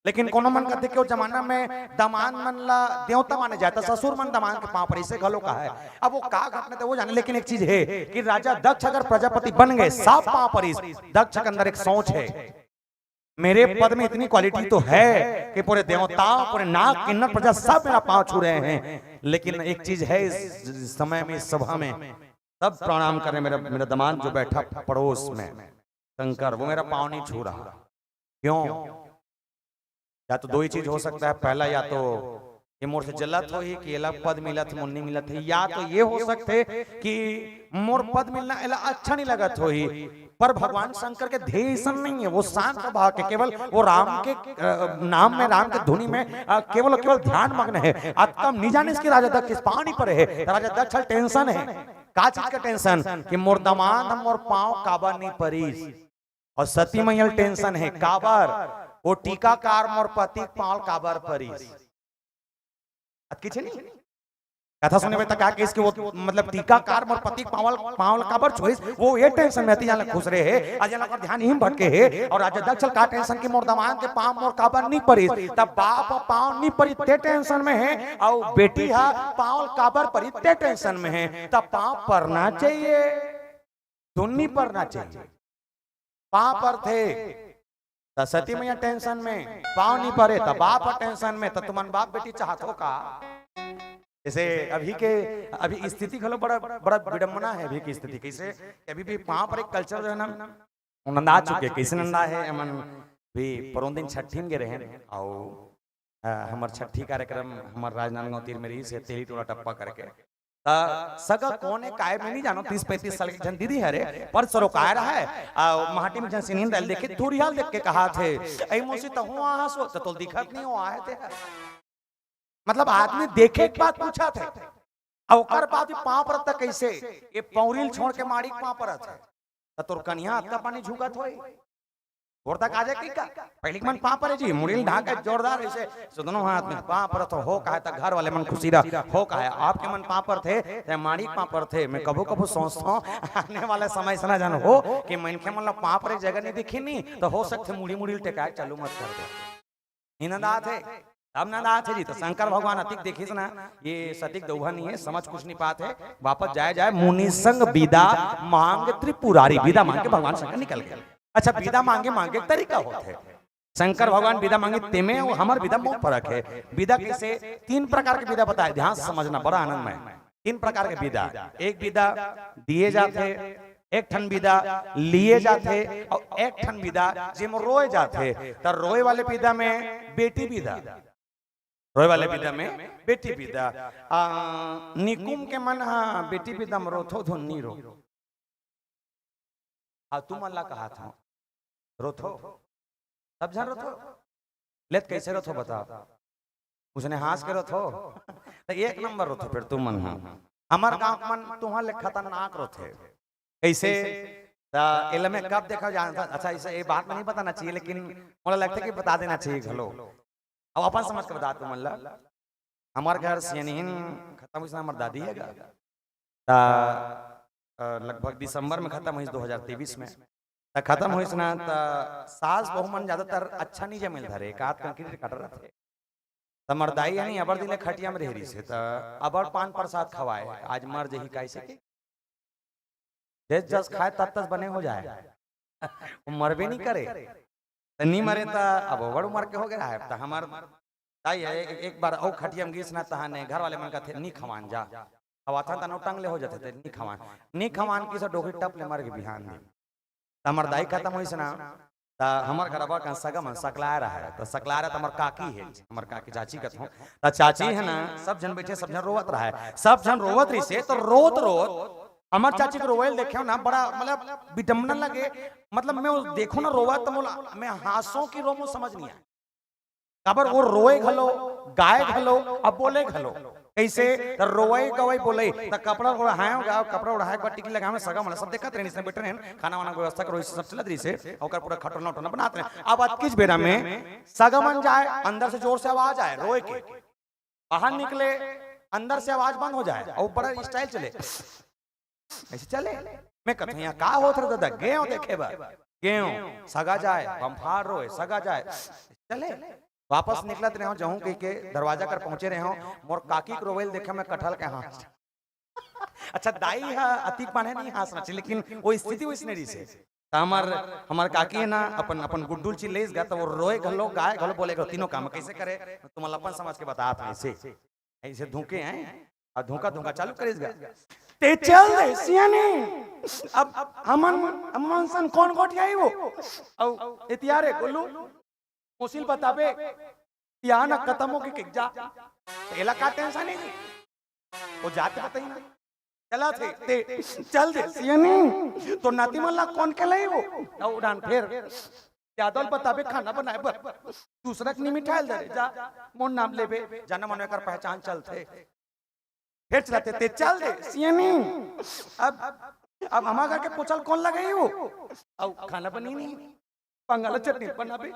लेकिन कोनो मन कहते कि जमाना में दमान मन ला देवता माने जाता, ससुर मन दमान के पाँव पड़ी से घलो का है। अब वो का घटना थे वो जाने, लेकिन एक चीज है कि राजा दक्ष अगर प्रजापति बन गए सब पाँव पड़ी, दक्ष के अंदर एक सोच है मेरे पद में इतनी क्वालिटी तो है कि पूरे देवता पूरे नाग किन्नर प्रजा सब मेरा पांव छू रहे हैं। लेकिन एक चीज है इस समय में, इस सभा में सब प्रणाम करें, मेरा दमाद जो बैठा पड़ोस में शंकर वो मेरा पांव नहीं छू रहा। क्यों? या तो 2 ही चीज हो सकता है, पहला या तो ये मोर से जलत हो ही कि अलग पद मिलत मुन्नी मिलत है, या तो ये हो सकते कि मोर पद मिलना एला अच्छा नहीं लगत हो ही। पर भगवान शंकर के ध्येय ऐसा नहीं है, वो शांत स्वभाव के केवल वो राम के नाम में, राम के धुनी में केवल केवल ध्यान मग्न है। अतकम नहीं जाने इसके राजा दक्ष पानी पर है, राजा दक्ष टेंशन है। का चीज का टेंशन कि मोर दमाद मोर पांव काबर नहीं परीस, और सती मैया टेंशन है काबर वो टीकाकार मोर पति पांव काबर परीस। किछ नहीं कथा सुने में तक इसके वो मतलब टीकाकार मोर पति पावल पावल काबर छोइस, वो ये टेंशन में जाने खुश रहे है, आज जाने ध्यान ही भटके है। और राजा दक्ष का टेंशन की मोर दमान के पांव मोर काबर नहीं पड़ी, तब बाप पांव नहीं पड़ी ते टेंशन में है, और बेटी हा पावल काबर पड़ी ते टेंशन में है। तब पांव पड़ना चाहिए, धुन्नी पड़ना चाहिए। पांव पर थे सती मैया टेंशन में, पांव नहीं पड़े तब बाप टेंशन में, तो तुमन बाप बेटी चाहत हो का? जैसे अभी स्थिति खलो बड़ा बड़ा विडम्बना है अभी की स्थिति। कैसे अभी भी वहां पर एक कल्चर जो है ना नंदा चुके, कैसे नंदा है अमन भी परों दिन छठी के रहे और हमार छठी कार्यक्रम हमार राजनांदगांव तीर में रही से तेली टोला टप्पा करके सगा कोने काय में नहीं जानो 30-35 साल की जन दीदी है रे पर सरो काय रहा है माटी में जन सिनीन डाल देखे थोड़ी हाल देख के कहा थे ऐ मोसी तो हुआ हंसो तो दिखत नहीं हो आए थे। मतलब आदमी देखे के बाद पूछा थे और ओकर बाद पांव पर तक कैसे ये पौरील छोड़ के माड़ी पांव पर था तोर कन्या का पानी झुकत होई और तक आ जाए का पहले मन पांव पर जी मुड़ील ढाक के जोरदार ऐसे सो दोनों हाथ में पांव पर तो हो कहा था घर वाले मन खुशी रहा हो कहा आपके मन पांव पर थे माड़ी पांव पर थे। मैं कबो कबो सोचता हूँ आने वाला समय से ना जानो हो कि मन के मतलब पांव पर जगह नहीं दिखी नहीं तो हो सकते मुड़ी मुड़ी टेका चालू मत कर दे इनदा थे अब ना थे जी। तो शंकर भगवान अतिक देखिस ना ये सतिक दोहा नहीं है समझ कुछ नहीं पाते वापस जाए मुनि संग विदा मांग त्रिपुरारी विदा मांग के भगवान शंकर निकल गए। अच्छा विदा मांगे मांगे तरीका होते शंकर भगवान विदा मांगे तेमे वो हमार विदा बहुत फर्क है। विदा कैसे 3 प्रकार के विदा बताए ध्यान से समझना बड़ा आनंद में 3 प्रकार के विदा। एक विदा दिए जाते एक ठन विदा लिए जाते और एक ठन विदा जिम रोए जाते। तो रोए वाले विदा में बेटी विदा रोए वाले विदा में बेटी विदा निकुम के मन हाँ बेटी विदा में रोथो धुन्नी रो तुम अल्लाह कहा था रोथो सब जान रहे हो लेत कैसे रहो बताओ उसने हाथ के रहो तो एक नंबर रहो फिर तुम मन हमार गांव मन तुम्हारे ले खतरनाक रहो कैसे एल में कब देखा जाता अच्छा इसे ये बात में नहीं बताना चाहिए लेकिन मुझे लगता है कि बता देना चाहिए घलो अब अपन समझ के बता तुम हमारे घर सियानीन खत्म हुई हमारी दादी है लगभग दिसंबर में खत्म हुई 2023 में खत्म हुई ना सास बहु मन ज्यादातर अच्छा नहीं जमिल धरे एक आध कंक्रीट कट रहे थे तो मरदाई यानी अबर दिले खटिया में रेहरी से तो अबर पान प्रसाद खवाए आज मर जही कैसे की जस जस खाए तब तक बने हो जाए वो मरबे नहीं करे तो नहीं मरे तो अब बड़ उम्र के हो गया है तो हमार ताई है एक बार औ खटिया में गिसना तहाने घर वाले मन का थे नहीं खवान जा खवाता था नौटंग ले हो जाते थे नहीं खवान की सब डोगी टप ले मर के बिहान दी हमार दाई खत्म हुई ना तो हमार घर बा का सगम सकला रहा है तो सकला रहा हमार काकी है हमार काकी चाची कहते हो तो चाची है ना सब जन बैठे सब जन रोवत रहा है सब जन रोवत रही से तो रोत रोत हमार चाची को रोवेल देखे ना बड़ा मतलब विडम्बना लगे मतलब मैं देखो ना रोवा तो मैं हाथों की रो समझ नहीं आया खबर वो रोए घलो गाय घलो अब बोले घलो कैसे रोए गवई बोले त कपड़ा ओढ़ाए गाओ कपड़ा ओढ़ाए को टिकी लगावे सगा मन सब देखत रहनी से बैठे रहन खाना वाना व्यवस्था करो सब चलत रही से ओकर पूरा खटोना उठोना बनाते रहे अब आज किस बेरा में सगा मन जाए अंदर से जोर से आवाज आए रोए के बाहर निकले अंदर से आवाज बंद हो जाए और बड़ा स्टाइल चले ऐसे चले मैं कहता हूं यहां का होत रहा दादा गेहूं देखे बा गेहूं सगा जाए बमफार रोए सगा जाए चले वापस निकलत रहे हो जहूं के दरवाजा कर पहुंचे रहे हो मोर काकी को रोवेल देखे मैं कटहल के हाथ अच्छा दाई है अतीक पाने नहीं हाथ ना लेकिन वो स्थिति वो स्नेरी से हमार काकी है ना अपन अपन गुड्डुल ची लेस गया तो वो रोए घलो गाय घलो बोले तीनों काम कैसे करे तुम अपन समझ के बता ऐसे ऐसे धोखे हैं और धोखा धोखा चालू करेगा ते चल दे सियाने अब हमन सन कौन गोटियाई वो औ इतियारे गोलू मुसिल बताबे यहाँ ना खत्म हो के जा एला का टेंशन नहीं वो जाते बताई ना चला थे ते चल दे सियानी तो नाती मल्ला कौन के लाई वो उड़ान फिर यादव बताबे खाना बनाए दूसरा की मिठाई दे जा मोन नाम लेबे जाना मन कर पहचान चलते फिर चलाते ते चल दे सियानी अब हमारा के पूछल कौन लगाई वो औ खाना बनी नहीं पंगाला चटनी बनाबे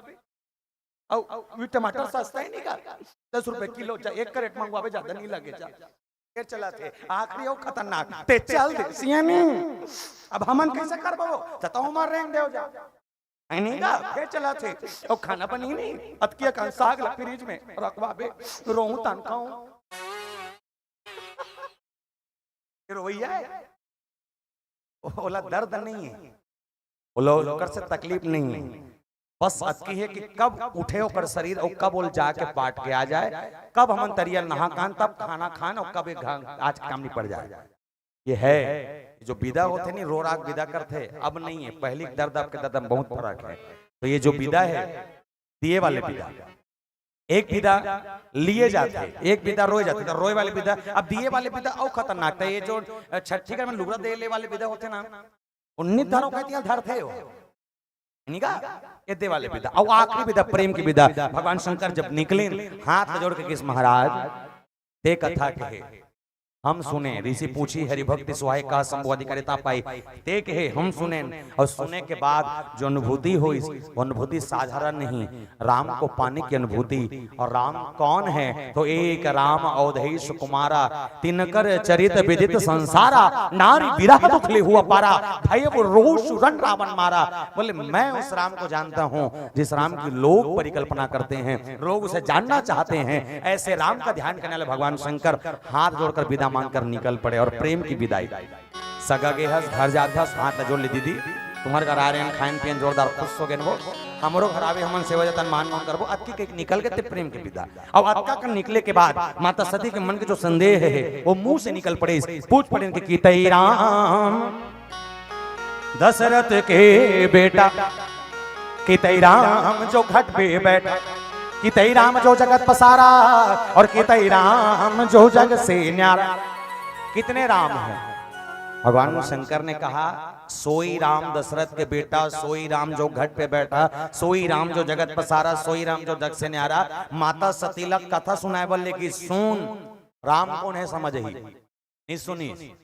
और टमाटर सस्ता ही नहीं का 10 रुपए किलो जा एक कैरेट मंगवावे ज्यादा नहीं लगे जा फिर चला थे आखिरी और खतरनाक ते चल दे सियानी अब हमन कैसे करबो जतो हमार रेंग देव जा नहीं का फिर चला थे और खाना बनी नहीं अतकिया का साग ला फ्रिज में रखवाबे रोहू तन खाऊं रोइया है ओला दर्द नहीं है ओला कर से तकलीफ नहीं है बस अतकी है कि कब उठे होकर शरीर और कब बोल जाके पाट के आ जाए कब हम तरिया नहा कान तब खाना खान और कब आज काम नहीं पड़ जाए ये है जो विदा होते नहीं रो राग विदा करते अब नहीं है पहली दर्द आपके दर्द में बहुत फर्क है तो ये जो विदा है दिए वाले विदा एक विदा लिए जाते एक विदा रोए जाते तो रोए वाले विदा अब दिए वाले विदा और खतरनाक था ये जो छठी का में लुगड़ा दे ले वाले विदा होते ना 19 धारों का धर थे वो ये दे वाले विदा और आखिरी विदा प्रेम की विदा भगवान शंकर जब निकले हाथ जोड़ के किस महाराज ते कथा कहे हम सुने ऋषि पूछी हरि भक्ति सुहाय का संभव अधिकारिता पाई ते कहे हम सुने और सुने के बाद जो अनुभूति हुई वो अनुभूति साधारण नहीं राम को पाने की अनुभूति और राम कौन है तो एक राम अवधेश कुमारा तिनकर चरित विदित संसारा नारी विरह दुख ले हुआ पारा भय वो रोष रन रावण मारा बोले मैं उस राम को जानता हूँ जिस राम की लोग परिकल्पना करते हैं लोग उसे जानना चाहते हैं ऐसे राम का ध्यान करने वाले भगवान शंकर हाथ जोड़कर विदा मांगकर निकल पड़े और प्रेम की विदाई सगा के हस घर जाता हाथ जोड़ ली दीदी तुम्हारे घर आ रहे हैं खान पियन जोरदार खुश हो गए वो हमरो घर आवे हमन सेवा जतन मान मान करबो अतकी के निकल के प्रेम की विदा और अतका कर निकले के बाद माता सती के मन के जो संदेह है वो मुंह से निकल पड़े पूछ पड़े कि कीतई राम दशरथ के बेटा कीतई राम जो घट पे बैठा कीतई राम जो जगत पसारा और कीतई राम जो जग से न्यारा कितने राम हैं भगवान शंकर ने कहा सोई राम दशरथ के बेटा, सोई राम जो घट पे बैठा, सोई राम जो जगत पसारा, सोई राम जो जग से न्यारा। माता सतीलक कथा सुनाए बोले कि सुन राम कौन है समझ ही नहीं सुनी।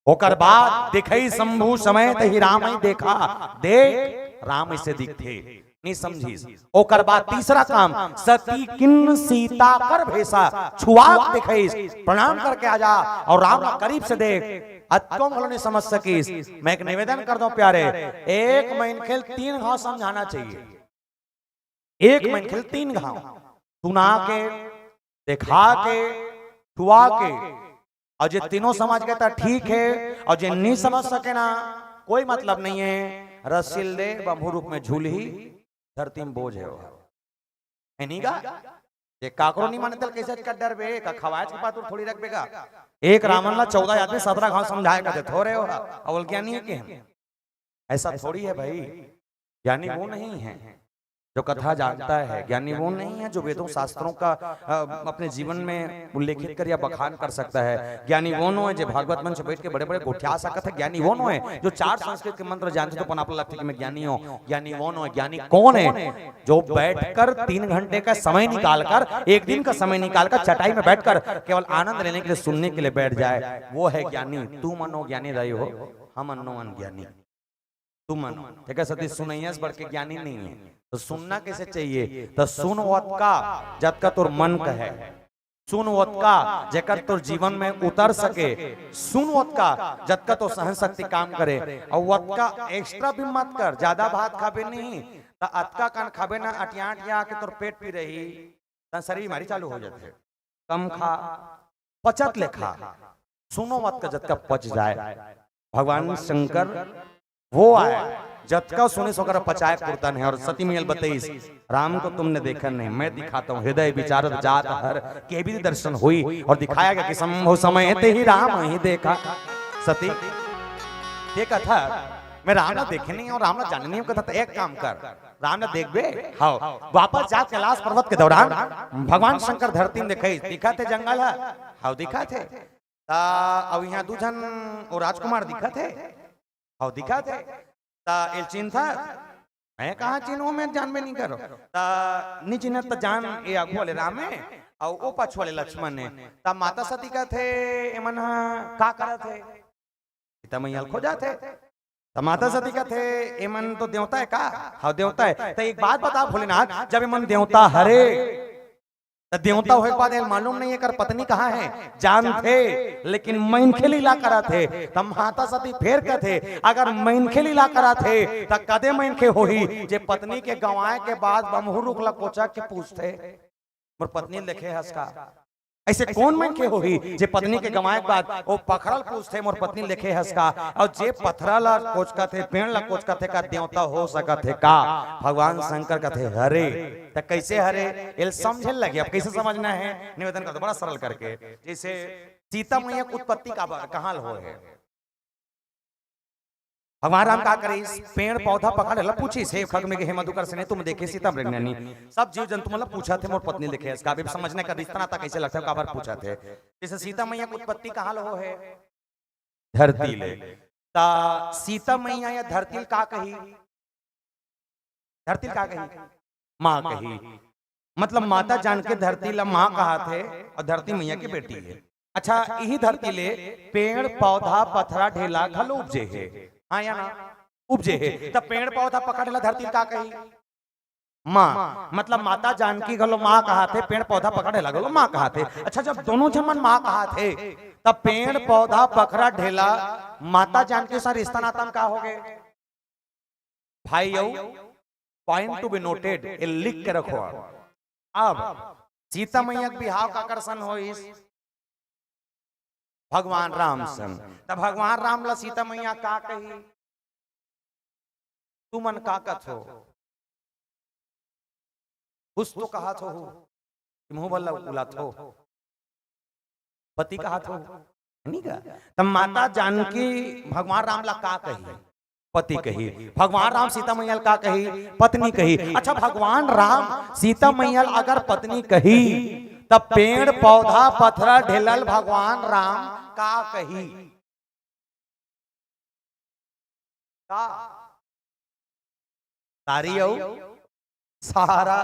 होकर बाद दिखई शंभु समय ही राम ही देखा, देख राम इसे दिखते नहीं समझी। ओकर बाद तीसरा काम सती किन सीता कर भेसा, छुआक दिखई प्रणाम करके आ जा और राम करीब से देख। अत्कों भलो नहीं समझ सकीस। मैं एक निवेदन कर दूं प्यारे, एक मैनखेल 3 घाव समझाना चाहिए। एक मैनखेल 3 घाव सुना के, दिखा के, छुआ के, और जे तीनों समझ गए तो ठीक है, और जे नहीं समझ सके ना कोई मतलब नहीं है। रसिल दे बंभू रूप में झूल ही धरती में बोझ है नहीं गा। ये काकरो नहीं माने तल कैसे का डर बे का खवाज के पातुर थोड़ी रख बेगा। एक रामन ला 14 आदमी 17 घाव समझाए करते थोड़े हो अवल ज्ञानी है कि हम ऐसा थोड़ी है भाई। ज्ञानी वो नहीं है जो कथा जानता है, ज्ञानी वो नहीं है जो वेदों शास्त्रों का अपने जीवन में उल्लेखित कर या बखान कर सकता है। ज्ञानी वो नो है जो भागवत मंच बैठ के बड़े बड़े गोठिया सकता है। ज्ञानी वो नो है जो 4 संस्कृत के मंत्र जानते तो पनापला लगती कि मैं ज्ञानी हूँ। ज्ञानी वो नो है। ज्ञानी कौन है? जो बैठकर 3 घंटे का समय निकालकर, 1 दिन का समय निकालकर चटाई में बैठकर केवल आनंद लेने के लिए, सुनने के लिए बैठ जाए, वो है ज्ञानी। तू मनो ज्ञानी रही हो, हम अन्नो अनज्ञानी। तू मनो ठीक है सतीश, सुनैया से बढ़ के ज्ञानी नहीं है। तो सुनना कैसे चाहिए? तो सुन वत का जब का तोर मन का है, सुन वत का जेकर तोर जीवन में उतर सके, सुन वत का जब का तो सहन शक्ति काम करे। और वत का एक्स्ट्रा भी मत कर, ज्यादा भात खाबे नहीं तो अतका कान खाबे ना, अटिया अटिया के तोर पेट पी रही तो शरीर बीमारी चालू हो जाते। कम खा, पचत ले खा, सुनो मत का जब का पच जाए। भगवान शंकर वो आए जतका सुने सोकर पचाए कीर्तन है। और सती मैया बताइस राम को तुमने देखा नहीं, मैं दिखाता हूँ। हृदय विचारत जात हर के भी दर्शन हुई और दिखाया गया कि संभव समय ते ही राम ही देखा। सती ये कथा मैं राम ने देखे नहीं और राम ने जाने नहीं कथा। तो एक काम कर, राम ने देख बे हाँ वापस जा कैलाश पर्वत के दौरान भगवान शंकर धरती में दिखाई, दिखा थे जंगल है हाँ दिखा थे। अब यहाँ दूजन और राजकुमार दिखा थे हाँ दिखा थे। एल चिन्ह था, मैं कहा चिन्ह मैं जान में नहीं करो नी चिन्ह तो जान ये अगु वाले राम है और वो पछ वाले लक्ष्मण है। तब माता सती का थे एमन का करा थे सीता मैया खोजा थे। तब माता सती का थे एमन तो देवता है का हाँ देवता है। तो एक बात बता भोलेनाथ, जब एमन देवता हरे देवता होने के बाद मालूम नहीं है कर पत्नी कहाँ है, जान थे लेकिन मैनखे लीला करा थे। तब माता सती फेर के थे अगर मैनखे लीला करा थे तब कदे मैनखे हो ही जे पत्नी के गंवाए के बाद बमहू रुकला कोचा के पूछते मोर पत्नी लिखे हंसका। ऐसे कौन मैनखे हो ही जे पत्नी के गंवाए के बाद वो पखरल पूछते मोर पत्नी लिखे हंसका। और जे पथरल कोच का थे पेड़ ला कोच का थे का देवता हो सका थे का भगवान शंकर का थे हरे। तो कैसे हरे एल समझे लगे। अब कैसे समझना है निवेदन कर दो बड़ा सरल करके। जैसे सीता मैया की उत्पत्ति का कहां हो है, भगवान राम का करे पेड़ पौधा पकड़ ला पूछी से खग में हे मधुकर से नहीं तुम देखे सीता मृगनयनी सब जीव जंतु मतलब पूछा थे मोर पत्नी लिखे इसका भी समझने का रिश्ता नाता कैसे लगता है काबर पूछा थे। जैसे सीता मैया की उत्पत्ति कहां हो है, धरती ले। ता सीता मैया या धरती का कही, धरती का कही माँ कही, मतलब माता जान के धरती ला माँ कहा थे और धरती मैया की बेटी है। अच्छा यही धरती ले पेड़ पौधा पथरा ढेला घलो उपजे है हाँ या ना उपजे है। तब पेड़ पौधा पकड़ ला धरती का कही माँ, मतलब माता जानकी घलो माँ कहा थे, पेड़ पौधा पकड़े लगलो माँ कहा थे। अच्छा जब दोनों जमन माँ कहा थे तब पेड़ पौधा पखरा ढेला माता जानकी सा रिश्ता नाता का हो गए भाई। पॉइंट टू बी नोटेड ये लिख के रखो। अब सीता मैया के बिहाव का आकर्षण हो इस भगवान राम संग। तब भगवान राम ला सीता मैया का कही तू मन का कथ हो कुछ तो कहा थो मुंह बल्ला उला थो पति कहा थो नहीं का। तब माता जानकी भगवान राम ला का कही पति कही, भगवान राम सीता मैया का कही पत्नी कही। अच्छा भगवान राम सीता मैया अगर पत्नी कही तब पेड़ पौधा पथरा ढेलल भगवान राम का कही। का सारी औ सारा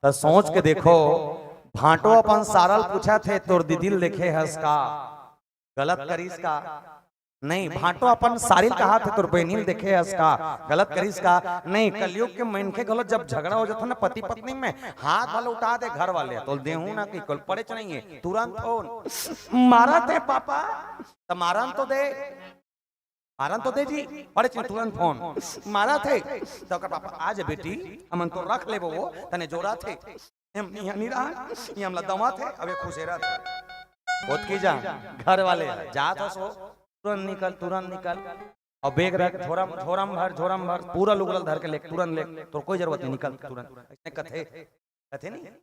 तो सोच के देखो भाटो अपन सारल पूछा थे तोर दिल देखे हस का गलत करीस का नहीं भाटो अपन सारिल कहा थे तोर बहनील देखे हस का गलत करीस का नहीं कलयुग के मनखे गलत जब झगड़ा हो जाता ना पति पत्नी में हाथ वाले उठा दे घर वाले तो देहू ना कि कल पड़े चाहिए तुरंत फोन मारा थे पापा तो मारन तो दे जी पड़े चाहिए तुरंत फोन मारा थे तो कर पापा आज बेटी हमन तो रख ले वो तने जोड़ा थे हम नहीं रहा ये हमला दवा थे अबे खुशेरा थे बहुत की जा घर वाले जा तो सो तुरंत निकल और बेग रख झोरम भर पूरा लुगल धर के ले तुरंत ले तो कोई जरूरत नहीं निकल तुरंत ऐसे कथे नहीं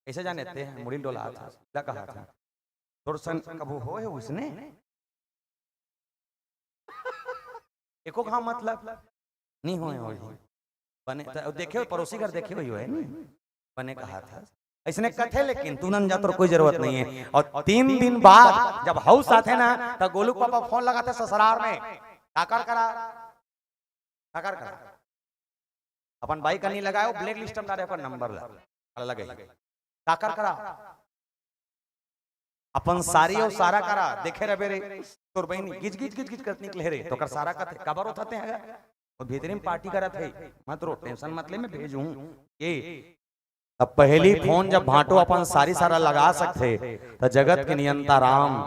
ऐसे जाने थे मुड़ी डोला था क्या कहा था थोड़ा सन कबू हो है उसने एको कहा मतलब नहीं होए बने देखे पड़ोसी घर देखे हुई है बने कहा था इसने कथे लेकिन तुरंत जा तो कोई जरूरत नहीं है और 3 दिन बाद जब हाउस आते ना तो गोलू पापा फोन लगाते ससुराल में काकर करा अपन बाइक का नहीं लगाया ब्लैक लिस्ट में डाले अपन नंबर लगे काकर करा अपन सारी और सारा करा देखे रे बेरे तोर बहनी गिज करत निकले रे तो कर सारा कथे कबर उठाते हैं और भीतरी में पार्टी करा थे मत रो टेंशन मत ले मैं भेजूं ये अब पहली फोन जब भाटो अपन सारा लगा सकते तो जगत के नियंता राम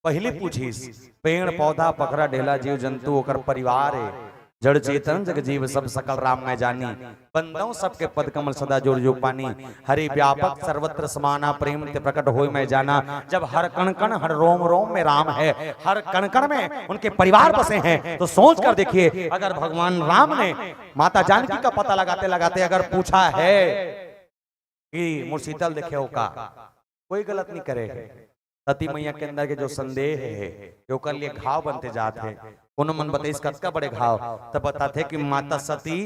पहली पूछीस पेड़ पौधा पखरा ढेला जीव जंतु ओकर परिवार है जड़ चेतन जग जीव सब सकल राम में जानी बंदों सबके पद कमल सदा जोर जो पानी हरि व्यापक सर्वत्र समाना प्रेम ते प्रकट होय मैं जाना जब हर कण कण हर रोम रोम में राम है हर कण कण में उनके परिवार बसे हैं तो सोच कर देखिए अगर भगवान राम ने माता जानकी का पता लगाते अगर पूछा है कि मुर्शीतल देखे हो का कोई गलत नहीं करे सती मैया के अंदर के जो संदेह है जो कर लिए घाव बनते जाते हैं कोनो मन बताइस कतका बड़े घाव तब बताते कि माता सती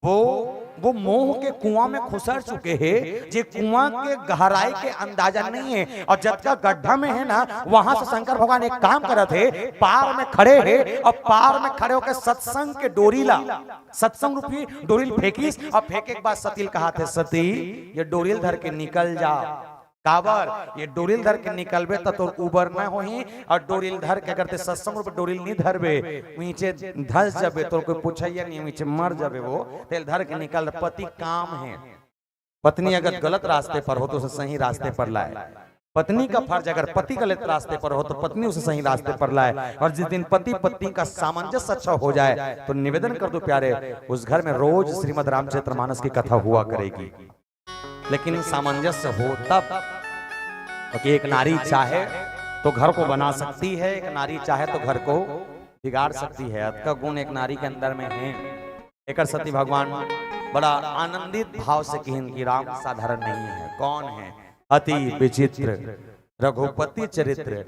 वो मोह के कुआं में खुसर चुके हैं जे कुआं के गहराई के अंदाजा नहीं है और जब का गड्ढा में है ना वहां से शंकर भगवान एक काम कर रहे थे पार में खड़े हैं और पार में खड़े होकर सत्संग के डोरीला सत्संग रूपी डोरील फेंकीस और फेंके के बाद सतील कहा थे सती ये डोरील धर के निकल जा काबर ये डोरिल धर के निकलबे तो उबर ना होही और डोरिल धर के करते सत्संग रूप डोरिल नहीं धरबे नीचे धस जाबे तो कोई पूछैया नहीं नीचे मर जाबे वो तेल धर के निकल पति काम है पत्नी अगर गलत रास्ते पर हो तो उसे सही रास्ते पर लाए पत्नी का फर्ज अगर पति गलत रास्ते पर हो तो पत्नी उसे सही रास्ते पर लाए और जिस दिन पति पत्नी का सामंजस्य अच्छा हो जाए तो निवेदन कर दो प्यारे उस घर में रोज श्रीमद रामचरितमानस की कथा हुआ करेगी लेकिन सामंजस्य हो तब क्योंकि एक नारी चाहे तो घर को बना सकती है एक नारी चाहे तो घर को बिगाड़ सकती है अत का गुण एक नारी के अंदर में है एक सती भगवान बड़ा आनंदित भाव से कहन की राम साधारण नहीं है कौन है अति विचित्र रघुपति चरित्र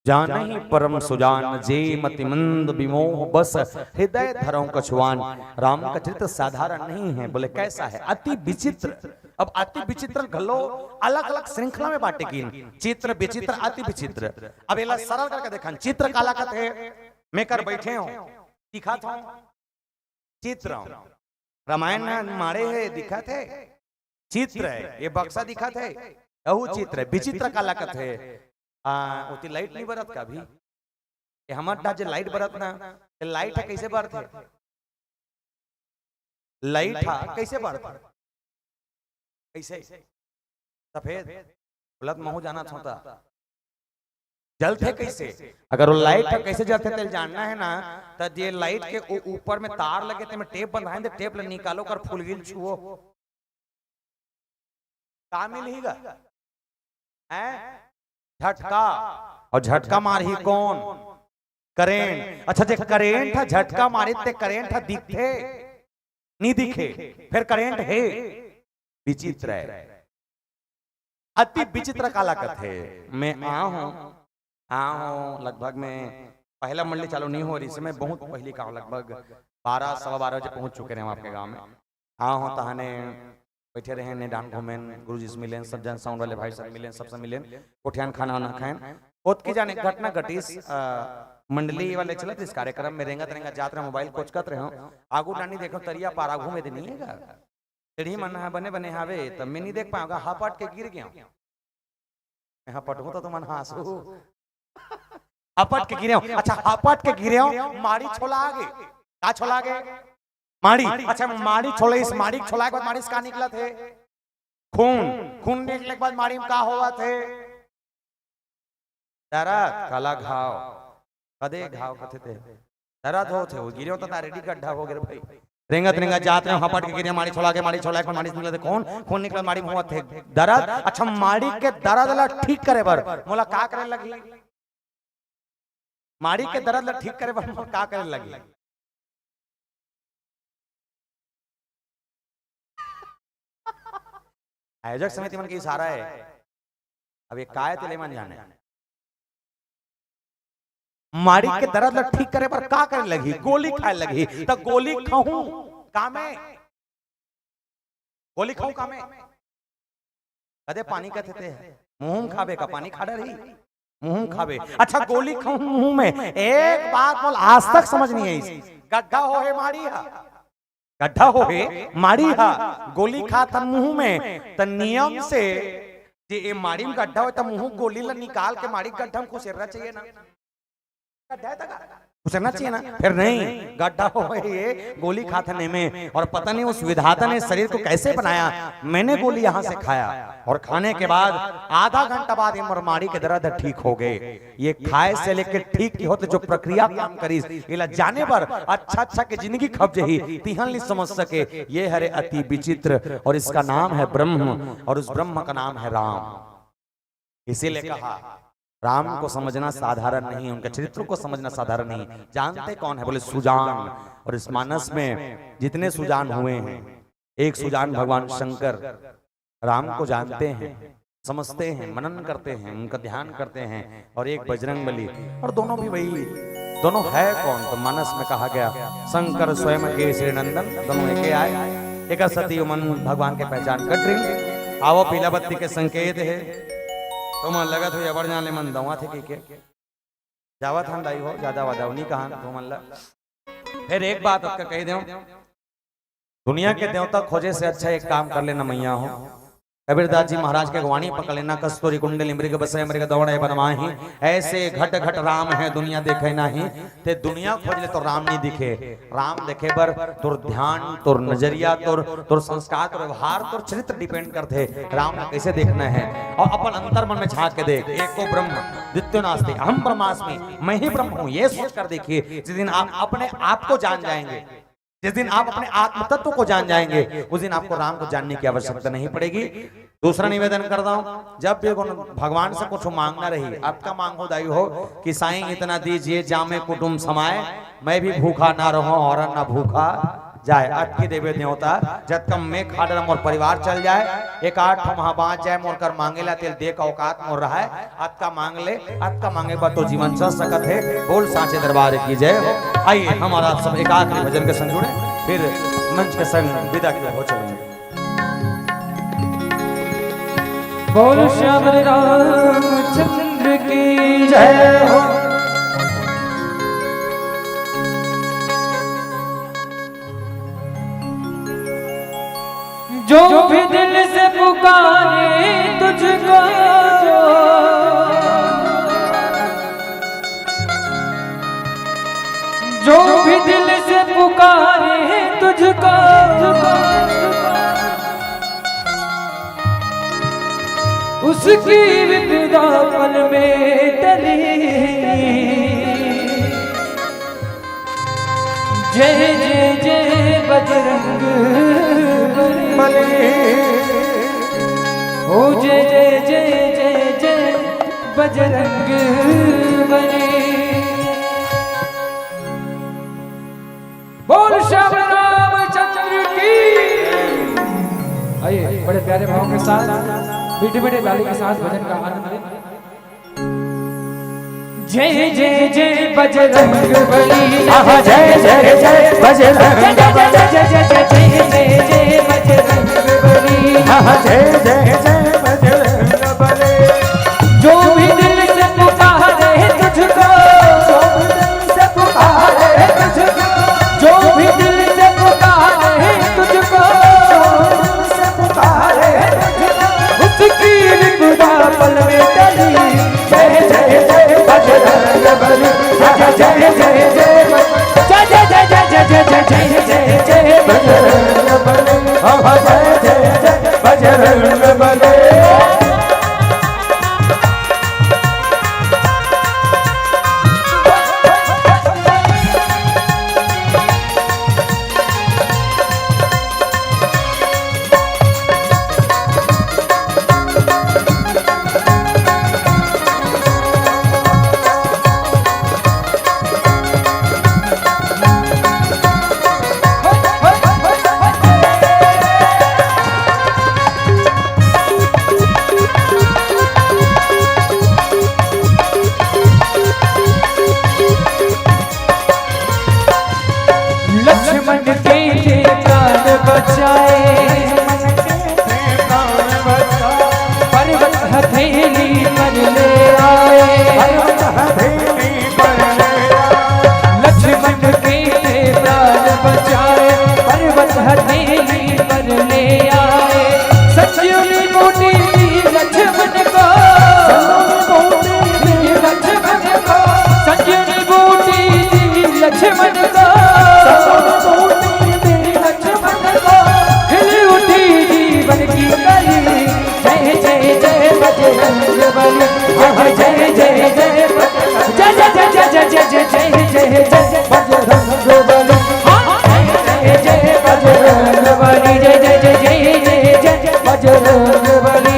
जान ही परम सुजान जे मति मंद विमोह बस हृदय धरों कछुआन राम का चरित्र साधारण नहीं है बोले कैसा है अति विचित्र अब अति विचित्र घलो अलग अलग श्रृंखला में बांटे की चित्र विचित्र अति विचित्र अब एला सरल करके देखा चित्र काला कहते है मैं कर बैठे हो दिखा था चित्र रामायण में मारे है दिखा थे चित्र है ये बक्सा दिखा थे अहू चित्र है विचित्र काला कहते है उती लाइट नहीं बरत का भी हमार डा जे लाइट बरत ना लाइट है कैसे बरत है लाइट है कैसे बरत है कैसे सफेद बुलत महू जाना था जलते कैसे अगर वो लाइट है कैसे जलते तेल जानना है ना तो ये लाइट के ऊपर में तार लगे थे में टेप बंधाए थे टेप निकालो कर फुल गिल छुओ का मिलेगा झटका और झटका मार ही कौन करेंट अच्छा जे करेंट था झटका मारे ते करेंट था दिखे नहीं दिखे फिर करेंट है विचित्र है अति विचित्र काला कथे मैं आ हूं लगभग में पहला मंडली चालू नहीं हो रही मैं बहुत पहली का लगभग 12 सवा 12 बजे पहुंच चुके हैं हम आपके गांव में आ हूं तहाने बैठे रहे ने डांग घूमेन गुरुजी से मिलें सब जन साउंड वाले भाई सब मिलें सबसे मिलें कोठियान खाना वाना खाएं ओत की जाने घटना घटीस मंडली वाले चलत इस कार्यक्रम में रेंगा तरेंगा जात रहे मोबाइल कोचकत रहे हो आगू नानी देखो तरिया पार आगू में नहीं है टेढ़ी मन है बने बने हावे तब मैं नहीं देख पाऊंगा हापट के गिर गया यहाँ पटू तो तुम हासू हापट के गिरे हो अच्छा हापट के गिरे हो माड़ी छोला आगे क्या छोला आगे माड़ी अच्छा माड़ी छोले इस माड़ी छोला के बाद माड़ी से क्या निकला थे खून खून निकलने के बाद माड़ी में क्या हुआ थे दर्द काला घाव कदे घाव कथे थे दर्द हो थे वो गिरे हो तो रेडी गड्ढा हो गया भाई रेंगत रेंगत जात रहे हपट के गिरे माड़ी छोला के माड़ी छोला के माड़ी निकले थे खून निकला माड़ी में हुआ थे दर्द अच्छा माड़ी के दर्द ला ठीक करे बर मोला का करे लगी माड़ी के दर्द ला ठीक करे बर मोला का करे लगी आयोजक समिति मन की इशारा है अब ये काय तेले मन जाने माड़ी के दर्द ला ठीक करे पर का करे लगी गोली खाए लगी तो गोली खाऊं कामे गोली खाऊं कामे कदे पानी कहते थे मुंह खाबे का पानी खा रही मुंह खाबे अच्छा गोली खाऊं मुंह में एक बात बोल आज तक समझ नहीं आई गड्ढा हो है माड़ी हा गड्ढा हो है माड़ी हा गोली खा था मुंह में त नियम से ये माड़ी में गड्ढा हो तो मुंह गोली ला निकाल के माड़ी गड्ढा में खुसेरना चाहिए ना घुसना चाहिए ना फिर नहीं गड्ढा हो ये गोली खाने में और पता नहीं उस विधाता ने शरीर को कैसे बनाया मैंने गोली यहाँ से खाया और खाने के बाद आधा घंटा बाद ये मरमारी के दर्द ठीक हो गए ये खाए से लेकर ठीक होते जो प्रक्रिया काम करी इला जाने पर अच्छा अच्छा के जिंदगी खप जही तिहन नहीं समझ सके ये हरे अति विचित्र और इसका नाम है ब्रह्म और उस ब्रह्म का नाम है राम इसीलिए कहा राम को समझना साधारण नहीं उनके चरित्र को समझना साधारण नहीं जानते कौन है बोले सुजान और इस मानस में जितने सुजान हुए हैं एक सुजान भगवान शंकर राम को जानते हैं समझते हैं मनन करते हैं उनका ध्यान करते हैं और एक बजरंगबली और दोनों भी वही दोनों है कौन तो मानस में कहा गया शंकर स्वयं के श्री नंदन दोनों एक आए एक सती मन भगवान के पहचान कर रही आवो पीला बत्ती के संकेत है तो मन लगा तो जबर जाने मन दवा थे के जावा था दाई हो ज्यादा वादा नहीं कहा तो मन लगा फिर एक बात आपका कह दूं दुनिया के देवता खोजे से अच्छा एक काम कर लेना मैया हो कबीरदास जी महाराज के वाणी पकड़ लेना कस्तूरी कुंडली मृग बसे मृग दौड़े बनवाही ऐसे घट घट राम है दुनिया देखे नहीं ते दुनिया खोज ले तो राम नहीं दिखे राम देखे बर तुर ध्यान तुर नजरिया तुर संस्कार तुर व्यवहार तुर चरित्र डिपेंड करते राम ने कैसे देखना है और अपन अंतर मन में झांक के देख एको ब्रह्म द्वितीय नास्ति अहम ब्रह्मास्मि मैं ही ब्रह्म हूँ ये सोच कर देखिए जिस दिन आप अपने आप को जान जाएंगे जिस दिन आप अपने आत्म तत्व को जान जाएंगे उस दिन आपको राम को जानने की आवश्यकता नहीं पड़ेगी दूसरा निवेदन करता हूं जब भी भगवान से कुछ मांगना रही आपका मांग हो दाई हो कि साईं इतना दीजिए जामे कुटुंब समाए मैं भी भूखा ना रहूं और ना भूखा जाए अटकी देवे देवता जब कम में खाडर मोर परिवार चल जाए एक आठ वहां बाँच जाए मोर कर मांगे ला तेल देख औकात मोर रहा है अतका मांग ले अतका मांगे पर तो जीवन चल सकत है बोल सांचे दरबार की जय आइए हमारा सब एक आखिरी भजन के संग जुड़े फिर मंच के संग विदा के हो चलेंगे बोल श्याम रामचंद्र की जय हो जो भी दिल से पुकारे तुझको जो भी दिल से पुकारे तुझको उसकी विपदा पल में टली जय जय जय बजरंग ओ जय जय जय जय जय बजरंग बली बोल श्याम रामचंद्र की आइए बड़े प्यारे भाव के साथ मीठे मीठे गाली के साथ भजन का आनंद लें जय जय जय बजरंग बली आहा जय जय जय बजरंग जय जय जय जय जय बजरंग बली आहा जय जय जय बजरंग बली जो भी दिल से पुकारे तुझको बजरंग बली। लक्ष्मण के प्राण बचाए, पर्वत हथेली पर ले आए, लक्ष्मण के प्राण बचाए, पर्वत हथेली पर ले आए। संजीवनी बूटी लक्ष्मण को, लक्ष्मण को संजीवनी बूटी लक्ष्मण को, हिल उठी जीवन की कली। जय जय जय बजरंग बली, जय जय जय जय जय जय जय जय जय जय बजरंग बली, जय जय बजरंग बली, जय जय जय जय जय जय बजरंग बली।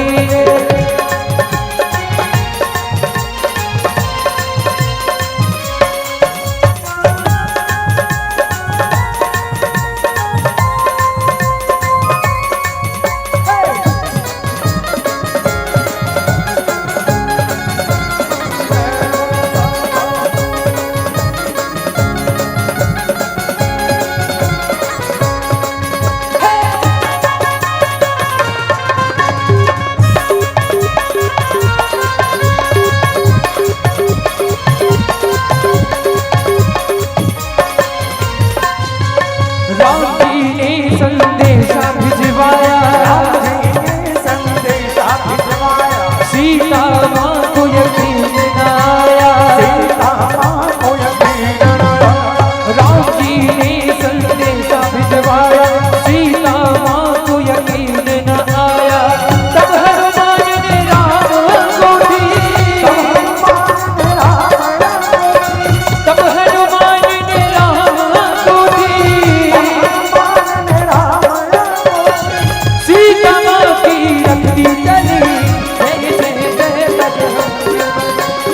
राम जी ने संदेशा भिजवाया, सीता माँ को यकीन न आया, राम जी ने संदेशा भिजवाया, सीता माँ को यकीन न आया। तब हनुमान ने राम को दी, तब हनुमान ने राम को दी, सीता माँ की रखती चली। जय जय जय बजरंग।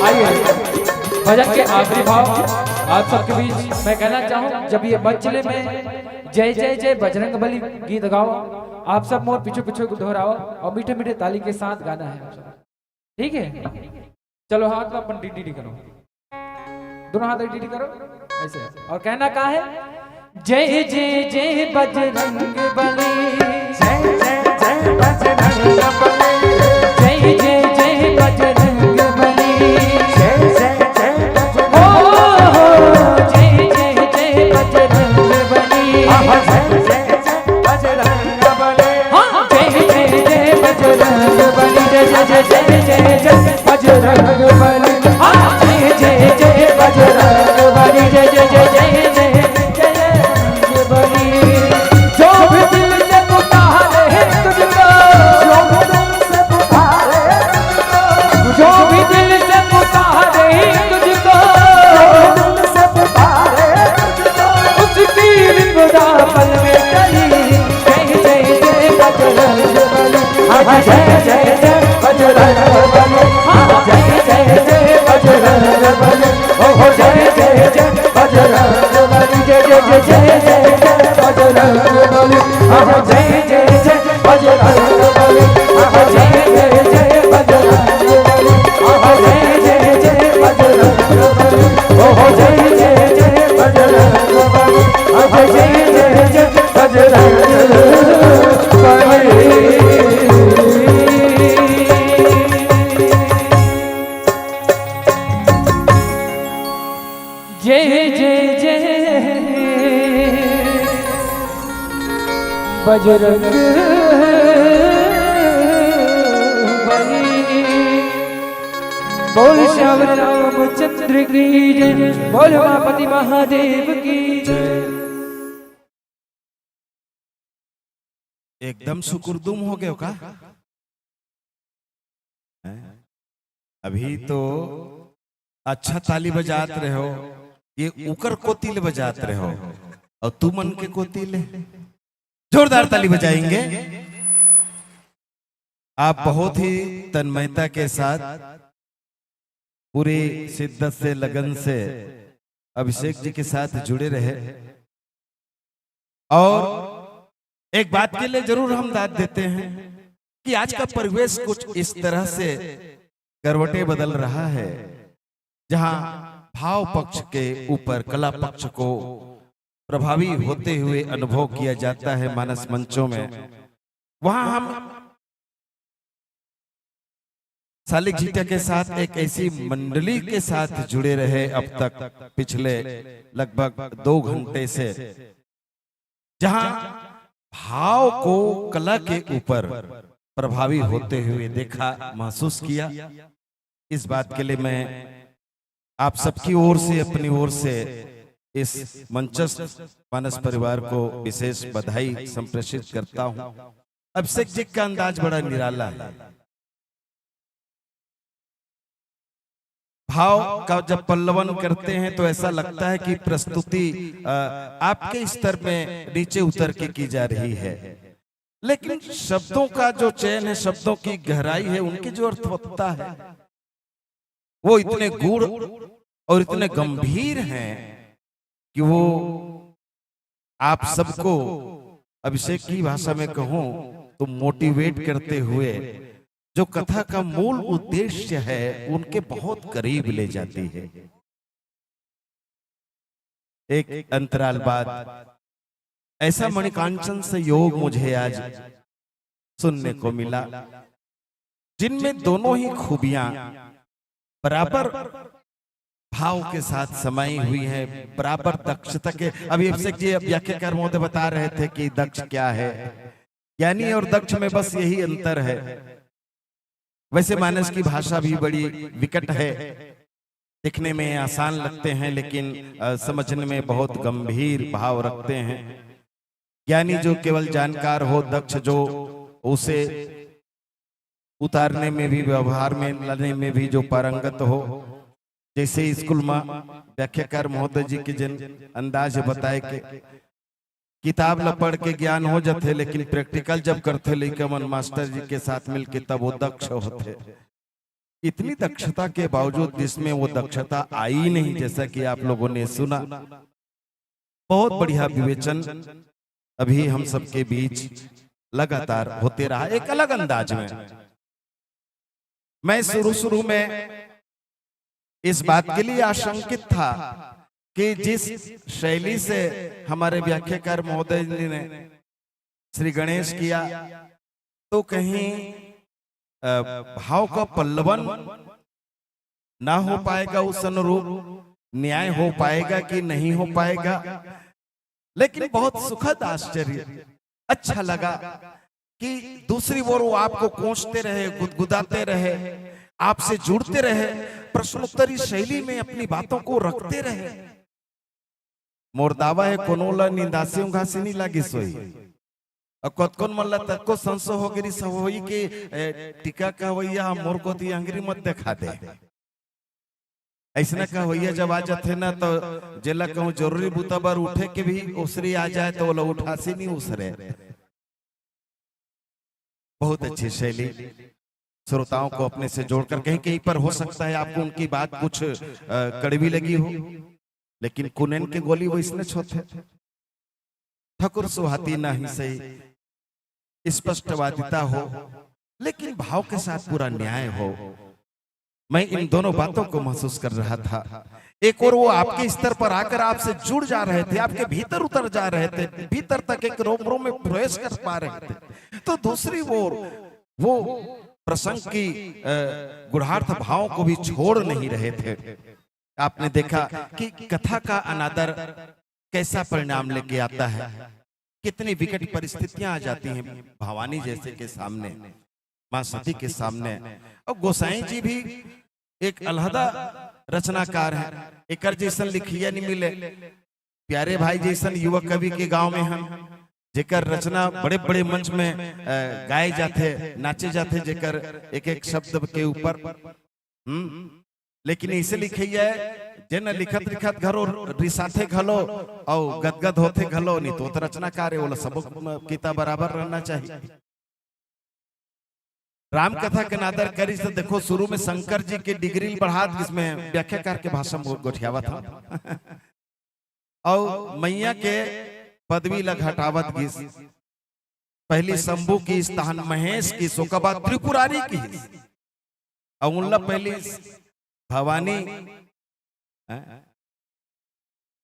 आइए भजन के आखिरी भाव आप सबके बीच मैं कहना चाहूँ, जब ये बचले में जय जय जय बजरंग बली गीत गाओ, आप सब मोर पीछे पीछे दोहराओ और मीठे मीठे ताली के साथ गाना है आप सब, ठीक है? चलो हाथ में अपन डी करो, दोनों हाथ डी करो ऐसे, और कहना का है, जय जय जय बजरंग बली, जय जय जय बजरंग बली, जय जय जय बजरंग बली, जय जय जय बजरंग, जय जय जय बजरंग बली, जय जय जय बजरंग बली, जय जय जय बजरंग बली, जय जय जय जय जय बजरंग बली, जय जय जय बजरंग बली, जय जय जय जय जय बली। जो भी दिल से पुकारे तुझको, जो भी दिल से पुकारे तुझको, उसकी विपदा पल में टली। जय जय जय बजरंग बली, जय जय जय बजरंग बली, जय जय जय बजरंग बली, ओहो जय जय जय बजरंग बली, जय जय जय जय जय बजरंग बली, जय जय जय बजरंग बली, जय जय जय बजरंग बली, जय जय जय बजरंग बली, ओहो जय जय जय बजरंग बली, जय जय जय बजरंग बली। जय जय जय बजरंग बली। बोल श्याम रामचंद्र की जय, बोल उमापति महादेव की जय। एकदम सुकुरदुम हो गए हो का? हैं? अभी तो अच्छा ताली बजात रहे हो, ये उकर कोतिल बजात रहे हो और तू मन के कोतिल जोरदार ताली बजाएंगे। आप बहुत ही तन्मयता के साथ पूरी शिद्दत से लगन से अभिषेक जी के साथ जुड़े रहे और एक बात के लिए जरूर हम दाद देते हैं कि आज का परिवेश कुछ इस तरह से करवटें बदल रहा है जहां भाव पक्ष के ऊपर कला पक्ष को प्रभावी होते हुए अनुभव किया जाता है मानस मंचों में। वहां हम सालिक जीता के साथ एक ऐसी मंडली के साथ जुड़े रहे अब तक पिछले लगभग 2 घंटे से, जहां भाव को कला के ऊपर प्रभावी होते हुए देखा, महसूस किया। इस बात के लिए मैं आप सबकी ओर से, अपनी ओर से इस मंचस्थ मानस परिवार को विशेष बधाई संप्रेषित करता हूं। अभिषेक जी का अंदाज बड़ा निराला है। भाव का जब पल्लवन करते हैं तो ऐसा लगता है कि प्रस्तुति आपके स्तर में नीचे उतर के की जा रही है, लेकिन शब्दों का जो चयन है, शब्दों की गहराई है, उनकी जो अर्थवत्ता है वो इतने गूढ़ और इतने गंभीर हैं कि वो आप सबको, अभिषेक की भाषा में कहूं तो, मोटिवेट करते हुए जो कथा का मूल उद्देश्य है उनके बहुत करीब ले जाती है। एक अंतराल बाद ऐसा मणिकांचन से योग मुझे आज सुनने को मिला जिनमें दोनों ही खूबियां बराबर भाव के साथ समाई हुई है, बराबर दक्षता के। अभी अभिषेक जी व्याख्याकार महोदय बता रहे थे कि दक्ष क्या है, ज्ञानी और दक्ष में बस यही अंतर है। वैसे मानस की भाषा भी बड़ी विकट है, दिखने में आसान लगते हैं लेकिन समझने में बहुत गंभीर भाव रखते हैं। ज्ञानी जो केवल जानकार हो, दक्ष जो उसे उतारने में भी, व्यवहार में लाने में भी जो पारंगत हो। जैसे स्कूल में व्याख्याकार महोदय जी के जिन अंदाज बताए के किताब ल पढ़ के ज्ञान हो जाते, लेकिन प्रैक्टिकल जब करते लेकिन मास्टर जी के साथ मिलके तब वो दक्ष होते। इतनी दक्षता के बावजूद जिसमें वो दक्षता आई नहीं, जैसा कि आप लोगों ने सुना। बहुत बढ़िया विवेचन अभी हम सबके बीच लगातार होते रहा, एक अलग अंदाज में। मैं शुरू में इस बात के लिए आशंकित था कि जिस शैली से हमारे व्याख्याकार महोदय ने श्री गणेश किया, तो कहीं भाव का पल्लवन ना हो पाएगा, उस अनुरूप न्याय हो पाएगा कि नहीं हो पाएगा। लेकिन बहुत सुखद आश्चर्य, अच्छा लगा कि दूसरी ओर वो आपको कोसते रहे, गुदगुदाते रहे, आपसे जुड़ते रहे, प्रश्नोत्तरी शैली में अपनी बातों को रखते रहे। मोर दावा है कोनोला निंदासियों घासी नहीं लागी सोई और कतकोन मल्ला तको संसो हो गिरी सब होई कि टीका का होइया मोर को ती अंग्री मत दिखा दे। ऐसा का होइया जब आ जाते ना तो जेला कहूं जरूरी बूता बार उठे के भी उसरी आ जाए तो वो उठासी नहीं उसरे। बहुत अच्छी शैली, श्रोताओं को अपने से जोड़कर, कहीं कहीं पर हो सकता है आपको उनकी बात कुछ कड़वी लगी हो, लेकिन कुनैन के गोली वो इसने छोटे ठकुर सुहाती नहीं सही, स्पष्टवादिता हो लेकिन भाव के साथ पूरा न्याय हो। मैं इन दोनों बातों को महसूस कर रहा था। एक और वो आपके स्तर पर आकर आपसे जुड़ जा रहे थे, आपके भीतर उतर जा रहे थे, भीतर तक एक रोम रोम में प्रवेश कर पा रहे थे। तो दूसरी ओर वो प्रसंग की गुढ़ार्थ भाव को भी छोड़ नहीं रहे थे। आपने देखा कि कथा का अनादर कैसा परिणाम लेके आता है, कितनी विकट परिस्थितियां आ जाती हैं भवानी जैसे के सामने, मां सती के सामने। और गोसाई जी भी एक अलहदा रचनाकार है, एक जैसन लिखिया नहीं मिले। प्यारे भाई जैसन युवक कवि के गांव में हम जेकर रचना बड़े बड़े मंच में गाए जाते, नाचे जाते, जेकर एक एक शब्द के ऊपर लेकिन इसे लिखे है जेन लिखत लिखत घरो रिसाथे घलो और गदगद होते घलो नहीं तो रचना कार्य वाला सब किता बराबर रहना चाहिए। राम कथा के नादर करी तो देखो शुरू में शंकर जी की डिग्री बढ़ा जिसमें व्याख्याकार के भाषा में गोठियावा था और मैया के पदवी लग हटावत गिस, पहली शंभू की तहन महेश की सोका बाद त्रिपुरारी की और उल्ला पहली भवानी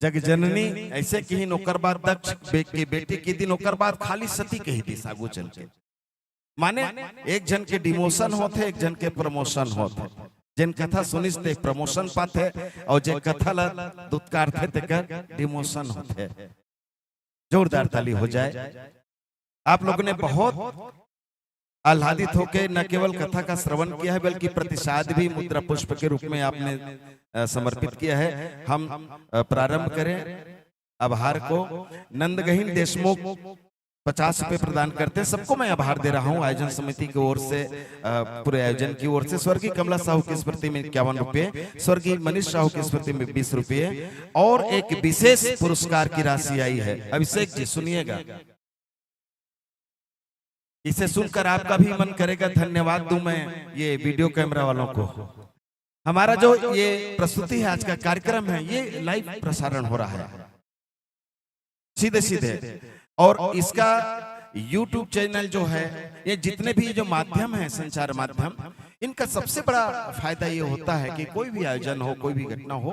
जग जननी ऐसे की नौकर बाद दक्ष की बेटी की दिन नौकर बाद खाली सती कही थी सागू चल के माने एक जन के डिमोशन होते एक जन के प्रमोशन होते, जिन कथा सुनिस ते प्रमोशन पाते और जे कथा ला दुत्कार थे ते कर डिमोशन होते। जोरदार ताली हो जाए। आप लोगों ने बहुत आह्लादित होकर न केवल कथा का श्रवण किया है बल्कि प्रतिसाद भी मुद्रा पुष्प के रूप में आपने समर्पित किया है। हम प्रारंभ करें आभार को। नंदगहीन देशमुख 50 रुपए प्रदान करते हैं, सबको मैं आभार दे रहा हूं आयोजन समिति की ओर से, पूरे आयोजन की ओर से। स्वर्गीय कमला साहू की स्मृति में 51 रुपए, स्वर्गीय मनीष साहू की स्मृति में 20 रुपए और एक विशेष पुरस्कार की राशि आई है। अभिषेक जी सुनिएगा, इसे सुनकर आपका भी मन करेगा धन्यवाद दूं मैं ये वीडियो कैमरा वालों को। हमारा जो ये प्रस्तुति है आज का कार्यक्रम है ये लाइव प्रसारण हो रहा है सीधे सीधे, और इसका YouTube चैनल जो है, ये जितने भी जो माध्यम है संचार माध्यम, इनका सबसे बड़ा फायदा ये होता है कि कोई भी आयोजन हो, कोई भी घटना हो,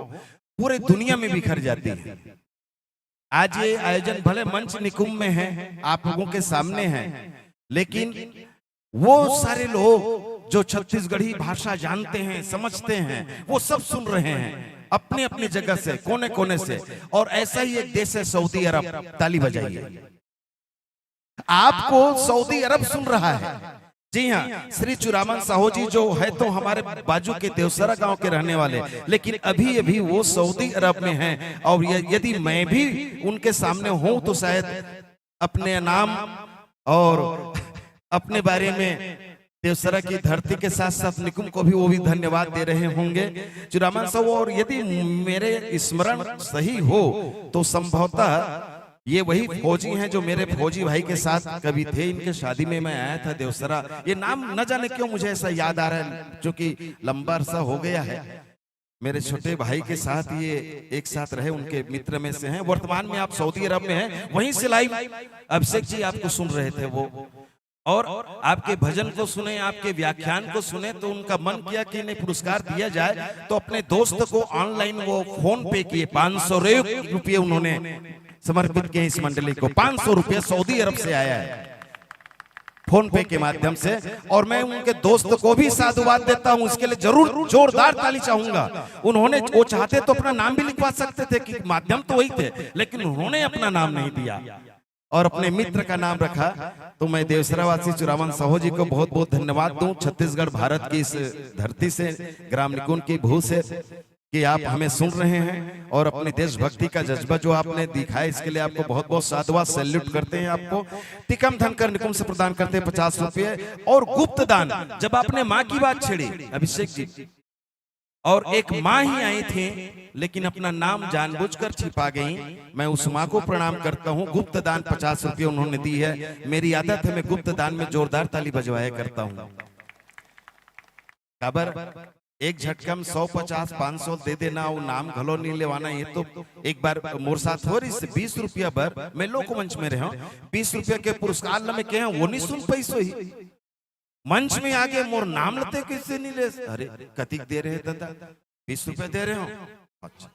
पूरे दुनिया में बिखर जाती है। आज ये आयोजन भले मंच निकुंभ में है, आप लोगों के सामने है, लेकिन वो सारे लोग जो छत्तीसगढ़ी भाषा जानते हैं, समझते हैं, वो सब सुन रहे हैं अपने अपने जगह से, कोने कोने से। और ऐसा ही एक देश है सऊदी अरब, ताली बजाइए। आपको सऊदी अरब सुन रहा है। जी हाँ, श्री चुरामन साहू जी जो है तो हमारे बाजू के देवसरा गांव के रहने वाले, लेकिन अभी अभी वो सऊदी अरब में हैं। और यदि मैं भी उनके सामने हूं तो शायद अपने नाम और अपने बारे में देवसरा की धरती के साथ साथ निकुंभ को भी वो भी धन्यवाद दे रहे होंगे चुरामन साहू। और यदि मेरे स्मरण सही हो तो संभवतः ये वही फौजी हैं जो मेरे फौजी भाई के साथ कभी थे, इनके शादी में मैं आया था देवसरा। ये नाम न जाने क्यों मुझे ऐसा याद आ रहा है, जो कि लंबा अरसा हो गया है। मेरे छोटे भाई के साथ ये एक साथ रहे, उनके मित्र में से हैं। वर्तमान में आप सऊदी अरब में हैं, वहीं से लाइव अभिषेक जी आपको सुन रहे थे वो, और आपके भजन को सुने, आपके व्याख्यान को सुने, तो उनका मन किया कि इन्हें पुरस्कार दिया जाए। तो अपने दोस्त को ऑनलाइन वो फोन पे किए, 500 रुपये उन्होंने समर्पित किए इस मंडली को। 500 रुपये सऊदी अरब से आया है फोन पे के माध्यम से, और मैं उनके दोस्त को भी साधुवाद देता हूं। इसके लिए जरूर जोरदार ताली चाहूंगा। उन्होंने, वो चाहते तो अपना नाम भी लिखवा सकते थे कि माध्यम तो वही थे, लेकिन उन्होंने अपना नाम नहीं दिया और अपने मित्र का नाम रखा। तो मैं देवसरावासी चुरामन साहू जी को बहुत बहुत धन्यवाद दूं, छत्तीसगढ़ भारत की इस धरती से, ग्राम निकुंज की भू से, कि आप हमें सुन रहे हैं और अपनी देशभक्ति का जज्बा जो आपने दिखाया, इसके लिए आपको बहुत बहुत साधुवाद, सैल्यूट करते हैं आपको। टिकम धनकर निकुंज से प्रदान करते हैं 50 रुपये। और गुप्त दान, जब आपने माँ की बात छेड़ी अभिषेक जी, और एक माँ ही आई थी लेकिन अपना नाम जानबूझकर छिपा गई, मैं उस माँ को प्रणाम करता हूँ। गुप्त दान 50 रुपये उन्होंने दी है। मेरी आदत है मैं गुप्त दान में जोरदार ताली बजवाया करता हूँ। खबर एक झटका में 100, 50, 500 दे देना, वो नाम घलो नहीं लेवाना। ये तो एक बार मोर साथ हो रही 20 रुपया बर मैं लोक मंच में रहा, 20 रुपया के पुरस्कार में कहे वो नहीं सुन पैसो ही मंच में आगे मोर नाम लेते कैसे नहीं ले। अरे कतिक दे रहे दादा, 20 रुपए दे रहे हो। अच्छा,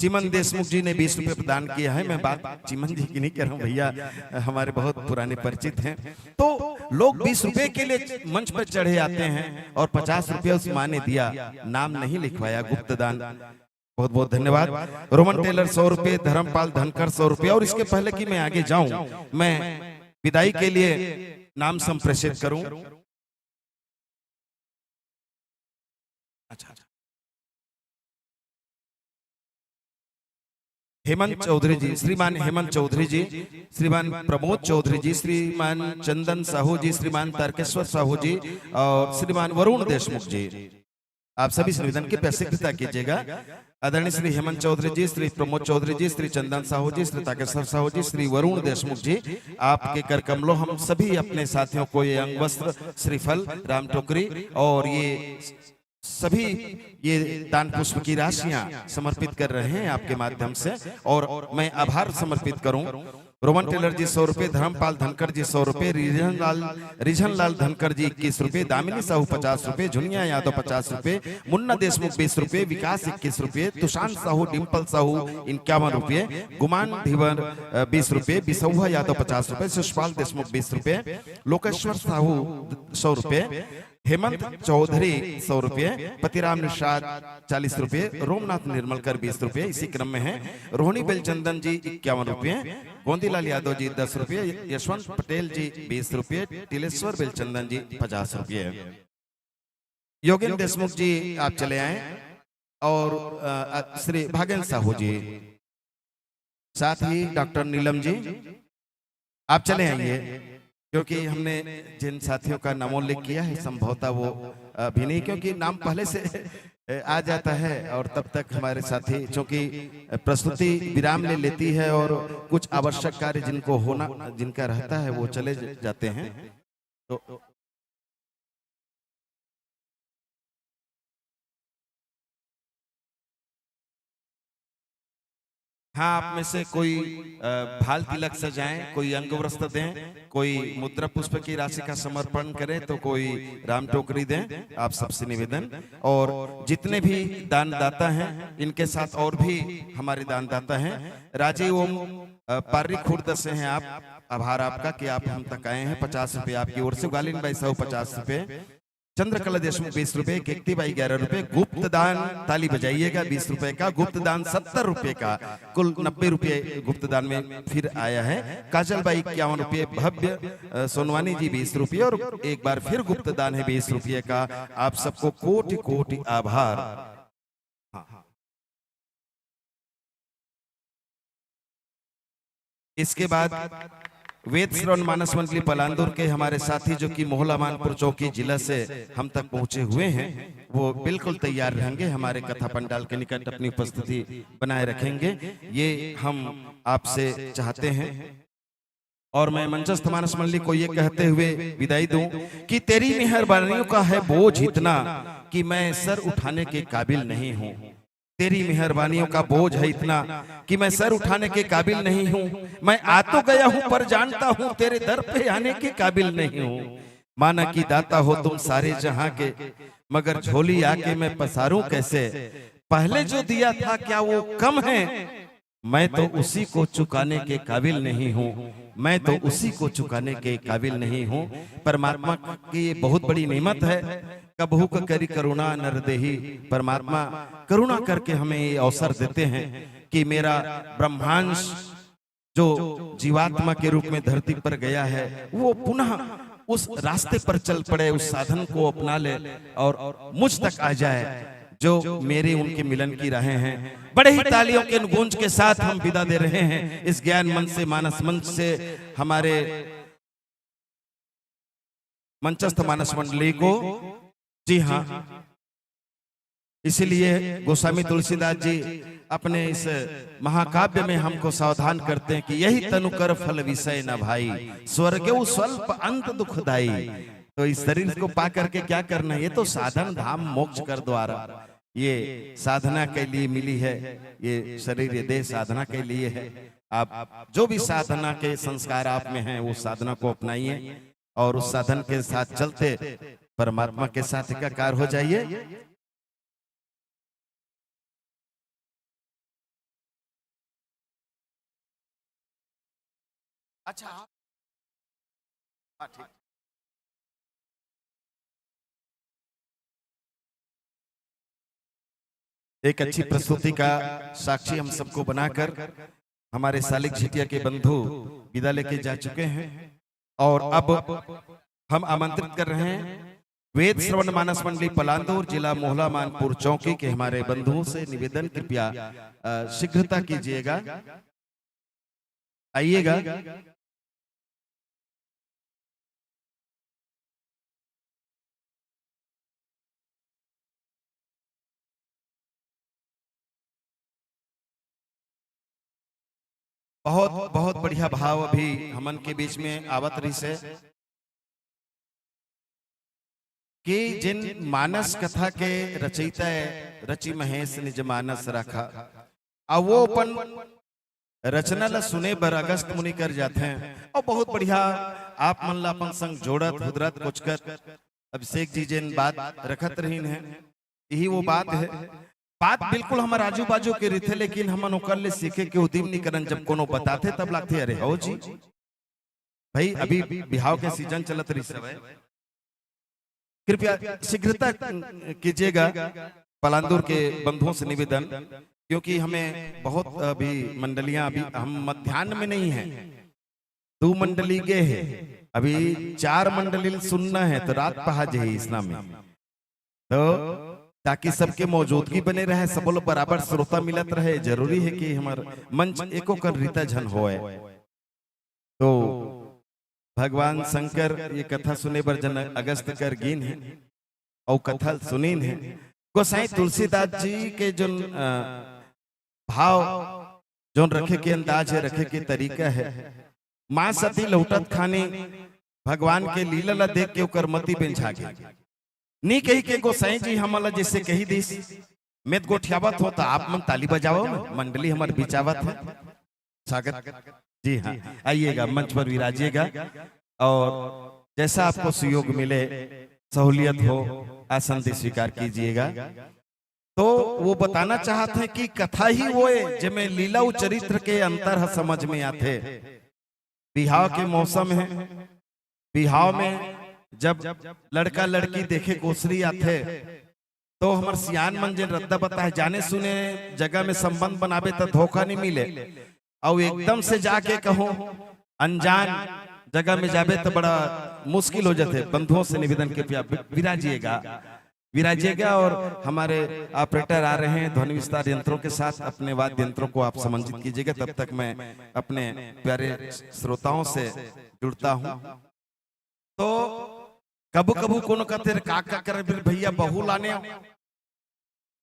चिमन देशमुख जी ने 20 रुपए प्रदान किया है। मैं बात चिमन जी की नहीं कर रहा हूँ, भैया हमारे बहुत पुराने परिचित हैं। तो लोग 20 रुपए के लिए मंच पर चढ़े आते हैं और 50 रुपये उस माँ ने दिया, नाम नहीं लिखवाया, गुप्त दान। बहुत बहुत धन्यवाद। रोमन टेलर 100 रुपये, धर्मपाल धनकर 100 रुपये। और इसके पहले कि मैं आगे जाऊं, मैं विदाई के लिए नाम संप्रेषित करूं। अच्छा, हेमंत चौधरी जी, श्रीमान हेमंत चौधरी जी, श्रीमान प्रमोद चौधरी जी, श्रीमान चंदन साहू जी, श्रीमान तारकेश्वर साहू जी और श्रीमान वरुण देशमुख जी। आप सभी से निवेदन की पैसे कृपया कीजिएगा। आदरणीय श्री हेमंत चौधरी जी, श्री प्रमोद चौधरी जी, श्री चंदन साहू जी, श्री तारकेश्वर साहू जी, श्री वरुण देशमुख जी, आपके कर कमलों हम सभी अपने साथियों को ये अंग वस्त्र, श्रीफल, राम टोकरी और ये सभी ये दान पुष्प की राशियां समर्पित कर रहे हैं आपके माध्यम से। और मैं आभार समर्पित करूं रोमन टेलर जी 100 रुपए, धर्मपाल धनकर जी 100 रुपए, रिझन लाल धनकर जी 21 रुपए, दामिनी साहू 50 रुपए, झुनिया यादव 50 रुपए, मुन्ना देशमुख 20 रुपए, विकास 21 रुपए, तुषान साहू, डिम्पल साहू 51 रुपए, गुमान धीवर 20 रुपए, बिसौहा यादव 50 रुपए, शिषपाल देशमुख 20 रुपए, लोकेश्वर साहू 100 रुपए, हेमंत चौधरी 100 रुपए, पतिराम निषाद 40 रुपए, रोमनाथ निर्मलकर 20 रुपए, इसी क्रम में है रोहिणी बेलचंदन जी 51 रुपए, गोंदीलाल यादव जी 10 रुपए, यशवंत पटेल जी 20 रुपए, तिलेश्वर बेलचंदन जी 50 रुपए। योगेंद्र देशमुख जी आप चले आए और श्री भागेंद्र साहू जी, साथ ही डॉक्टर नीलम जी आप चले आइए, क्योंकि हमने जिन साथियों का नामोल्लेख किया है संभवतः वो अभी नहीं, क्योंकि नाम पहले से आ जाता है और तब तक हमारे साथी, क्योंकि प्रस्तुति विराम ले लेती है और कुछ आवश्यक कार्य जिनको होना जिनका रहता है वो चले जाते हैं। तो हाँ, आप में से कोई भाल तिलक सजाएं, कोई अंग वस्त्र दें, कोई मुद्रा पुष्प की राशि का समर्पण करें, तो कोई राम टोकरी दें, आप सबसे निवेदन। और जितने भी दानदाता हैं इनके साथ और भी हमारे दानदाता हैं। राजीव ओम पार्री खुर्द से हैं आप, आभार आपका कि आप हम तक आए हैं, 50 रुपए आपकी ओर से। गालिन भाई साहू 50 रुपए, चंद्रकला देशमुख 20 रुपए, कीर्ति भाई 11 रुपए, गुप्त दान ताली बजाइएगा 20 रुपए का, गुप्त दान 70 रुपए का, कुल 90 रुपए गुप्त दान में फिर आया है। काजल भाई 51 रुपए, भव्य सोनवानी जी 20 रुपए और एक बार फिर गुप्त दान है 20 रुपए का। आप सबको कोटि कोटि आभार। इसके बाद वेद श्रवण मानस मंडली पलांदुर के हमारे साथी जो कि मोहल्ला मानपुर चौकी जिला से हम तक पहुंचे हुए हैं, वो बिल्कुल तैयार रहेंगे, हमारे कथा पंडाल के निकट अपनी उपस्थिति बनाए रखेंगे, ये हम आपसे चाहते हैं। और मैं मंचस्थ मानस मंडली को ये कहते हुए विदाई दूं कि तेरी मेहरबानियों का है बोझ इतना कि मैं सर उठाने के काबिल नहीं हूं। तेरी मेहरबानियों का बोझ है इतना कि मैं सर उठाने के काबिल नहीं हूं। मैं आ तो गया हूं पर जानता हूं तेरे दर पे आने के काबिल नहीं हूं। माना कि दाता हो तुम सारे जहां के, मगर झोली आके मैं पसारूं कैसे। पहले जो दिया था क्या वो कम है, मैं तो उसी को चुकाने के काबिल नहीं हूं। मैं तो उसी को चुकाने के काबिल नहीं हूं। परमात्मा की ये बहुत बड़ी नेमत है, कबहू का करी करुणा नरदेही। परमात्मा करुणा करके हमें ये अवसर देते हैं कि मेरा ब्रह्मांश जो जीवात्मा के रूप में धरती पर गया है वो पुनः उस रास्ते पर चल पड़े, उस साधन को अपना ले और मुझ तक आ जाए जो मेरे उनके मिलन की राहें हैं। बड़े ही तालियों के गूंज के साथ हम विदा दे रहे हैं इस ज्ञान मंच से, मानस मंच से, हमारे मंचस्थ मानस मंडली को। जी हाँ, इसीलिए गोस्वामी तुलसीदास जी अपने इस महाकाव्य में हमको सावधान करते हैं कि यही तनुकर फल विषय न भाई, स्वर्गेउ स्वल्प अंत दुखदाई। तो इस शरीर को पा करके क्या करना है, ये तो साधन धाम मोक्ष कर द्वारा, ये साधना के लिए मिली है, ये शरीर ये देह साधना के लिए है। आप जो भी साधना के संस्कार आप में हैं वो साधना को अपनाइए और उस साधन के साथ चलते परमात्मा के साथ एकाकार हो जाइए। अच्छा, ठीक। एक अच्छी प्रस्तुति का साक्षी हम सबको बनाकर हमारे सालिक झिटिया के बंधु विदा लेके जा चुके हैं और अब हम आमंत्रित कर रहे हैं वेद श्रवण मानस मंडली पलांदूर, जिला मोहला मानपुर चौकी के हमारे बंधुओं से निवेदन, कृपया शीघ्रता कीजिएगा, आइएगा। बहुत बहुत बढ़िया भाव अभी हमन के बीच में आवत रही से कि जिन मानस कथा के रचयिता है रचि महेश निज मानस रखा, और वो अपन रचना ला सुने बर अगस्त मुनि कर जाते हैं। और बहुत बढ़िया आप मन ला अपन संग जोड़त हुदरत कुछ कर अभिषेक जी जिन बात रखत रहीन है, यही वो बात है। बात बिल्कुल हमारे आजू बाजू के रही थे, लेकिन हम ओकर ले सीखे के उद्यम नहीं करन। जब कोनो बताते तब लगते अरे हो जी भाई अभी बिहाव के सीजन चलत रही सब, कृपया शीघ्रता कीजिएगा। पलांदूर के बंधुओं से निवेदन, क्योंकि हमें बहुत अभी मंडलियां, अभी हम मध्याह्न में नहीं है, 2 मंडली गए है, अभी 4 मंडली सुनना है तो रात पहाज है इस्लाम में, तो ताकि सबके मौजूदगी बने रहे, सब लोग बराबर श्रोता मिलत रहे। जरूरी है कि हमार मंच एको कर रीता झन होए। तो भगवान शंकर ये कथा सुने बर जन अगस्त कर गिन है और कथा सुनीन है। गोसाई तुलसीदास जी के जो भाव जो रखे के अंदाज है, रखे के तरीका है। माँ सती लौटत खानी भगवान के लीला ला देख के ओकर मति बेंझा गई। नी कही के गोसाई जी हमला जैसे कही दिस मेद गोठियावत हो तो आप मन ताली बजाओ, मंडली हमारे बिचावत है। स्वागत जी हाँ, आइएगा मंच पर विराजिएगा और जैसा आपको सुयोग मिले, सहूलियत हो, आसन से स्वीकार कीजिएगा। तो वो बताना चाहते हैं कि कथा ही वो है जिसमें लीला व चरित्र के अंतर समझ में आते। बिहाव के मौसम है, बिहाव में जब लड़का लड़की देखे कोसरी आते तो हमार सियान मन जिन रद्दा बताए जाने सुने जगह में संबंध बनावे तो धोखा नहीं मिले, और एकदम से जाके कहो अनजान जगह में जावे तो बड़ा मुश्किल हो जाते। बंधुओं से निवेदन के विराजिएगा और हमारे ऑपरेटर आ रहे हैं ध्वनि विस्तार यंत्रों के साथ, अपने वाद्य यंत्रों को आप समन्वित कीजिएगा। तब तक मैं अपने प्यारे श्रोताओं से जुड़ता हूं। तो कबू कबू कोनो कहते का कर भैया बहू लाने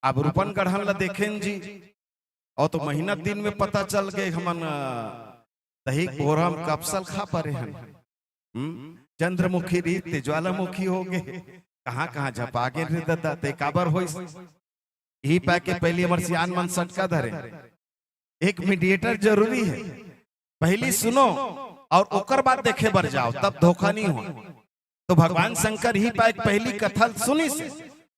अब रूपन गढ़न ला देखें जी, और तो महीना दिन में पता चल गए हमन दही कोरम कपसल खा परे हैं, चंद्रमुखी रीत ज्वालामुखी हो गए, कहाँ कहाँ झपा के दादा ते काबर हो यही पा के पहली हमारे सियान मन सटका धरे। एक मीडिएटर जरूरी है, पहली सुनो और ओकर बाद देखे बर जाओ, तब धोखा नहीं हो। तो भगवान शंकर ही पाए पहली कथा सुनी से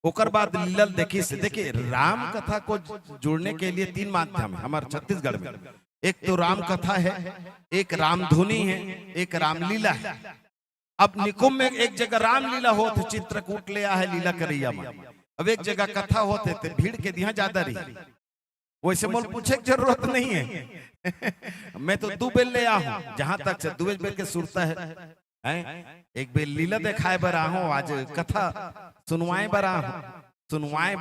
ओकर बाद लीलल देखी से। देखिए राम कथा को जोड़ने के लिए 3 माध्यम है हमारे छत्तीसगढ़ में। एक तो राम कथा है, एक रामधुनी है, एक रामलीला है। अब निकुंभ में एक जगह रामलीला होते, चित्रकूट ले है लीला करैया में, अब एक जगह कथा होते थे, भीड़ के दिया ज्यादा रही। वैसे मोल पूछे की जरूरत नहीं है मैं तो 2 बेल ले आऊं, जहां तक से 2 बेल के सुरता है। एक बेल लीला दिखाए बर आहूं, आज कथा सुनवाए बर आहूं, सुनवाए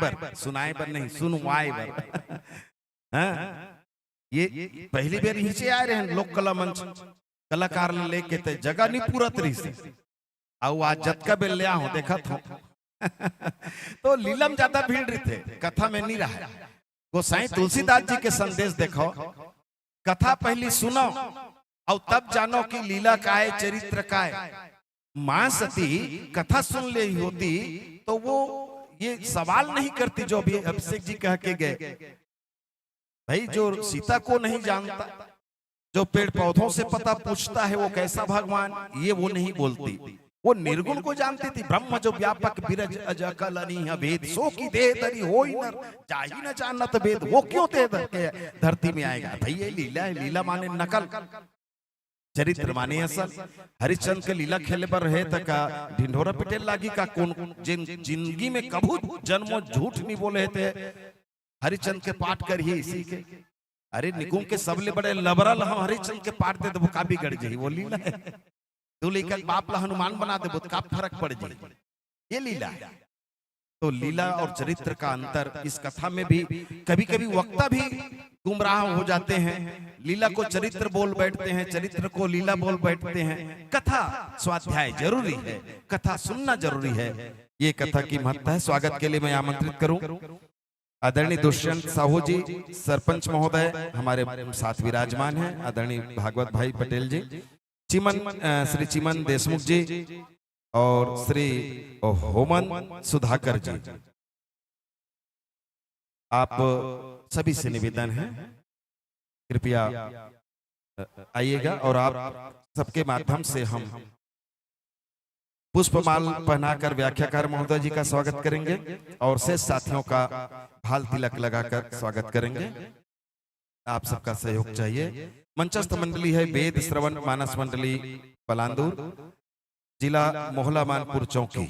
बर नहीं सुनवाए बर ये पहली बार नीचे आए रहे लोक कला मंच कलाकार लेके ते जगह नहीं पूरत रही से, और आज जतका बेल ले आहूं देखा था तो लीला में ज्यादा भीड़ रही थे, कथा में नहीं रहा। गोसाई तुलसीदास जी के संदेश देखो, कथा पहली सुनो और तब जानो कि लीला का है, चरित्र का है। मां सती कथा सुन ले होती तो वो ये सवाल नहीं करती जो अभी अभिषेक जी कह के गए। भाई जो सीता को नहीं जानता, जो पेड़ पौधों से पता पूछता है वो कैसा भगवान, ये वो नहीं बोलती, वो निर्गुण को जानती थी। ब्रह्म जो व्यापक बिरज अजकल अनीह भेद, सो की देह धरी होई नर जाहि न जानत भेद, वो क्यों ते धरती में आएगा। भाई ये लीला है, लीला माने नकल, चरित्र माने असल। हरिश्चंद्र के लीला खेले पर रहे तक ढिंढोरा पिटेल लागी का कौन जिंदगी में कभू जन्मों झूठ नहीं बोले थे। हरिश्चंद्र के पाठ करिए इसी के, अरे निकुंभ के सबले बड़े लबरल हम हरिश्चंद्र के पाठ दे दो का बिगड़ जाई, वो लीला है। तू लेकर बाप ला हनुमान बना दे का फर्क पड़ जाए। ये लीला है। तो लीला और चरित्र का अंतर इस कथा में भी कभी कभी वक्ता भी गुमराह हो जाते हैं, लीला को चरित्र बोल बैठते हैं, चरित्र को लीला बोल बैठते हैं। कथा स्वाध्याय जरूरी है, कथा सुनना जरूरी है, ये कथा की महत्ता है। स्वागत के लिए मैं आमंत्रित करूं आदरणीय दुष्यंत साहू जी, सरपंच महोदय हमारे साथ विराजमान हैं, आदरणीय भागवत भाई पटेल जी, श्री चिमन देशमुख जी और श्री होमन सुधाकर जी। आप सभी से निवेदन है कृपया आइएगा और आप सबके माध्यम से हम पुष्पमाल पहनाकर व्याख्याकार महोदय जी का स्वागत करेंगे और शेष साथियों का भाल तिलक लगाकर स्वागत करेंगे। आप सबका सहयोग चाहिए। मंचस्थ मंडली है वेद श्रवण मानस मंडली पलांदूर, जिला मोहला मानपुर चौकी।